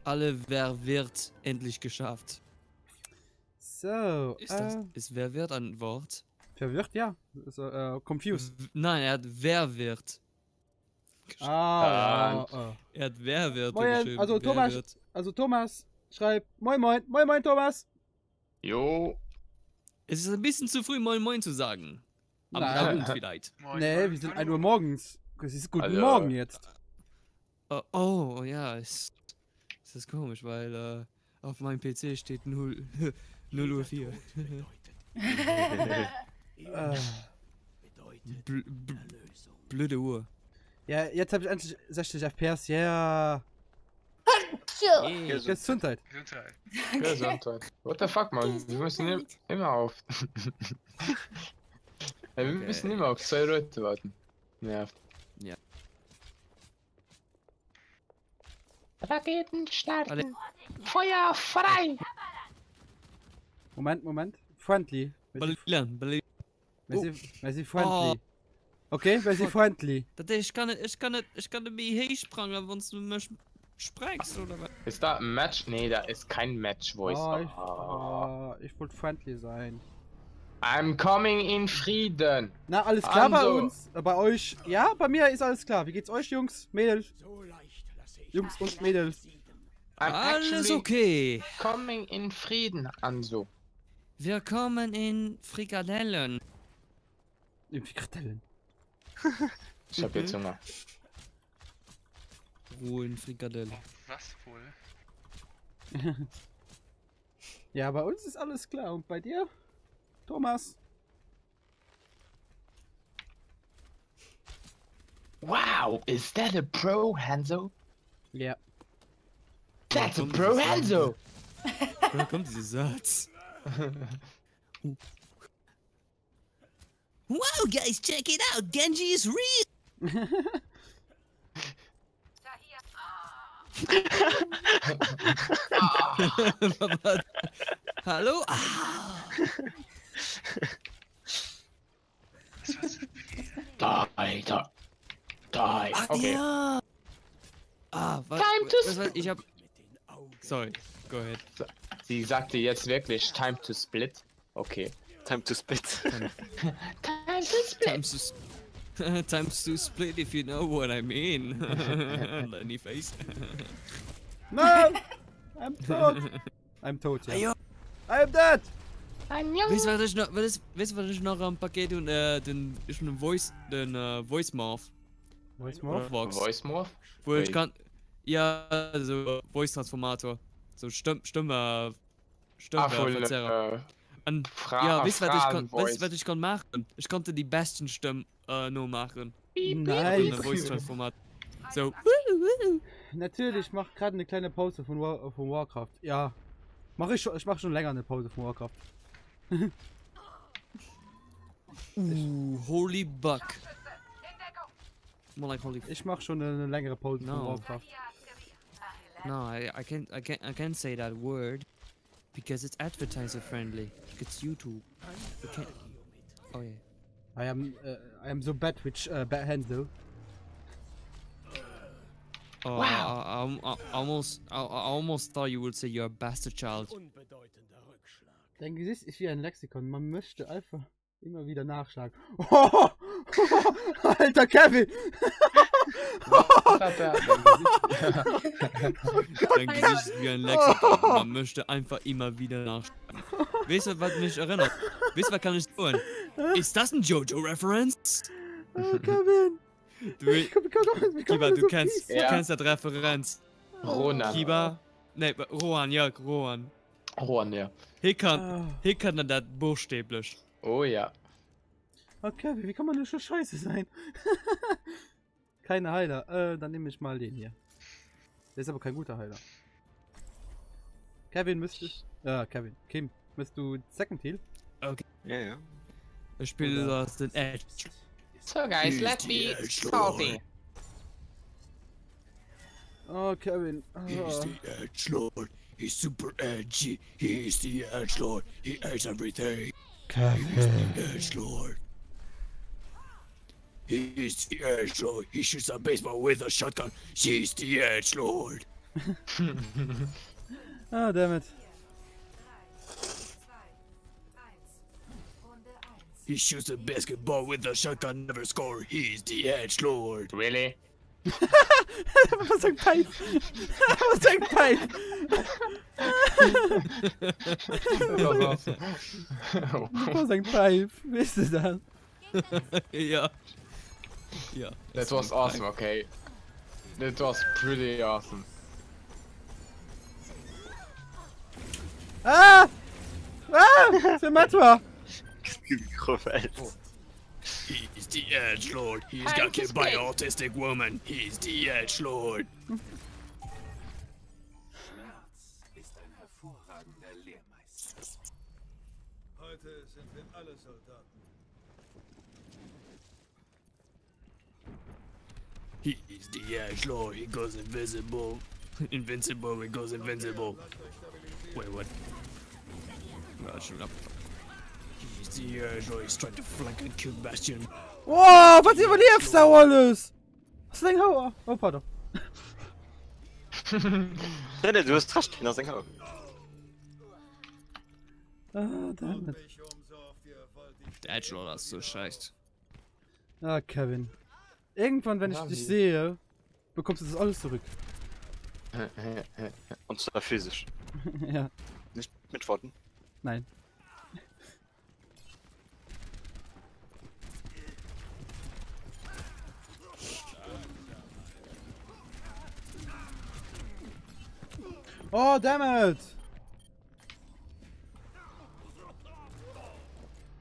Wer wird endlich geschafft? So, Ist wer wird ein Wort? verwirrt, ja. Also, confused. Nein, er hat wer wird. Ja. Er hat wer wird Moin, geschrieben. also Wer Thomas, wird. Thomas schreibt Moin Moin Thomas. Jo. Es ist ein bisschen zu früh, moin moin zu sagen. Am Nein. Abend vielleicht. Nee, wir sind 1 Uhr morgens. Es ist guten Also- Morgen jetzt. Oh, ja, es ist komisch, weil auf meinem PC steht 0 Uhr 4. Blöde Uhr. Ja, jetzt habe ich endlich 60 FPS. Ja. Gesundheit. Gesundheit. Gesundheit. What the fuck, man? Wir müssen immer auf. Ja, wir müssen immer auf 2 Leute warten. Nervt. Ja. Raketen starten. Feuer frei. Moment. Friendly. Balieren. Merci friendly. Okay, merci friendly. Ich kann nicht mehr hinsprangen, wenn du mich sprechst, oder was? Ist da ein Match? Nee, da ist kein Match-Voice. Ich wollte friendly sein. I'm coming in Frieden. Na, alles klar bei Also. uns? Bei euch? Ja, bei mir ist alles klar. Wie geht's euch, Jungs? Mädels? Jungs und Mädels. I'm Alles actually okay. coming in Frieden, Anso. Wir kommen in Frikadellen. In Frikadellen. Ich hab jetzt Hunger. Ruhe in Frikadellen. Was wohl? Ja, bei uns ist alles klar. Und bei dir? Thomas? Wow, is that a pro, Hanzo? Ja. That's a pro, Hanzo! Woher kommt dieser Satz? Wow, guys, check it out. Genji is real. Hallo? Die. Okay. Ja. Was? Time to Ich hab... Sorry, go ahead. Sie sagte jetzt wirklich time to split. Okay. Time to spit. Time to split if you know what I mean. Lenny face. No! I'm tot! I'm tot, ja. I'm dead! Weißt du, was ich noch am Paket und den Voice Morph. Voice Morph? Voice Morph? Wo ich kann... Ja, so Voice Transformator. So Stimme Verzerrer. Ja, weißt du, was ich kann machen? Ich konnte die besten Stimmen nur machen. Nice. Voice Transformator. So. Natürlich, ich mach gerade eine kleine Pause von Warcraft. Ja. Ich mach schon länger eine Pause von Warcraft. Holy Buck. More like holy. Ich mach schon eine längere Pause von Warcraft. No, I can't say that word because it's advertiser friendly. It's YouTube. You can't. Oh yeah. I am so bad with bad hands though. Oh, wow. I almost thought you would say you're a bastard child. Dein Gesicht ist wie ein Lexikon. Man möchte einfach immer wieder nachschlagen. Alter Kevin! Dein Gesicht ist wie ein Lexikon. Man möchte einfach immer wieder nachschlagen. Weißt du, was mich erinnert? Weißt du, was kann ich tun? Ist das ein Jojo-Reference? Oh, Kevin! Kiba, du kennst das Referenz. Ronan. Kiba? Ne, Rohan, ja, Rohan. Rohan, ja. Hier kann er das buchstäblich. Oh ja. Okay, wie kann man denn so scheiße sein? Keine Heiler. Dann nehme ich mal den hier. Der ist aber kein guter Heiler. Kevin, müsstest... Kim, müsst du Second Heal? Okay. Ja. Ich spiele das den Edge. So guys, let's be salty. Oh, Kevin. He's the edgelord. He's super edgy. He's the edgelord. He hates everything. Kevin. Edgelord. He's the edgelord. He shoots a baseball with a shotgun. She's the edgelord. Ah, dammit. He shoots a basketball with a shotgun, never score. He's the edgelord. Really? Was ein Pipe. Was ein Pipe. Was ein Pipe. Wisst ihr das? Ja. Ja. That was awesome, okay. That was pretty awesome. Ah! Ah! C'est ma toi! He's the edgelord. He's got killed by an autistic woman. He's the edgelord. He's the edgelord. He goes invisible. Invincible. He goes invincible. Wait, what? No, shut up. He's the edgelord. He's trying to flank and kill Bastion. Wow, was überlebst du alles? Was ist denn Hauer? Oh, pardon. Nee, du hast recht, das ist ein Ah, damit. Der Edgelord ist so scheiße. Ah, Kevin. Irgendwann, wenn ich dich sehe, bekommst du das alles zurück. Und zwar physisch. Ja. Nicht mit Worten. Nein. Oh, damn it!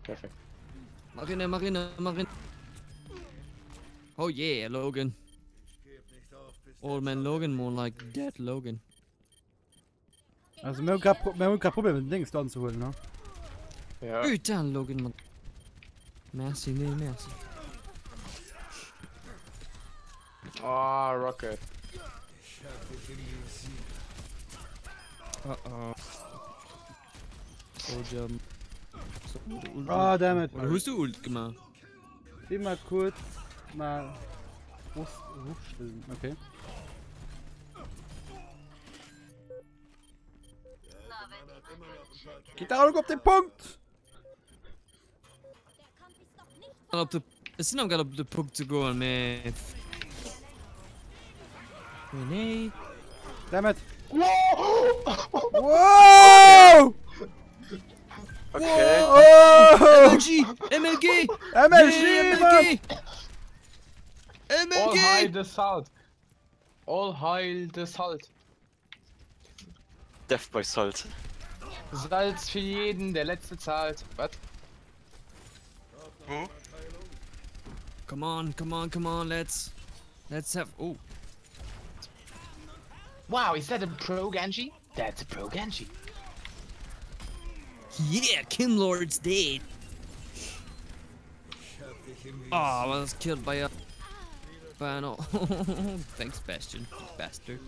Perfekt. Marine. Oh yeah, Logan. Old man Logan, more like dead Logan. Also, wir haben kein Problem mit den Dings da zu holen, ne? Ja. Utan Logan, man. Merci, nee, merci. Oh, Rocket. Uh-oh. Soldier. Ah, damn it. Oder hast du Ult gemacht? Immer kurz mal hochstellen. Okay. Geht da auch auf den Punkt! It's not got up the Punkt zu gehen, man. Nee. Damn it. Wow! Okay. Oh! MLG! MLG! All heil the salt. All heil the salt. Death by Salt. Salz für jeden, der letzte zahlt. Was? Wo? Come on, let's have. Oh. Wow, is that a pro Genji? That's a pro Genji. Yeah, Kim Lord's dead. Oh, I was killed by a. Final. Thanks, Bastion, you bastard.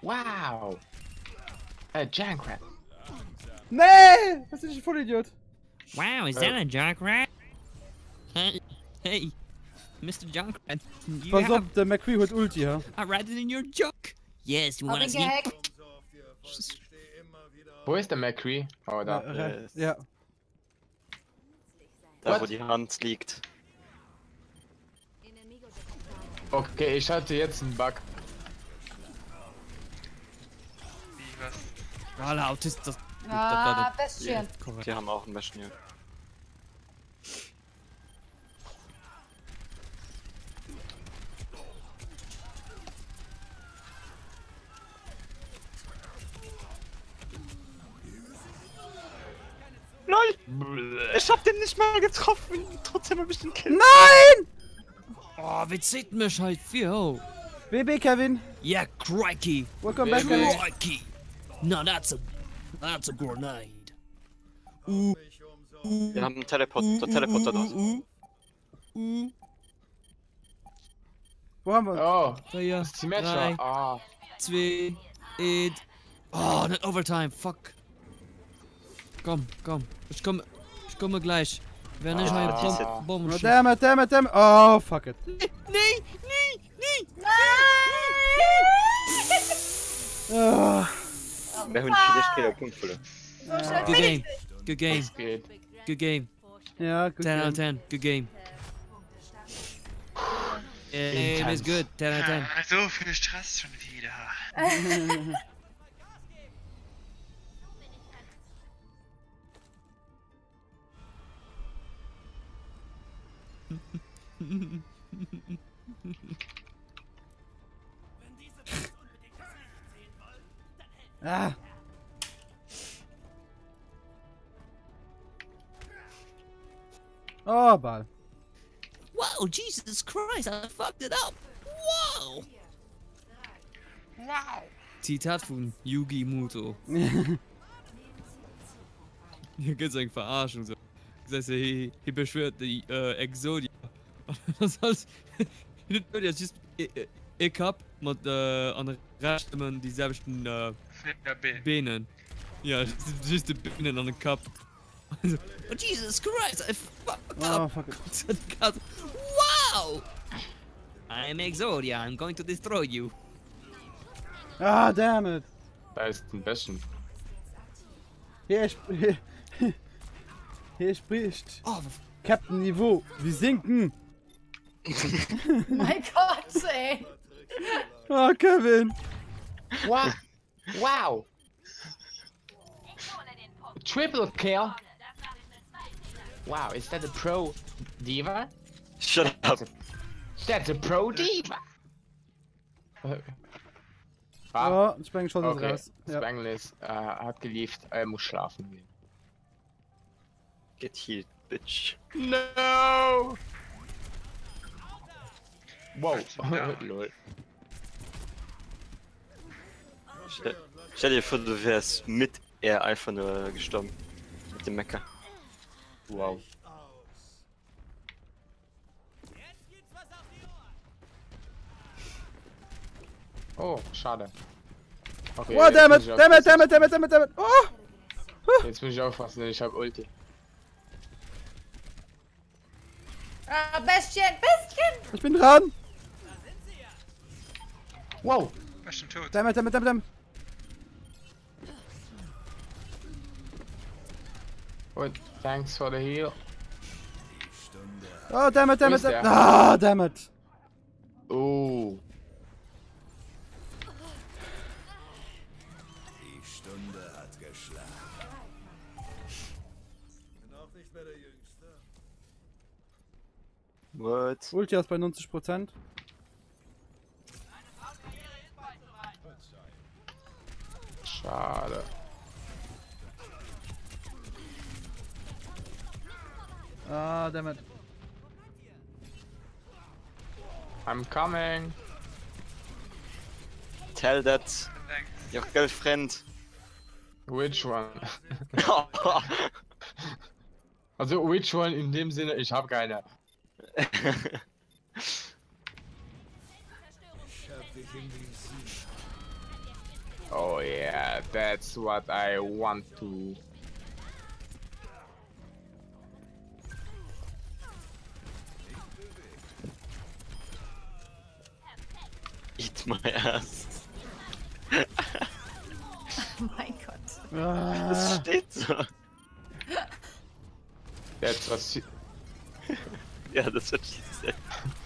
Wow. Junkrat. Nee! Was ist ein Vollidiot? Wow, is that a Junkrat? Hey, Mr. Junkrat, you Pass have auf, der McCree holt Ulti, ja? a rat in your junk. Yes, you Hab wanna ihn see? gehackt. Wo ist der McCree? Oh, da. Ja. Da, What? wo die Hand liegt. Okay, ich hatte jetzt einen Bug. Wie, was? Voilà, Autist, das. Ah, Bestien. Die haben auch einen Menschen hier. LOL! Ich hab den nicht mal getroffen! Trotzdem hab ich den Kill. Nein! Oh, wie zieht mich halt viel hoch? BB, Kevin. Yeah, crikey. Welcome back, Kevin. Crikey. No, that's a grenade. Wir haben einen Teleporter dort. Wo haben wir? Oh, Vier, ist die Matcher. drei, Ah. 2, 1. Oh, nicht Overtime, fuck. Komm. Ich komm. Ich komme gleich. Wenn ich eine Bombe Oh, damn it. Oh, fuck it. Nee. Oh. Wir haben vielleicht keine Punkt verloren. Good game. Ja, gut. 10 out of 10. Good game. It is good. 10 out of 10. So viel Stress schon wieder. Ah. Oh, Ball. Wow, Jesus Christ, I fucked it up. Wow. Zitat von Yugi Muto. Hier geht's eigentlich verarschen so. Das heißt, er beschwört die Exodia. Das heißt, das ist ich hab mit an der Rechten dieselben Beinen. Ja, das ist die Beinen an den Kopf. Oh, Jesus Christ, I fucked Oh, up. fuck it. Wow. I'm Exodia, I'm going to destroy you. Ah, damn it. Da ist ein bisschen. Hier spricht Oh, Captain Niveau. Wir sinken. Mein Gott, ey. Oh, Kevin. Wow. Wow. Triple kill. Wow, is that a pro diva? Shut up. That's a pro diva. Oh, Spengler schon Okay, raus. Ja. Spengler hat geliefert, er muss schlafen gehen. Get healed, bitch. No! Wow, lol. Stell dir vor, du wärst mit er einfach nur gestorben. Mit dem Mecker. Wow. Oh, schade. Okay, Oh, damn it. Oh! Jetzt muss ich aufpassen, denn ich hab Ulti. Ah, Bestien. Ich bin dran. Wow. War schon tot. Damn it. Und thanks for the heal. Oh, damn it. Wo ist der? Ah, damn it. Oh. Die Stunde hat geschlagen. Bin auch nicht mehr der Jüngste. What? Ulti ist bei 90%. Schade. Ah, damn it. I'm coming. Tell that your girlfriend. Which one? Also, which one in dem Sinne, ich hab keine. Ich hab dich in den Sieg. Oh yeah, that's what I want to. Eat my ass. Mein Gott. Das steht so. That's was. Ja, das wird schießen.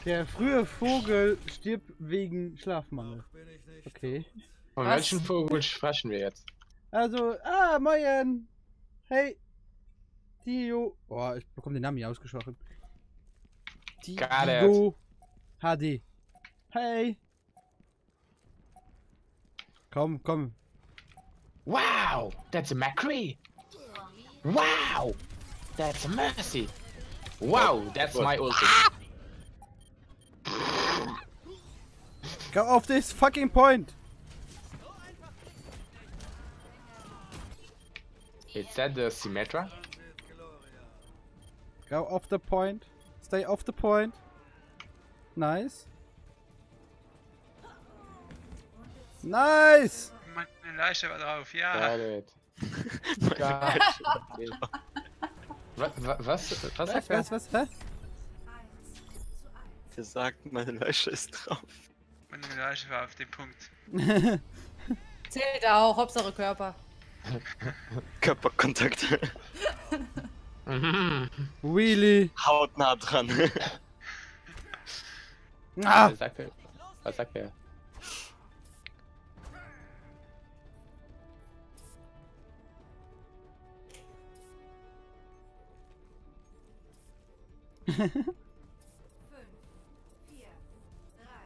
Der frühe Vogel stirbt wegen Schlafmangel. Okay. Von welchen Vogel sprechen wir jetzt? Also, moin. Hey. Dio. Boah, ich bekomme den Namen nicht ausgesprochen. Dio HD. Hey. Komm. Wow, that's a Macri. Wow, that's a Mercy. Wow, that's my ulti. Go off this fucking point. Is that the Symmetra? Go off the point. Stay off the point. Nice. Nice! Meine Leiche war drauf, ja. Got it. Was sagt er? Was? Hä? Der sagt, meine Leiche ist drauf. Meine Leiche war auf dem Punkt. Zählt auch, Hauptsache Körper. Körperkontakt. Really? Haut nah dran. Ah! Was sagt er?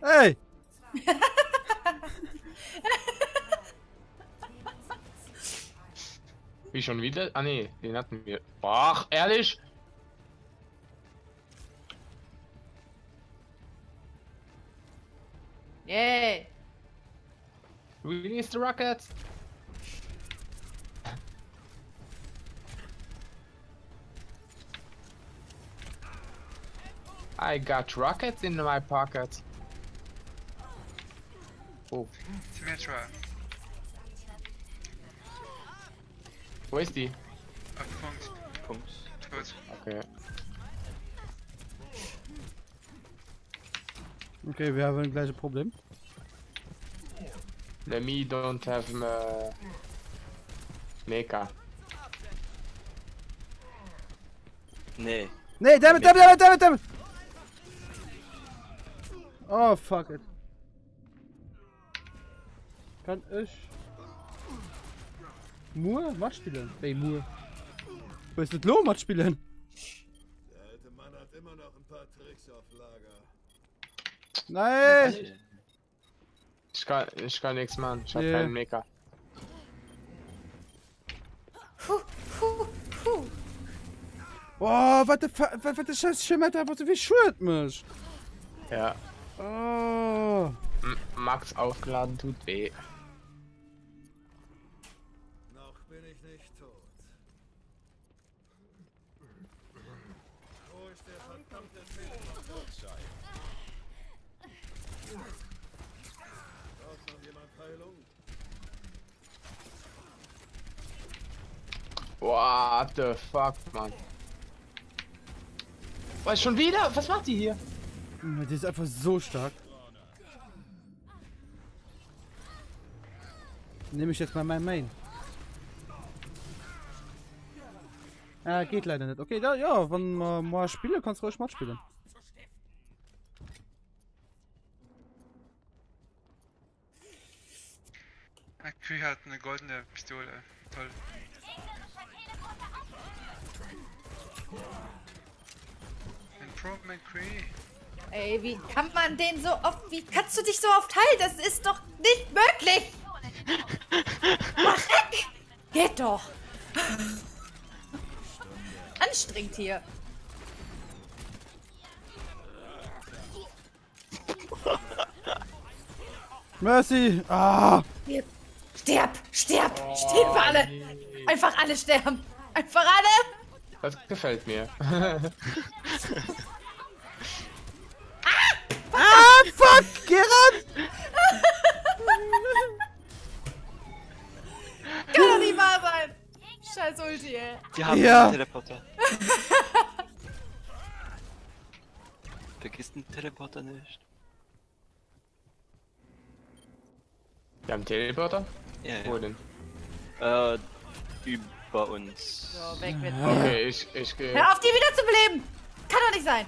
Hey! Wie schon wieder? Ah nee, den hatten wir. Ach, ehrlich? Yay! Release the rocket! I got rockets in my pocket. Oh. Symmetra. Wo ist die? Auf Punkt. Punkt. Tot. Okay. Okay, wir haben ein gleiches Problem. Let me don't have Mecha. Nee. Nee, damit! Oh, fuck it. Kann ich... Moore? Match spielen? Ey, Moore. Wo ist das Loh, Match spielen? Der alte Mann hat immer noch ein paar Tricks auf Lager. Nein! Ich kann nichts machen. Ich hab Yeah. keinen Mecha. Oh, was der scheiß Schemetta, was du wie schuld mich? Ja. Oh. Max aufgeladen tut weh. Noch bin ich nicht tot. Wo ist der verdammte Teleporter? Braucht noch jemand Heilung? What the fuck, Mann. Was, schon wieder? Was macht die hier? Die ist einfach so stark. Nehme ich jetzt mal mein Main. Geht leider nicht. Okay, da, ja, wenn man mal spielen, kannst du ruhig mal spielen. Akü hat eine goldene Pistole. Toll. Improvement Cree. Ey, wie kann man den so oft... Wie kannst du dich so oft heilen? Das ist doch nicht möglich! Mach weg! Geht doch! Anstrengend hier. Mercy! Ah! Stirb! Stirb! Stehen wir alle! Einfach alle sterben! Einfach alle! Das gefällt mir. Ah, fuck! Geh ran! Kann doch nicht wahr sein! Scheiß Ulti, ey. Die haben Ja. einen Teleporter. Vergiss den Teleporter nicht. Wir haben Teleporter? Ja, Wo ja. denn? Über uns. So, weg mit Okay, ich gehe. Hör auf, die wieder zu beleben! Kann doch nicht sein!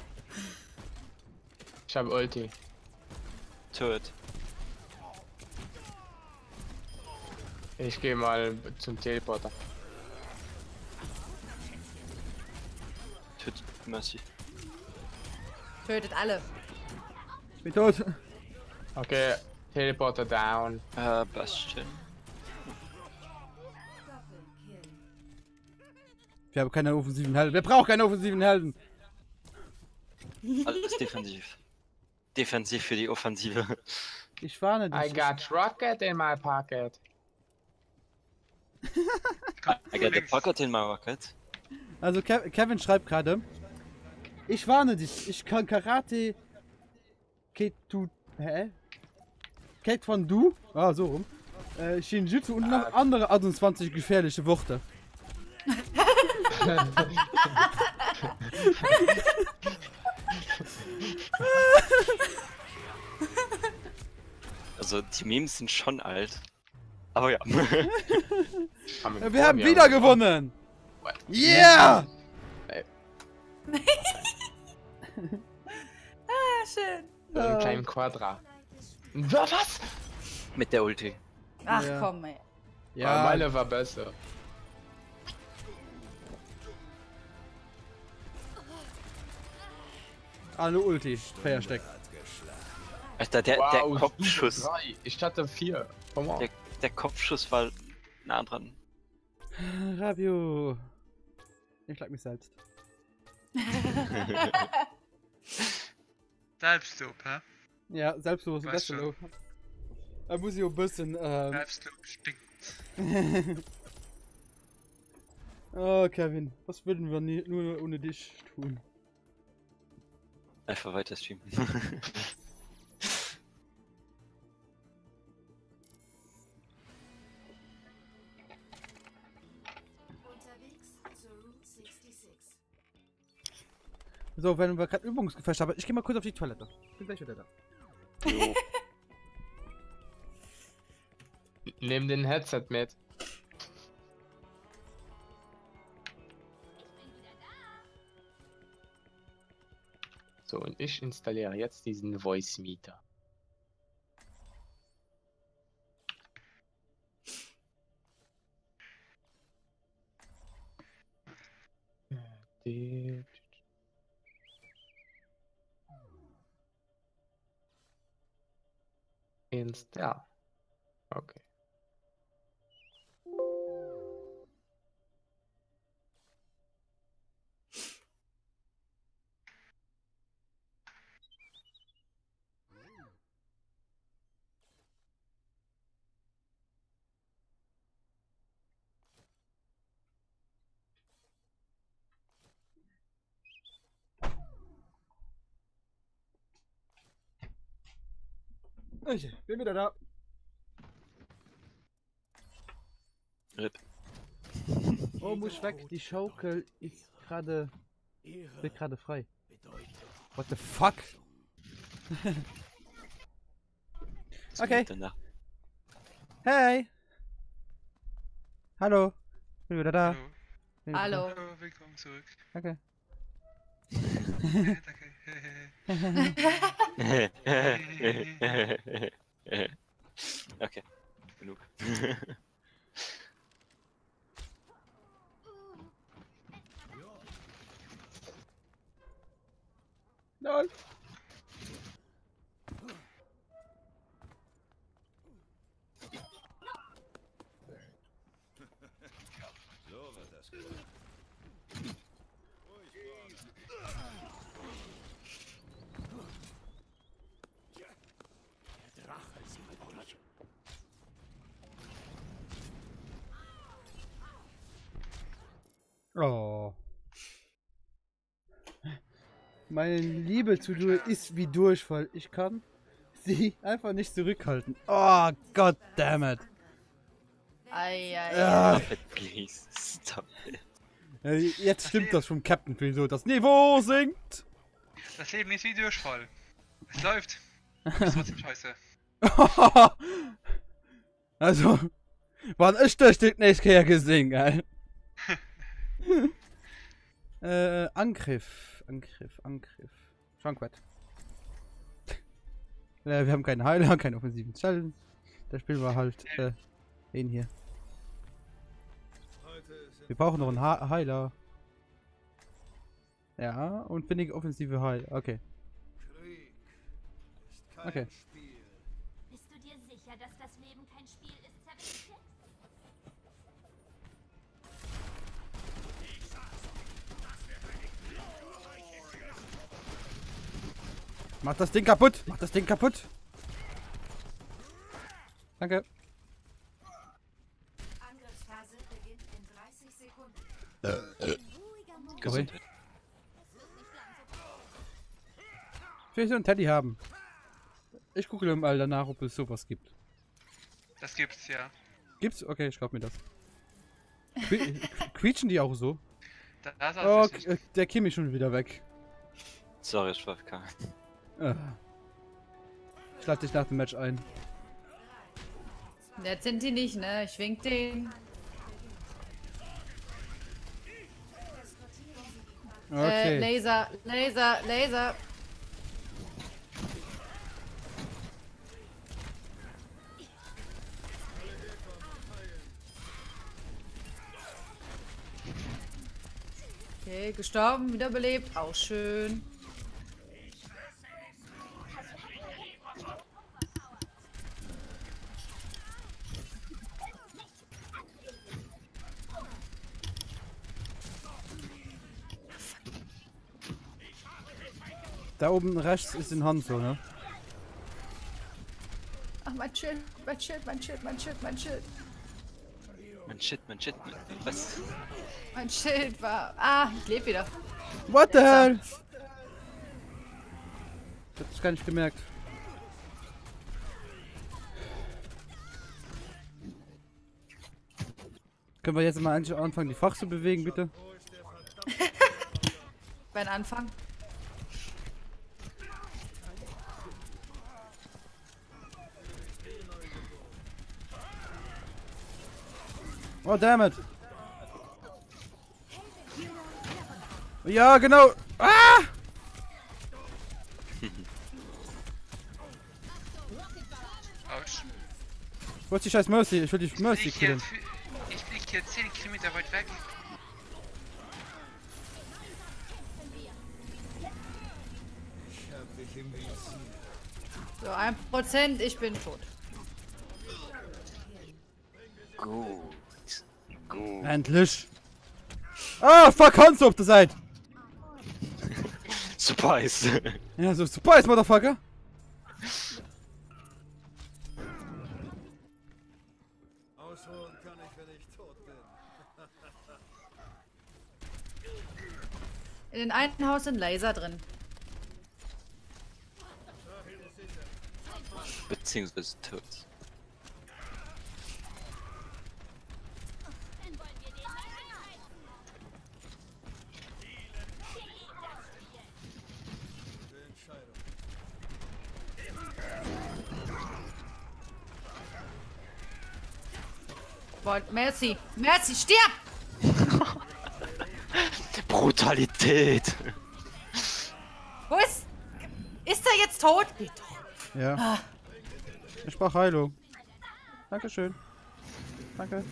Ich habe Ulti. Tot. Ich gehe mal zum Teleporter. Tot. Mercy. Tötet alle. Ich bin tot. Okay, Teleporter down. Bastion. Wir haben keine offensiven Helden. Wer braucht keine offensiven Helden? Alles defensiv. Defensiv für die Offensive. Ich warne dich. I got rocket in my pocket. I got the pocket in my rocket. Also Kevin schreibt gerade. Ich warne dich. Ich kann Karate. Taekwondo. Ah, so rum. Shinjutsu und noch andere 28 gefährliche Worte. Also die Memes sind schon alt. Aber ja. Wir haben wieder gewonnen! Yeah! Ah, schön. So einen kleinen Quadra. Was? Mit der Ulti. Ach Ja. komm, ey. Ja, meine war besser. Alle Ulti versteckt. Alter, der Wow, Kopfschuss. 3. Ich hatte 4. Der Kopfschuss war nah dran. Rabio. Ich schlag mich selbst. Selbstlob, hä? Ja, Selbstlob ist das Weißt Beste. du. Lob. Da muss ich auch ein bisschen. Selbstlob stinkt. Oh, Kevin, was würden wir nur ohne dich tun? Einfach weiter streamen. So, wenn wir gerade Übungsgefecht haben, ich gehe mal kurz auf die Toilette. Bin gleich wieder da. Jo. Nimm den Headset mit. So, und ich installiere jetzt diesen Voice Meter. Install. Okay. Ich bin wieder da. RIP. Oh, muss weg. Die Schaukel ist gerade. Wird gerade frei. What the fuck? Okay. Hey. Hallo. Bin wieder da. Hallo. Hallo, willkommen zurück. Okay. Okay, genug. Nein. So wird das gehen. Der Drache sieht dich. Oh. Meine Liebe zu dir ist wie Durchfall. Ich kann sie einfach nicht zurückhalten. Oh, god damn it. Ei. Please, stop it. Jetzt stimmt das vom Captain Phil so. Das Niveau sinkt. Das Leben ist wie Durchfall. Es läuft. Ist trotzdem scheiße. Also, wann ist das Stück nicht her gesehen, geil? Angriff. Schrankwett. Wir haben keinen Heiler, keinen offensiven Stellen. Das Spiel war halt, den hier. Wir brauchen noch einen Heiler. Ja, und wenig offensive Heil. Okay. Okay. Bist du dir sicher, dass das Leben kein Spiel ist, Sebastian? Mach das Ding kaputt! Mach das Ding kaputt! Danke. Angriffsphase beginnt in 30 Sekunden. Gesundheit. Vielleicht so einen Teddy haben. Ich gucke mal danach, ob es sowas gibt. Das gibt's, ja. Gibt's? Okay, ich glaub mir das. Quietschen die auch so? Das ist Oh, richtig. der Kim ist schon wieder weg. Sorry, ich war kein. Ich lade dich nach dem Match ein. Jetzt sind die nicht, ne? Ich wink den. Okay. Laser, Laser, Laser. Okay, gestorben, wiederbelebt. Auch schön. Da oben rechts ist in Hanzo, ne? Ach, mein Schild, mein Schild, mein Schild, mein Schild, mein Schild. Mein Shit, was? Mein Schild war... Ah, ich lebe wieder. What the hell? Ich hab das gar nicht gemerkt. Können wir jetzt mal eigentlich anfangen, die Fach zu bewegen, bitte? Beim Anfang. Oh, damn it. Ja, genau. Ah! Autsch. Wo ist die scheiß Mercy? Ich will die Mercy Ich flieg killen. hier 10 Kilometer weit weg. So, 1%, ich bin tot. Gut. Gut. Endlich. Ah, fuck, Hanzo auf der Seite. Surprise. Ja, so Surprise, Motherfucker. Ausholen kann ich, wenn ich tot bin. In den einen Haus sind Laser drin. Beziehungsweise tot. Boah, Mercy, Mercy, stirb! Brutalität. Wo ist... Ist er jetzt tot? Geht doch. Ja. Ah. Ich brauch Heilung. Dankeschön. Danke.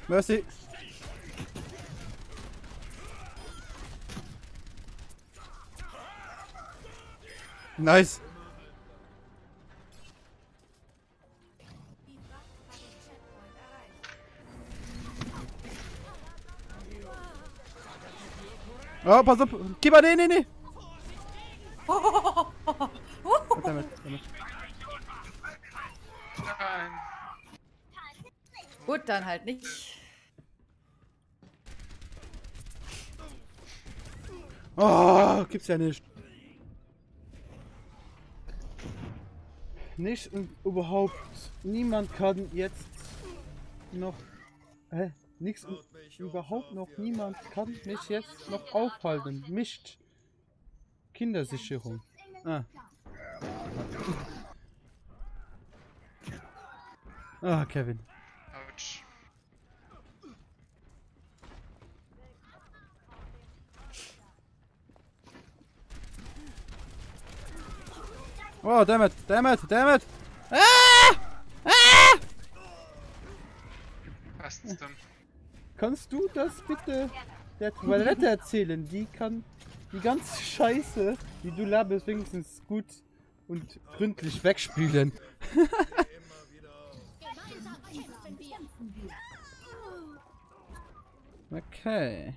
Mercy. Nice. Oh, pass auf. Gib mal, nee. Damit. Nein. Gut, dann halt nicht. Oh, gibt's ja nicht. Nicht und überhaupt. Niemand kann jetzt noch. Nichts und überhaupt noch. Niemand kann mich jetzt noch aufhalten. Nicht. Kindersicherung. Ah. Ah, Kevin. Autsch. Oh, damn it. Ah! Ah! Was ist denn? Kannst du das bitte der Toilette erzählen? Die kann die ganze Scheiße, die du labest, wenigstens gut und gründlich wegspülen. Okay.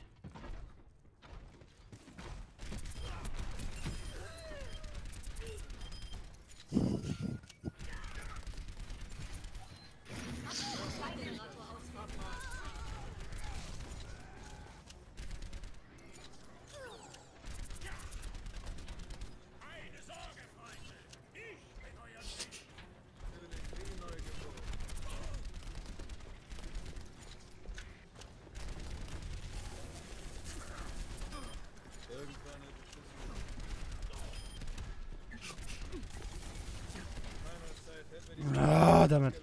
Oh, damit.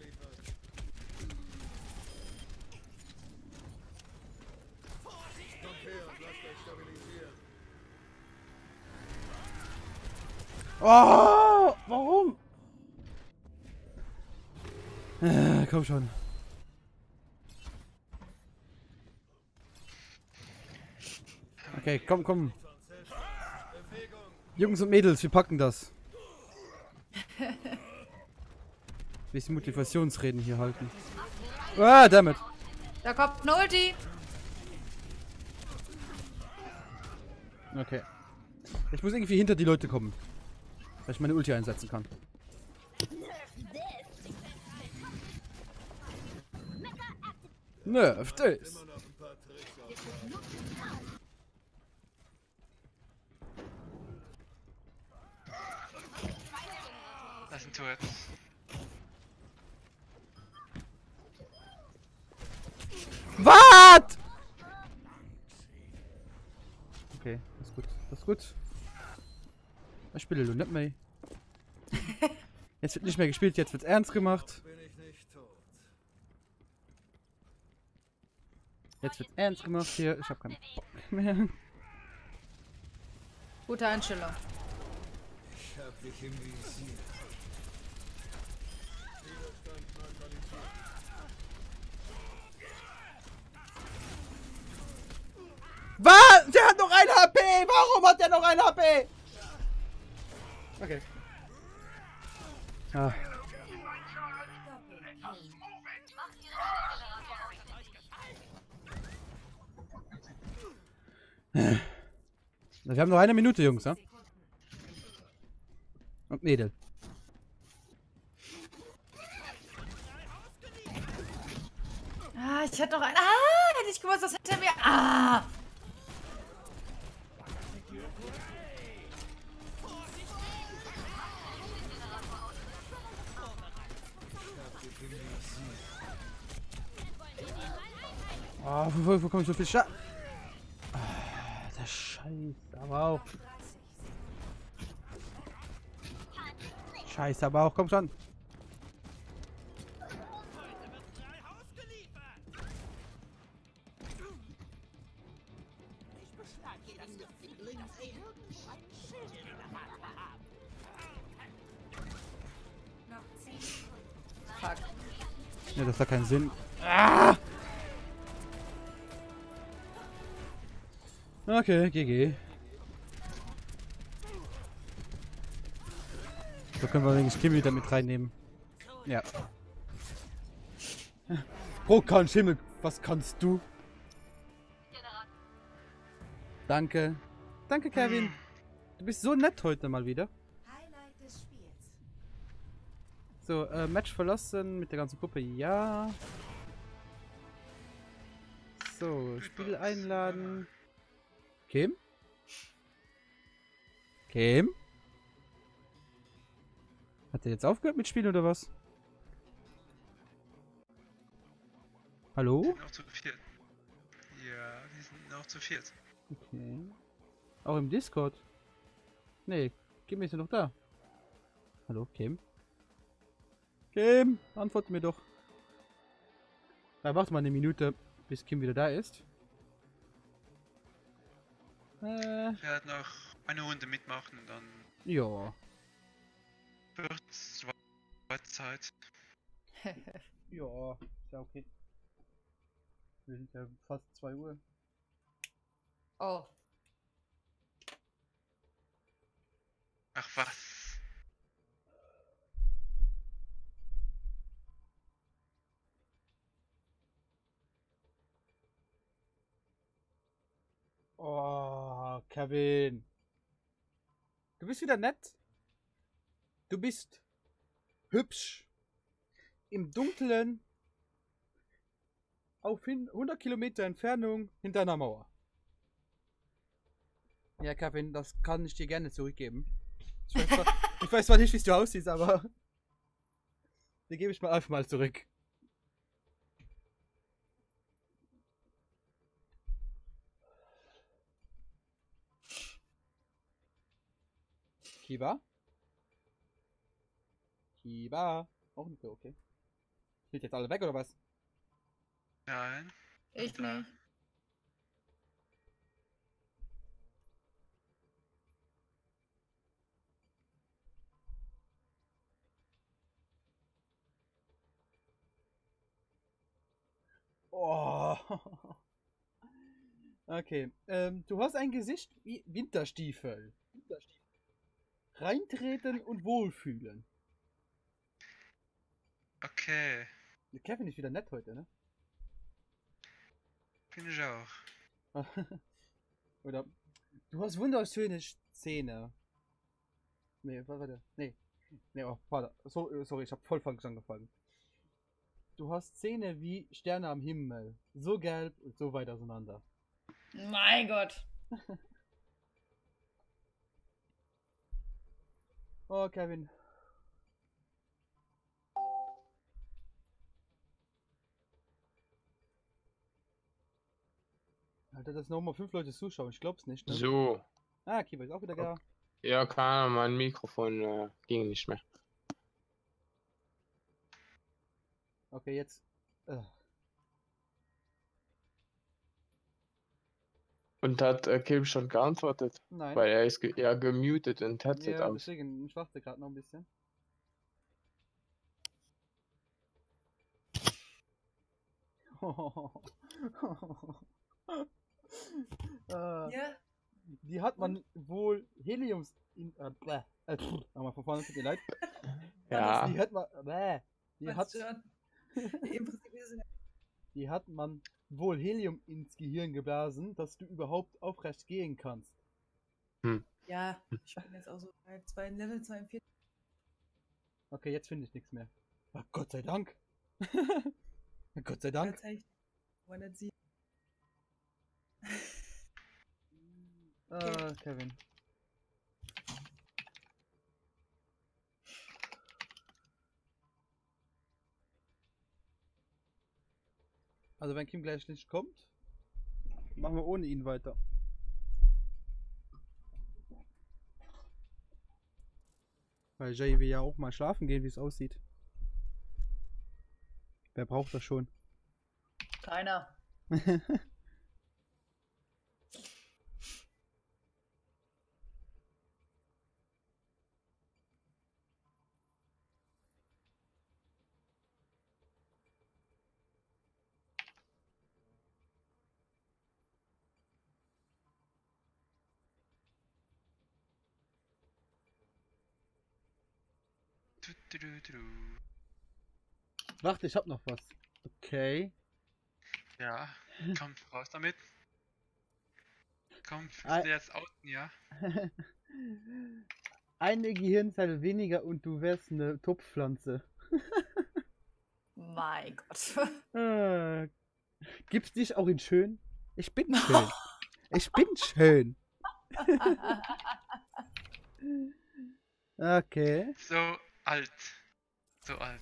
Oh, warum? Komm schon. Okay, komm. Jungs und Mädels, wir packen das. Bisschen Motivationsreden hier halten. Ah, damit. Da kommt ein Ulti. Okay. Ich muss irgendwie hinter die Leute kommen. Weil ich meine Ulti einsetzen kann. Nerf das. Das ist ein Turret. Was? Okay, das ist gut. Das ist gut. Ich spiele nur nicht mehr. Jetzt wird nicht mehr gespielt, jetzt wird ernst gemacht. Jetzt wird ernst gemacht hier. Ich habe keinen Bock mehr. Gute Einstellung. Ich hab dich im Visier. Was? Der hat noch ein HP! Warum hat der noch ein HP? Okay. Ah. Wir haben noch eine Minute, Jungs, ja? Und Mädel. Ah, ich hatte noch einen. Ah, hätte ich gewusst, das hinter mir. Ah! Oh, wo kommt so viel Schatten? Ah, der Scheiß, aber auch. Scheiße, aber auch, komm schon. Fuck. Ja, das hat keinen Sinn. Ah! Okay, GG. So können wir den Schimmel wieder mit reinnehmen. Ja. Brokan Schimmel, was kannst du? Danke. Danke, Kevin. Du bist so nett heute mal wieder. Highlight des Spiels. So, Match verlassen mit der ganzen Gruppe, ja. So, Spiel einladen. Kim? Kim? Hat er jetzt aufgehört mit Spielen oder was? Hallo? Noch zu viert. Ja, die sind noch zu viert. Okay. Auch im Discord? Nee, Kim ist ja noch da. Hallo, Kim? Kim, antworte mir doch. Ja, warte mal eine Minute, bis Kim wieder da ist. Ich werde noch eine Runde mitmachen und dann Ja. wird's Zeit. Ja, ist ja okay. Wir sind ja fast 2 Uhr. Oh. Ach was. Oh, Kevin. Du bist wieder nett. Du bist hübsch. Im Dunkeln. Auf 100 Kilometer Entfernung hinter einer Mauer. Ja, Kevin, das kann ich dir gerne zurückgeben. Ich weiß zwar nicht, wie du aussiehst, aber die gebe ich mal einfach mal zurück. Kiba? Kiba? Auch nicht so, okay. Sind jetzt alle weg oder was? Nein. Ich Klar. nicht. Oh. Okay. Du hast ein Gesicht wie Winterstiefel. Reintreten und wohlfühlen. Okay. Der Kevin ist wieder nett heute, ne? Bin ich auch. Oder du hast wunderschöne Zähne. Nee, warte. Nee. Nee, oh, warte. Sorry, ich hab voll falsch angefangen. Du hast Zähne wie Sterne am Himmel. So gelb und so weit auseinander. Mein Gott. Oh, Kevin. Alter, dass nochmal 5 Leute zuschauen. Ich glaub's nicht, ne? So. Ah, Kiba ist auch wieder da. Ja, keine Ahnung, mein Mikrofon ging nicht mehr. Okay, jetzt. Und hat Kim schon geantwortet? Nein. Weil er ist ja gemutet und Headset Ja, aus. deswegen, ich warte gerade noch ein bisschen. Ja. Die hat man wohl Heliums in. Nochmal von vorne, tut mir leid. Ja. Die hat man. Die hat man wohl Helium ins Gehirn geblasen, dass du überhaupt aufrecht gehen kannst. Ja, ich bin jetzt auch so bei 2 Level 42. Okay, jetzt finde ich nichts mehr. Ach, Gott sei Dank. Gott sei Dank. Kevin. Also wenn Kim gleich nicht kommt, machen wir ohne ihn weiter. Weil Jay will ja auch mal schlafen gehen, wie es aussieht. Wer braucht das schon? Keiner. Warte, ich hab noch was. Okay. Ja, komm, raus damit. Komm, ich will jetzt outen, ja? Eine Gehirnzelle weniger und du wärst eine Topfpflanze. Mein Gott. Gibt's dich auch in schön? Ich bin schön. Ich bin schön. Okay. So alt. So alt.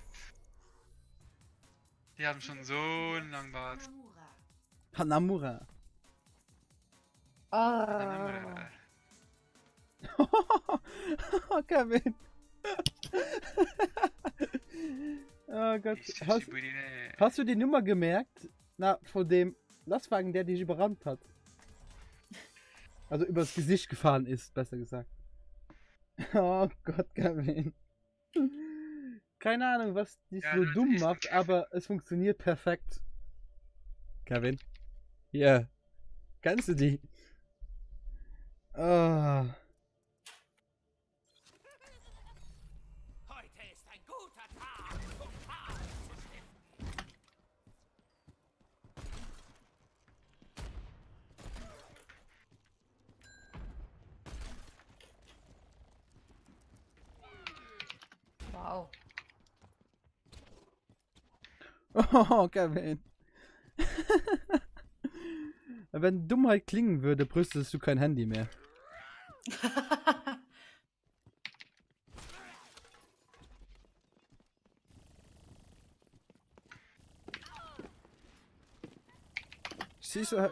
Die haben schon so einen langen Bart. Hanamura. Hanamura. Kevin. Oh Gott. Hast du die Nummer gemerkt? Na, von dem Lastwagen, der dich überrannt hat. Also übers Gesicht gefahren ist, besser gesagt. Oh Gott, Kevin. Keine Ahnung, was dich so dumm macht, aber es funktioniert perfekt. Kevin. Ja. Kannst du die? Oh. Heute ist ein guter Tag, um Chaos zu stiften. Wow. Oh, Kevin. Wenn Dummheit klingen würde, brüstest du kein Handy mehr. Siehst du.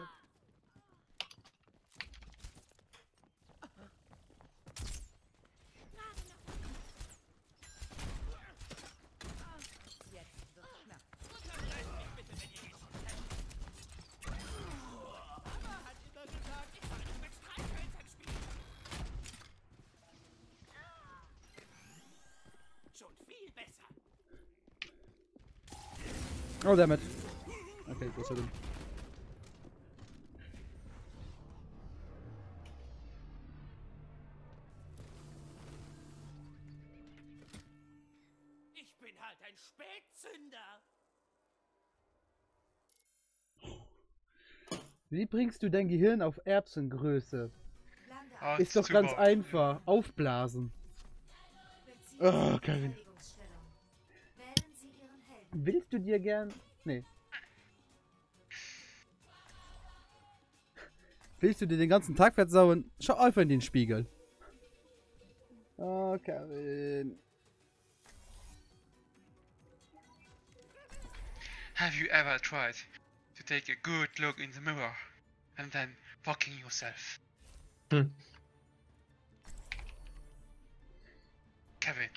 Oh, damit. Okay, das ist ja dumm. Ich bin halt ein Spätzünder. Wie bringst du dein Gehirn auf Erbsengröße? Ah, Ist doch super. ganz einfach. Aufblasen. Oh, Kevin. Wählen Sie Ihren Helden. Willst du dir gern... Nee. Willst du dir den ganzen Tag versauen? Schau einfach in den Spiegel. Oh, Kevin. Have you ever tried to take a good look in the mirror and then fucking yourself? Hm. Kevin.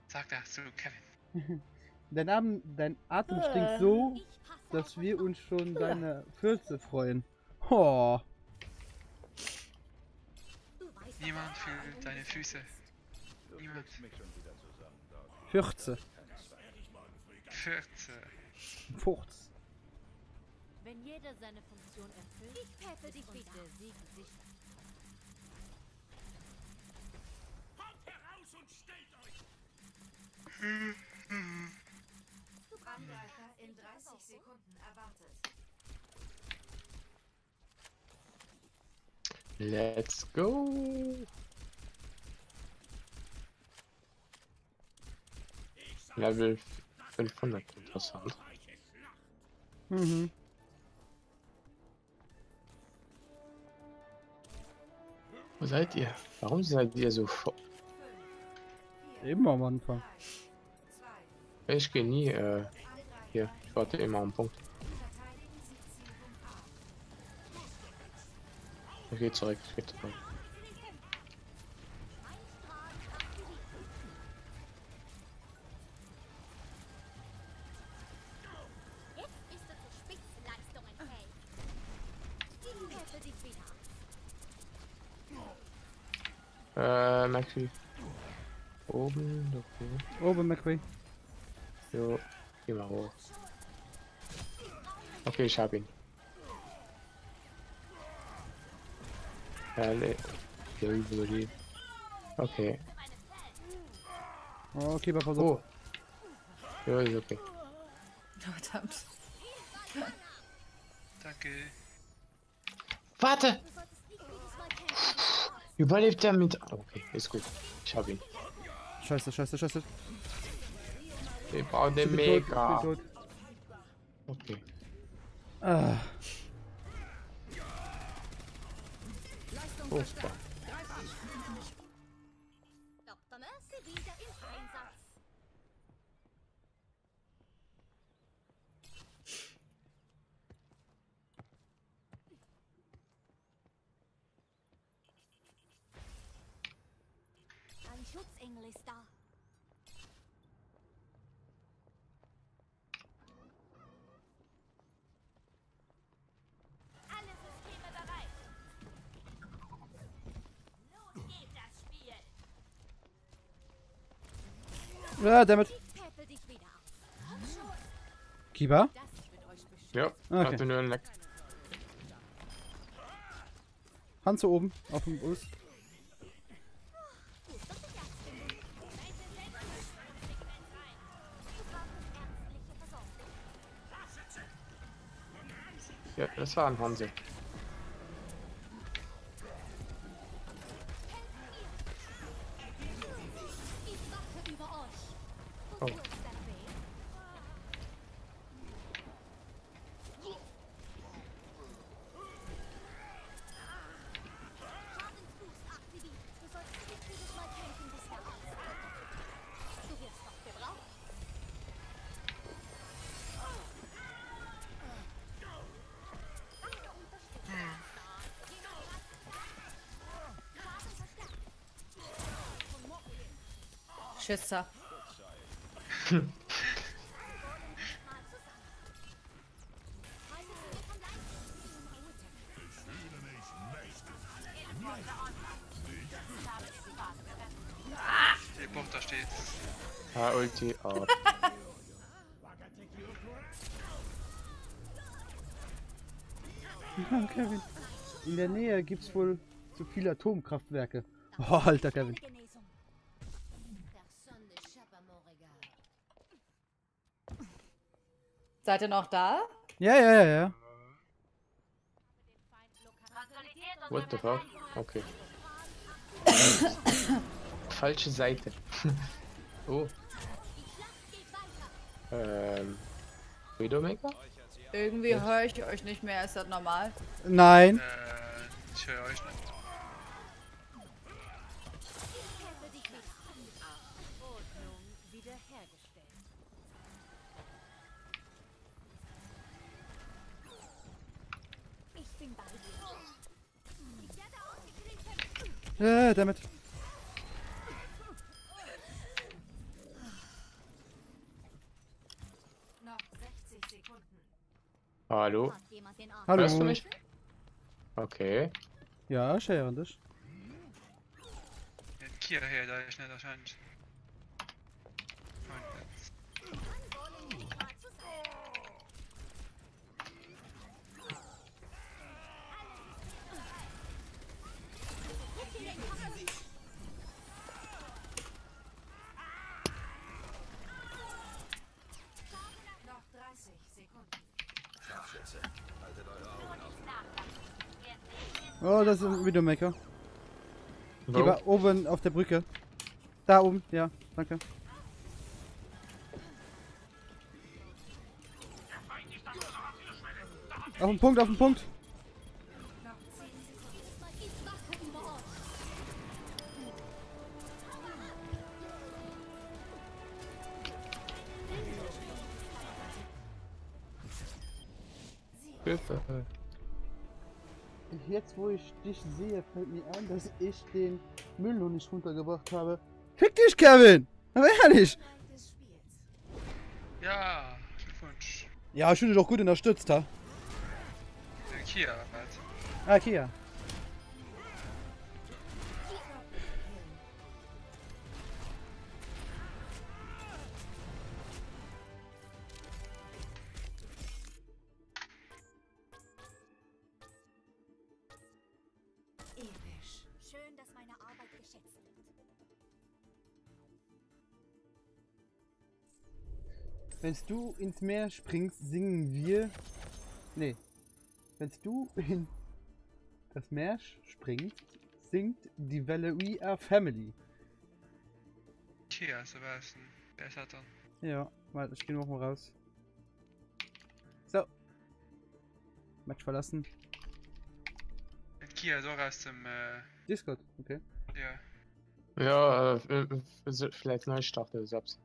Sag das zu Kevin. Dein Atem stinkt so, dass wir uns schon deine Fürze freuen. Oh. Niemand fühlt deine Füße. Niemand. Fürze. Fürze. Furz. Wenn jeder seine Funktion erfüllt, ich peppe dich wieder. Der Sieg sicher. Haut heraus und stellt euch! Angreifer in 30 Sekunden erwartet. Let's go. Level 500, interessant. Mhm. Wo seid ihr? Warum seid ihr so vor? Eben am Anfang. Ich gehe nie hier. Ich warte immer am Punkt. Ich gehe zurück, ich gehe zurück. Jetzt bist du zu Spitzenleistungen fähig. Ich peppe dich wieder. Maxi. Oben, okay. Oben, McQueen. Jo, geh mal hoch. Okay, ich hab ihn. Okay. Oh, Keeper versucht. Oh. Ja, ist okay. Verdammt. Danke. Warte! Überlebt er mit. Okay, ist gut. Ich hab ihn. Scheiße, scheiße, scheiße. Wir brauchen den Ich bin tot, Mega. ich bin tot. Okay. Ah. Oh, super. Dr. Mercy wieder im Einsatz. Ein Schutzengel ist da. Alle Systeme bereit. Los geht das Spiel. Ja, damit. Ich peppe dich wieder. Keeper? Das wird euch bestimmt. Ja, Okay. hatte nur ein Leck. Hand zu oben, auf dem Bus. Ja, das war ein Hanse. Ich wache über euch. Oh. Wo tut's denn weh? Schadensboost aktiviert. Du sollst nicht jedes Mal kämpfen, bis der Arzt kommt. Du wirst noch gebraucht. Schisser. Der Punkt da steht. Ah, Ulti. Oh. Kevin. In der Nähe gibt's wohl zu viele Atomkraftwerke. Oh, alter Kevin. Seid ihr noch da? Ja. What the fuck? Okay. Falsche Seite. Oh. Widowmaker? Irgendwie höre ich euch nicht mehr, ist das normal? Nein. Ich höre euch nicht. Damit. Noch 60 Sekunden. Hallo? Hallo. Hörst du mich? Okay. Ja, ich höre dich. Kia her, da ist nicht wahrscheinlich. Noch 30 Sekunden. Scharfschütze, haltet eure Augen offen. Oh, das ist ein Widowmaker. Wo? Die war oben auf der Brücke. Da oben, ja, danke. Auf den Punkt, auf den Punkt. Jetzt, wo ich dich sehe, fällt mir ein, dass ich den Müll noch nicht runtergebracht habe. Fick dich, Kevin! Aber ehrlich! Ja, Glückwunsch. Ja, ich bin doch gut unterstützt, ha? Kia, halt. Ah, Kia. Schön, dass meine Arbeit geschätzt wird. Wenn du ins Meer springst, singen wir... Nee. Wenn du in das Meer springst, singt die Welle We Are Family. Kia, Sebastian. Wer ist das dann? Ja, warte, ich geh noch mal raus. So. Match verlassen. Kia, so aus dem, Discord, okay. ja. Ja, vielleicht neu starten selbst.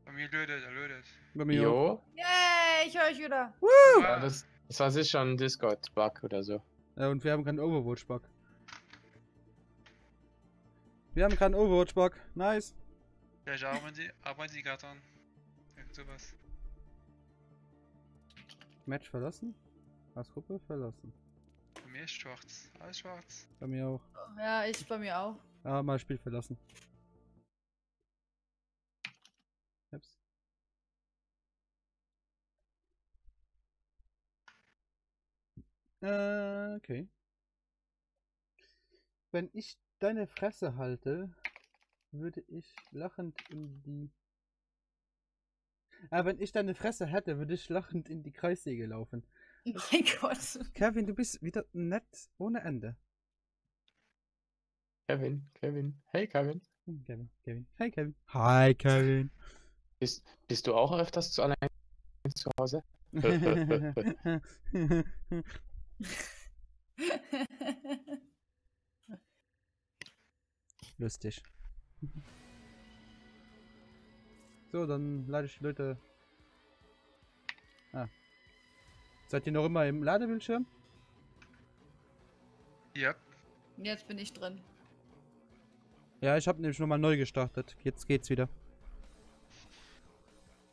Bei mir lödet, er lödet. Bei mir auch. Jo. Yay, ich höre euch wieder. Woo! Ja, das war sicher ein Discord-Bug oder so. Ja, und wir haben keinen Overwatch-Bug. Wir haben keinen Overwatch-Bug. Nice. Vielleicht arbeiten sie gerade an. Irgend sowas. Match verlassen? Gruppe verlassen. Bei mir ist schwarz. Alles schwarz. Bei mir auch. Ja, ich bei mir auch. Ah, mal Spiel verlassen. Ups. Okay. Wenn ich deine Fresse halte, würde ich lachend in die... wenn ich deine Fresse hätte, würde ich lachend in die Kreissäge laufen. Mein Gott. Kevin, du bist wieder nett ohne Ende. Kevin. Hey, Kevin. Kevin. Hey, Kevin. Hi, Kevin. Bist du auch öfters zu allein zu Hause? Lustig. So, dann lade ich die Leute... Seid ihr noch immer im Ladebildschirm? Ja. Jetzt bin ich drin. Ja, ich habe nämlich nochmal neu gestartet. Jetzt geht's wieder.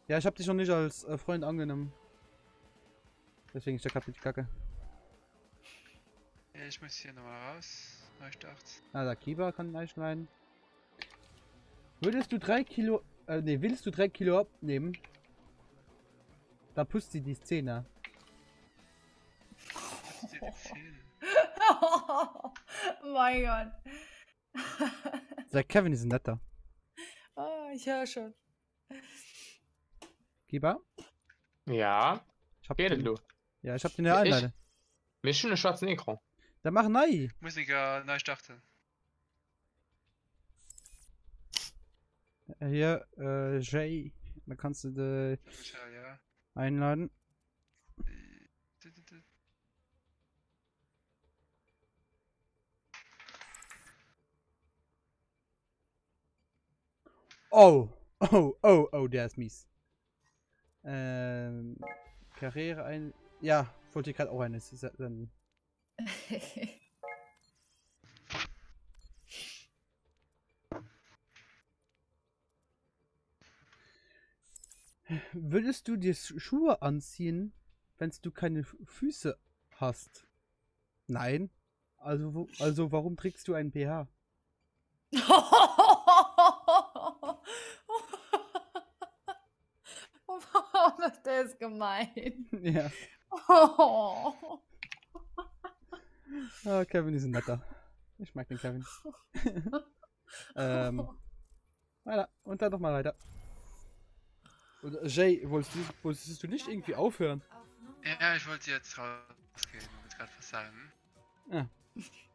Ja, ich habe dich noch nicht als Freund angenommen. Deswegen ist der Kapitel Kacke. Ja, ich muss hier nochmal raus. Neustart. Der Kiba kann einschneiden. Würdest du 3 Kilo... willst du 3 Kilo abnehmen? Da pusst sie die Szene. Mein Gott. Der Kevin ist netter. Oh, ich höre schon. Ja. Ich hab Redet den, du? ja, ich hab den ja einladen. Mir schon einen schwarzen Ekran. Dann mach neu. Musiker neu starten. Hier, Jay. Da kannst du den Ja. einladen. Oh, der ist mies. Karriere ein. Ja, wollte ich gerade auch eine. Dann. Würdest du dir Schuhe anziehen, wenn du keine Füße hast? Nein. Also warum trägst du einen BH? Der ist gemein. Ja. Ah, Kevin ist ein netter. Ich mag den Kevin. Weiter. Und dann nochmal weiter. Und Jay, wolltest du nicht irgendwie aufhören? Ja, ich wollte jetzt rausgehen und jetzt gerade was sagen. Ja.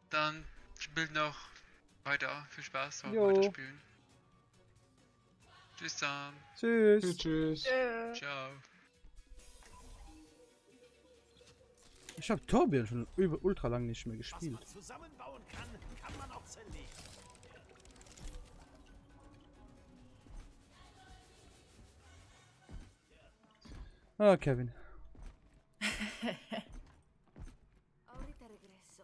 Dann spielt noch weiter. Viel Spaß, Jo. weiter spielen. Tschüss dann. Tschüss. Tschüss. Ciao. Ich habe Torbjörn schon ultra lang nicht mehr gespielt. Was man zusammenbauen kann, kann man auch zerlegen. Ah, Kevin. Ahorita regreso.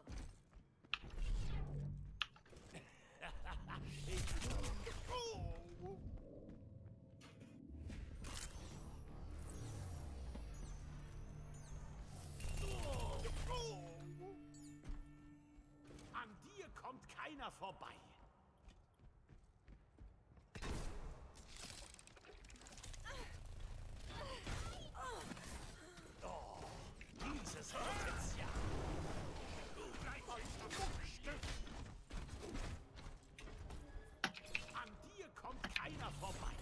An dir kommt keiner vorbei. Oh, dieses Potenzial. Bleib euch das Stück. An dir kommt keiner vorbei.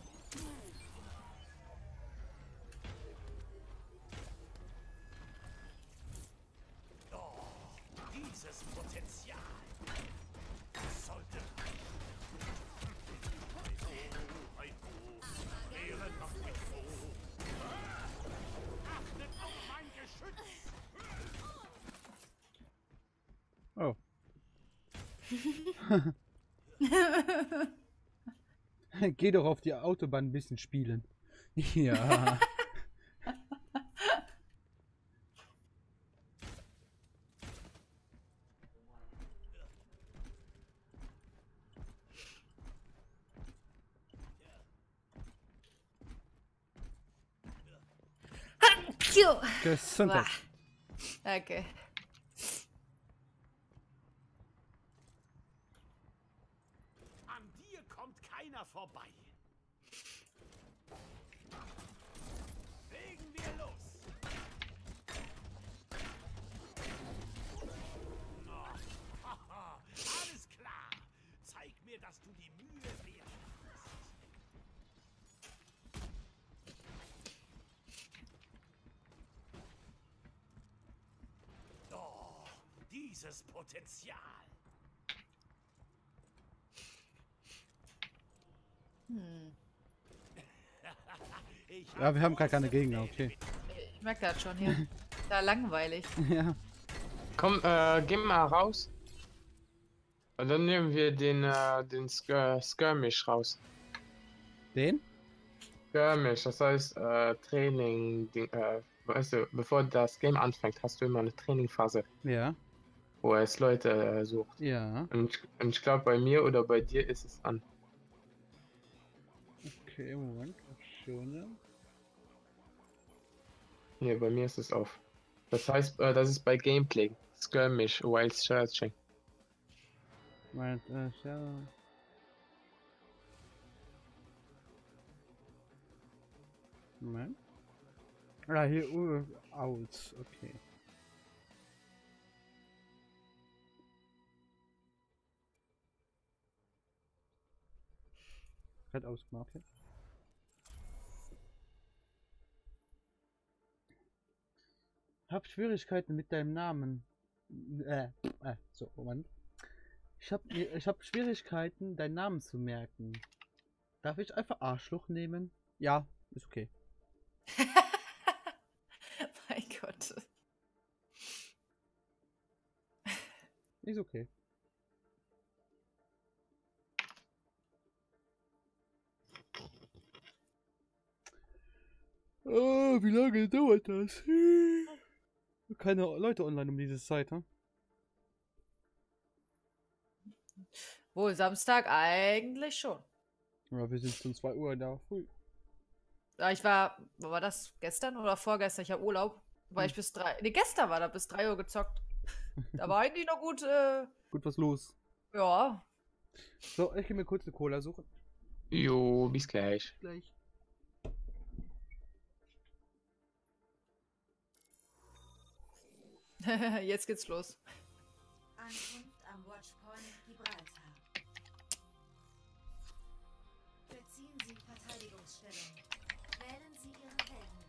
Oh, dieses Potenzial. Sollte. Ehre macht mich froh. Achtet auf mein Geschütz. Oh. Geh doch auf die Autobahn ein bisschen spielen. Ja. Gesundheit. Okay. An dir kommt keiner vorbei. Legen wir los. Oh, haha, alles klar. Zeig mir, dass du die Mühe wert hast. Oh, dieses Potenzial. Ja, wir haben gar keine Gegner, okay. Ich merke das schon hier. Da langweilig. Ja. Komm, geh mal raus. Und dann nehmen wir den Skirmish raus. Den? Skirmish, das heißt Training, weißt du, bevor das Game anfängt, hast du immer eine Trainingphase, Ja. wo es Leute sucht. Ja. Und ich glaube, bei mir oder bei dir ist es an. Okay, Moment. Schon. Nee, bei mir ist es auf. Das heißt, das ist bei Gameplay. Skirmish, while searching. Moment, ja. Moment. Ah, hier, aus, okay. Komplett ausgemacht. Ja. Hab Schwierigkeiten mit deinem Namen. So, Moment. Ich hab Schwierigkeiten, deinen Namen zu merken. Darf ich einfach Arschloch nehmen? Ja, ist okay. Mein Gott. Ist okay. Oh, wie lange dauert das? Keine Leute online um diese Zeit, hm? Wohl, Samstag eigentlich schon. Ja, wir sind schon 2 Uhr da früh. Ja, war das gestern oder vorgestern? Ich habe Urlaub. War ich bis 3. Ne, gestern war da bis 3 Uhr gezockt. Da war eigentlich noch gut. Gut was los. Ja. So, ich gehe mir kurz eine Cola suchen. Jo, bis gleich. Gleich. Jetzt geht's los. Ankunft am Watchpoint Gibraltar. Beziehen Sie Verteidigungsstellung. Wählen Sie Ihren Helden.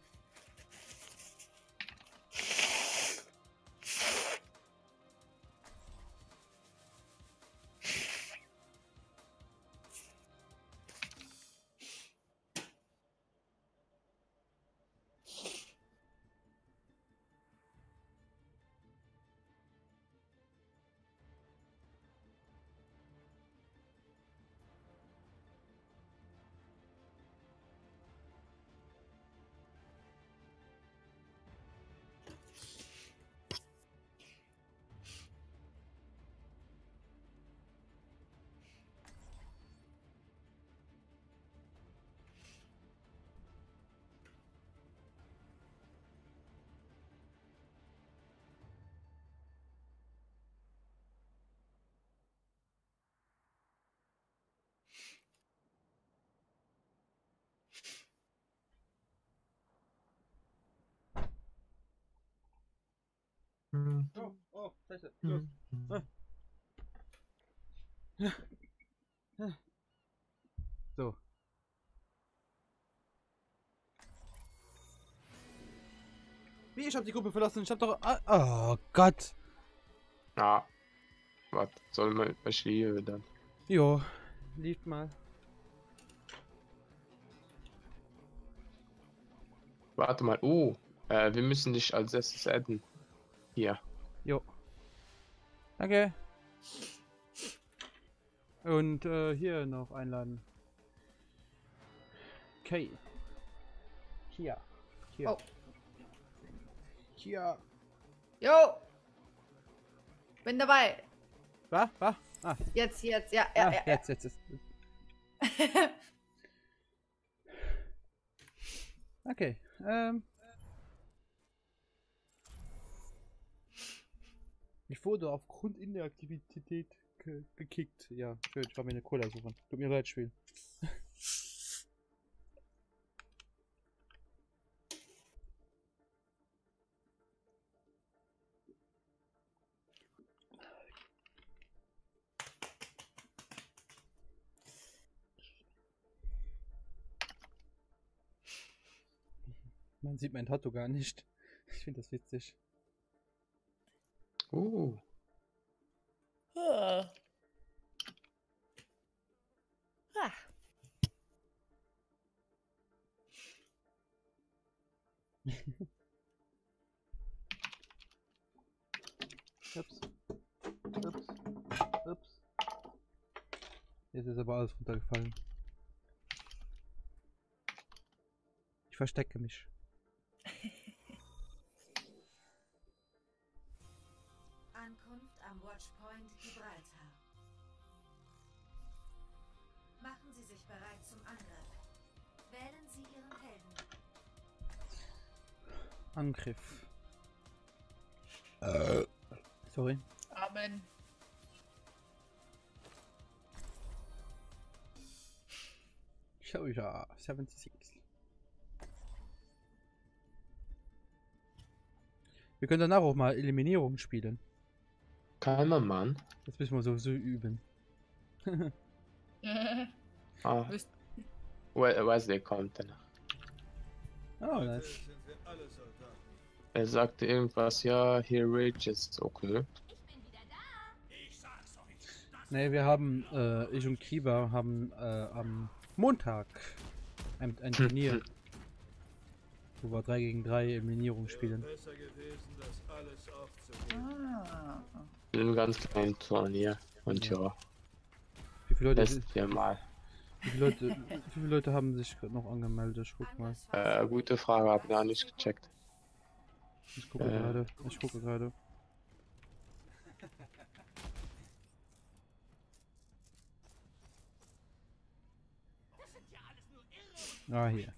Oh, scheiße. Los. So. Wie? Ich hab die Gruppe verlassen. Ich hab doch. Oh Gott. Ja. Was soll man verstehen dann? Jo, lief mal. Warte mal. Oh, wir müssen dich als erstes adden. Hier. Jo. Danke. Und hier noch einladen. Okay. Hier. Hier. Oh. Hier. Jo. Bin dabei. Was? Was? Ah. Jetzt. Ja. Jetzt. Okay. Ich wurde aufgrund Inaktivität gekickt. Ja, schön. Ich war mir eine Cola suchen. Tut mir leid, Spiel. Man sieht mein Tattoo gar nicht. Ich finde das witzig. Oh. Ah. Ups. Jetzt ist aber alles runtergefallen. Ich verstecke mich. Ankunft am Watchpoint Gibraltar. Machen Sie sich bereit zum Angriff. Wählen Sie Ihren Helden. Angriff. Sorry. Amen. Schau ja, 76. Wir können danach auch mal Eliminierung spielen. Kann man, Mann. Das müssen wir sowieso üben. Ah. Wesley kommt dann. Oh, nice. Er sagte irgendwas, ja, hier Rage ist okay. Ne, wir haben, ich und Kiba haben am Montag ein Turnier, wo wir 3 gegen 3 Eliminierung spielen. Ein ganz kleines Turnier. Und ja. Wie viele Leute, Testen wir mal. wie viele Leute haben sich gerade noch angemeldet? Ich guck mal. Gute Frage, hab gar nicht gecheckt. Ich gucke gerade. Ich gucke gerade. Ah, hier.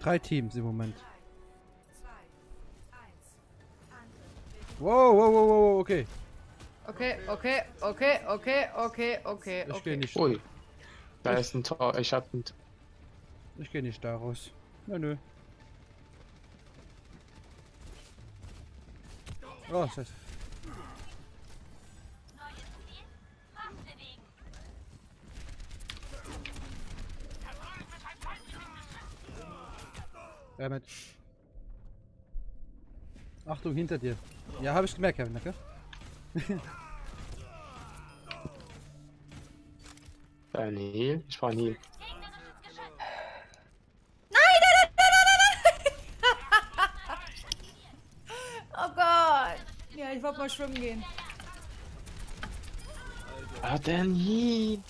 Drei Teams im Moment. Wow, wow, wow, wow, okay. Okay. Ich gehe nicht. Ui. Da ist ein Tor. Ich hab ein. Ich gehe nicht da raus. Nö. Oh, scheiße. Mit. Achtung, hinter dir. Ja, habe ich gemerkt, Kevin, danke. Ein Heal? Ich war ein Heal. Nein! Oh Gott! Ja, ich wollte mal schwimmen gehen. Ah, den Heal!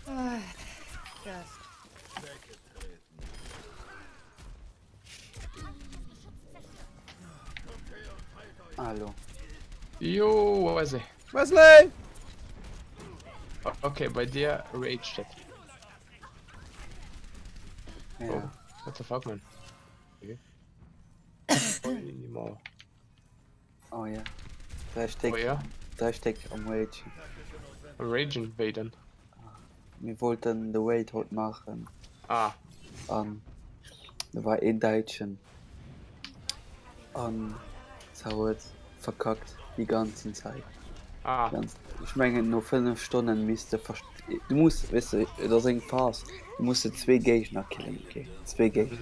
Krass. Hallo. Jo, Wesley. Wesley! Okay, bei dir Rage steht. Ja. Oh, what the fuck, man? Okay. In die Mauer. Oh ja. Da steckt, Oh ja? Da steckt am Rage. Rage invaden. Wir wollten The Raid heute machen. Ah. Da war ein Deutschen. Das hat verkackt die ganze Zeit. Ah. Ich meine, nur 5 Stunden müsste du musst, weißt du, das ist ein Pass. Du musst 2 Gegner killen, okay? 2 Gegner.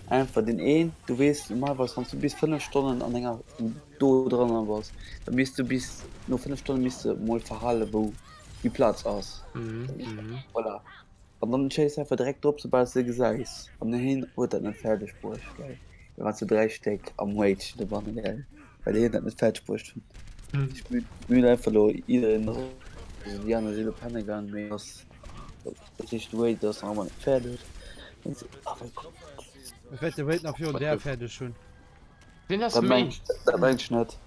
Einfach den einen, du weißt normalerweise, wenn du bis 5 Stunden an einer do dran warst, dann bist du bis nur 5 Stunden müsst du mal verhalten, wo die Platz aus. Voilà. Und dann chase einfach direkt drauf, sobald du gesagt hast. Und dahin wird das nicht fertig gebracht, weil wir waren zu 3 Stück am Wage, da waren wir geil. Weil der hat nicht fertig gebracht. Ich bin einfach nur jeder die anderen sind auf Hände gegangen, mir das ist Wade, das ist nochmal nicht fertig. Ich werde Wade noch für und der fertig schon. Den hast Da du meinst du nicht.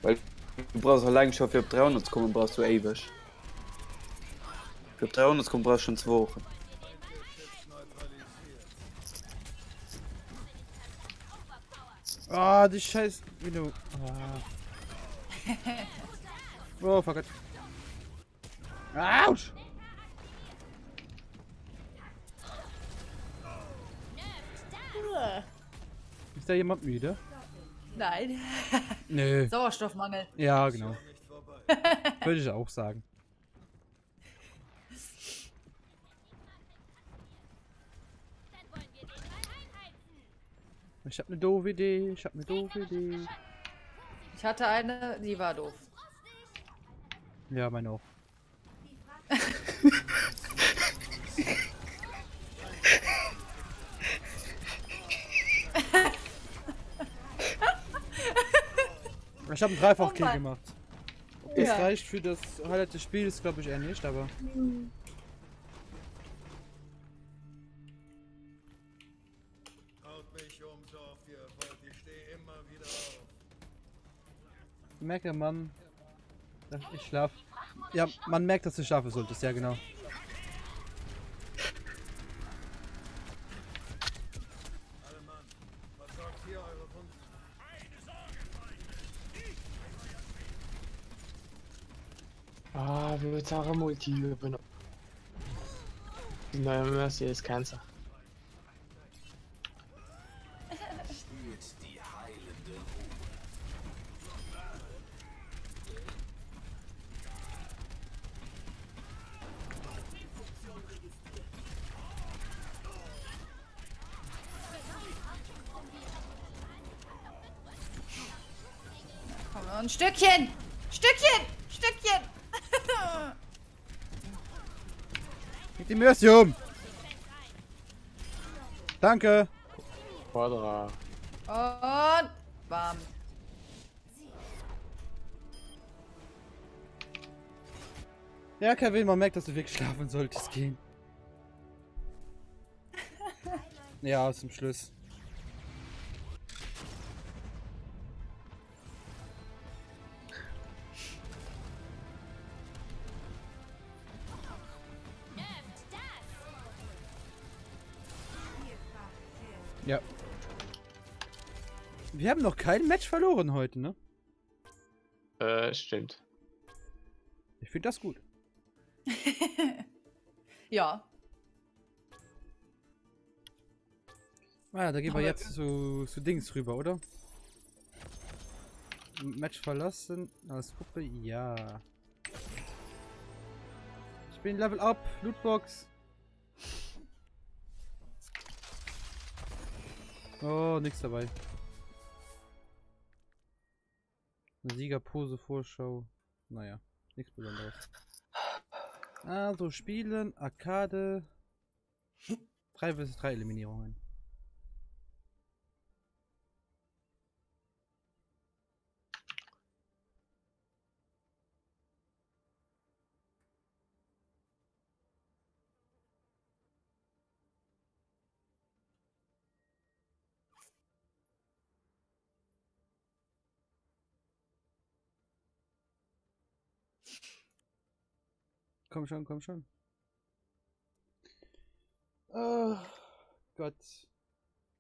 Weil du brauchst allein schon für 300 kommen, brauchst du ewig. Für 300 kommen brauchst du schon 2 Wochen. Ah, die Scheiß. Wie du. Oh, fuck it. Autsch! Ist da jemand müde? Nein. Nö. Sauerstoffmangel. Ja, genau. Würde ich auch sagen. Ich hab eine doofe Idee. Ich hatte eine, die war doof. Ja, meine auch. Ich habe einen Dreifach-Kill gemacht. Ob das reicht für das Highlight des Spiels, glaube ich eher nicht, aber... Ich merke, Mann, dass ich schlaf. Ja, man merkt, dass du schlafen solltest, ja genau. Ah, wir bezahlen Multi üben. No Mercy ist Cancer. Komm, noch ein Stückchen! Stückchen! Stückchen! Mit dem Mercium! Danke! Quadra. Und bam. Ja, Kevin, man merkt, dass du wirklich schlafen solltest gehen. Ja, zum Schluss. Ja. Wir haben noch kein Match verloren heute, ne? Stimmt. Ich finde das gut. Ja. Ah, da gehen wir jetzt zu Dings rüber, oder? Match verlassen. Als Gruppe, ja. Ich bin Level Up, Lootbox. Oh, nichts dabei. Eine Siegerpose, Vorschau. Naja, nichts Besonderes. Also spielen, Arcade. 3 vs 3 Eliminierungen. Komm schon, komm schon. Oh Gott.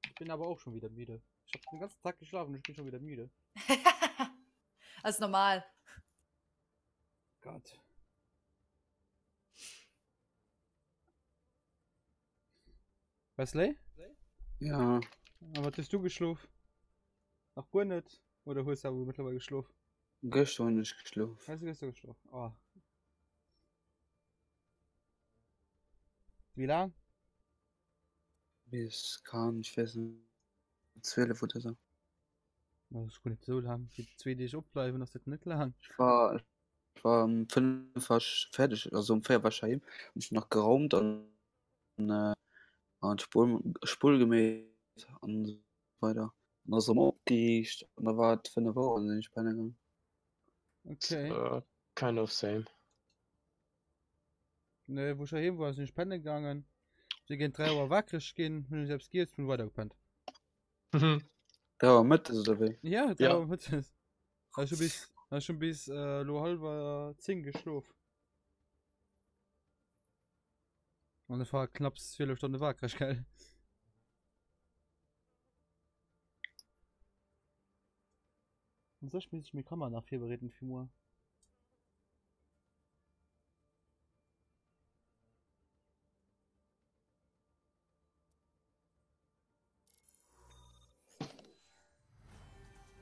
Ich bin aber auch schon wieder müde. Ich habe den ganzen Tag geschlafen und ich bin schon wieder müde. Das ist normal. Gott. Wesley? Ja. Aber hast du geschlafen? Ach gut nicht. Oder hast du aber mittlerweile geschlafen? Gestern nicht geschlafen. Hast du gestern geschlafen? Oh. Wie lang? Bis kann ich wissen. 12 oder so. Das ist gut nicht so lang. Die 2 die ich abbleiben, das ist nicht lang. Ich war um 5 fast fertig, also um 4 war ich heim. Und ich noch geraumt und Spul gemäht und so weiter. Und dann so abgeischt und da war es für eine Woche in die Spanne gegangen. Okay. Kind of same. Ne, wo ich heim war, ist in die Spanne gegangen. Sie gehen 3 Uhr wackelig gehen, wenn ich selbst gehe, bin ich weitergepennt. 3 Uhr Mittag oder wie? Ja, 3 Uhr Mittag. Hast schon bis lo halber 10 geschlafen. Und ich war knapp 12 Stunden wackelig, gell? Und so schmiss ich mir Kamera nach 4 bereden für Uhr.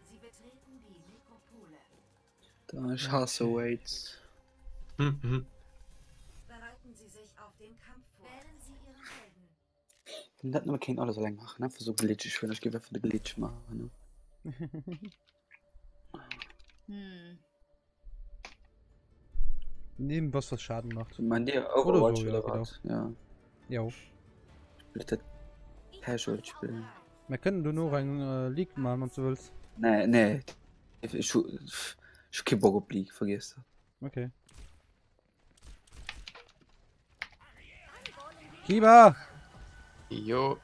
Sie betreten die Nekropole. Da ich hasse Waits. Bereiten Sie sich auf den Kampf vor. Wählen Sie Ihren Helden. Und das man kein alles so lang machen, einfach so glitschig, wenn ich gehe für den Glitch machen. Hm. Nehmen was Schaden macht. Man dir Oder Overwatch so, oder ja, was? Ja. Jo. Bitte Casual spielen. Wir können du nur ein League machen, wenn du willst. Nee. Ich kein Bock auf League, vergiss das. Okay. Kiba! Jo.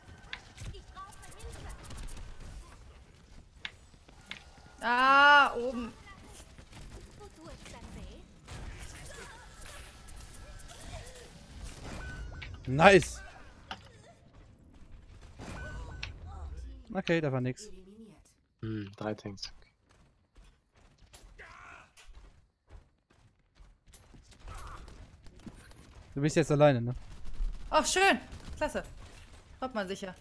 Ah, oben. Nice! Okay, da war nix. 3 Tanks. Du bist jetzt alleine, ne? Oh, schön. Klasse. Hat man sicher.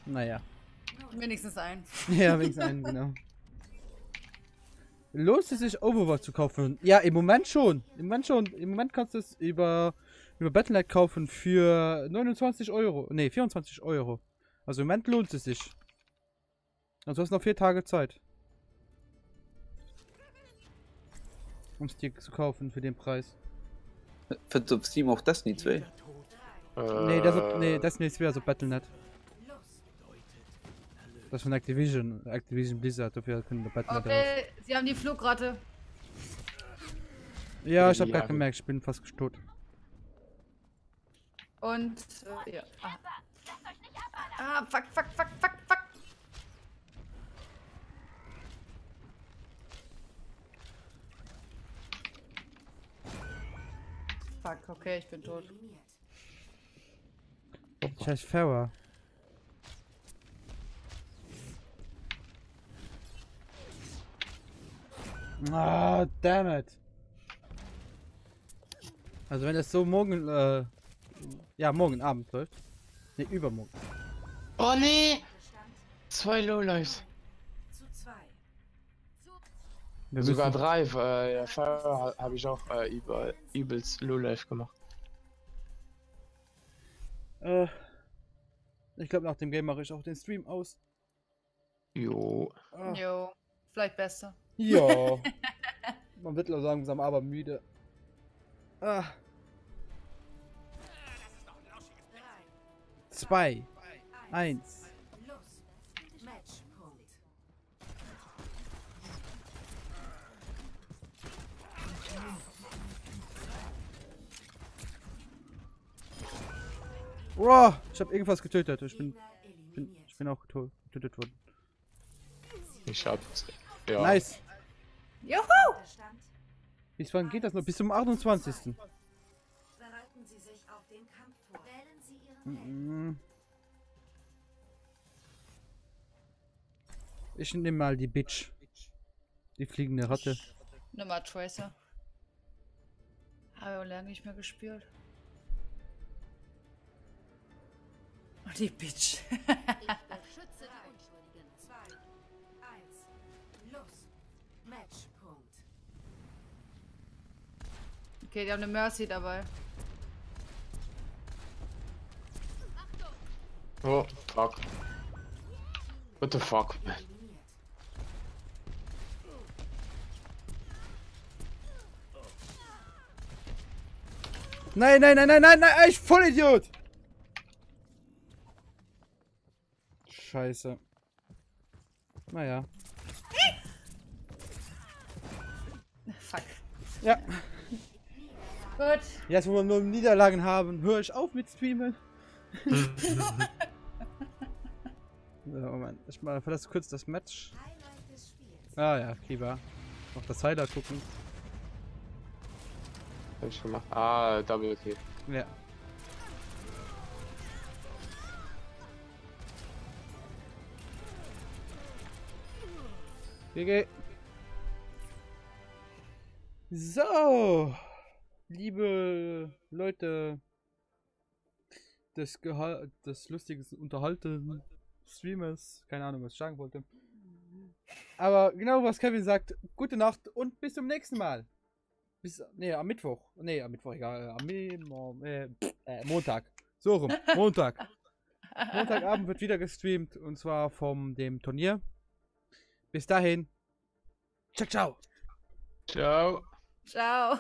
Naja. Wenigstens ein. Ja, wenigstens einen, genau. Lohnt es sich, Overwatch zu kaufen? Ja, im Moment schon. Im Moment kannst du es über Battle.net kaufen für 29 Euro. Ne, 24 Euro. Also im Moment lohnt es sich. Also du hast noch 4 Tage Zeit. Um es dir zu kaufen für den Preis. Für auf Steam auch Destiny 2? Nee, Destiny 2, also Battle.net. Das ist von Activision Blizzard, dafür können wir Battle.net. Okay, sie haben die Flugratte. Ja, ich hab grad gemerkt, ich bin fast gestot. Und, ja. Fuck. Fuck, okay, ich bin tot. Scheiß Fauer. Ah, damn it. Also wenn es so morgen, ja, morgen Abend läuft. Ne, übermorgen. Oh nee! 2 Lowlives. Sogar 3, weil vorher habe ich auch übelst Lowlife gemacht. Ich glaube nach dem Game mache ich auch den Stream aus. Jo. Jo, vielleicht besser. Ja. Man wird langsam aber müde. 2, 1. Wow, ich habe irgendwas getötet. Ich bin auch getötet worden. Ich hab's. Ja. Nice. Juhu! Bis wann geht das noch? Bis zum 28. Bereiten Sie sich auf den Kampf vor. Wählen Sie Ihren Ich nehme mal die Bitch. Die fliegende Ratte. Nimm mal Tracer. Habe ich lange nicht mehr gespielt. Oh, die Bitch. Ich beschütze die Unschuldigen. 2, 1, los. Matchpunkt. Okay, die haben eine Mercy dabei. Oh, fuck. What the fuck, man? Nein, ich Vollidiot! Scheiße. Naja. Fuck. Ja. Gut. Jetzt, wo wir nur Niederlagen haben, höre ich auf mit Streamen. So, Moment. Ich mal verlasse kurz das Match. Ah ja, Kiba. Noch das Highlight gucken. Hab ich gemacht. Ah, Double Kill. Ja. GG. So, liebe Leute des lustigen Unterhalten Streamers, keine Ahnung, was ich sagen wollte. Aber genau was Kevin sagt, gute Nacht und bis zum nächsten Mal. Am Mittwoch. Nee, am Mittwoch, egal. Montag. So rum. Montag. Montagabend wird wieder gestreamt und zwar vom dem Turnier. Bis dahin. Ciao, ciao. Ciao. Ciao.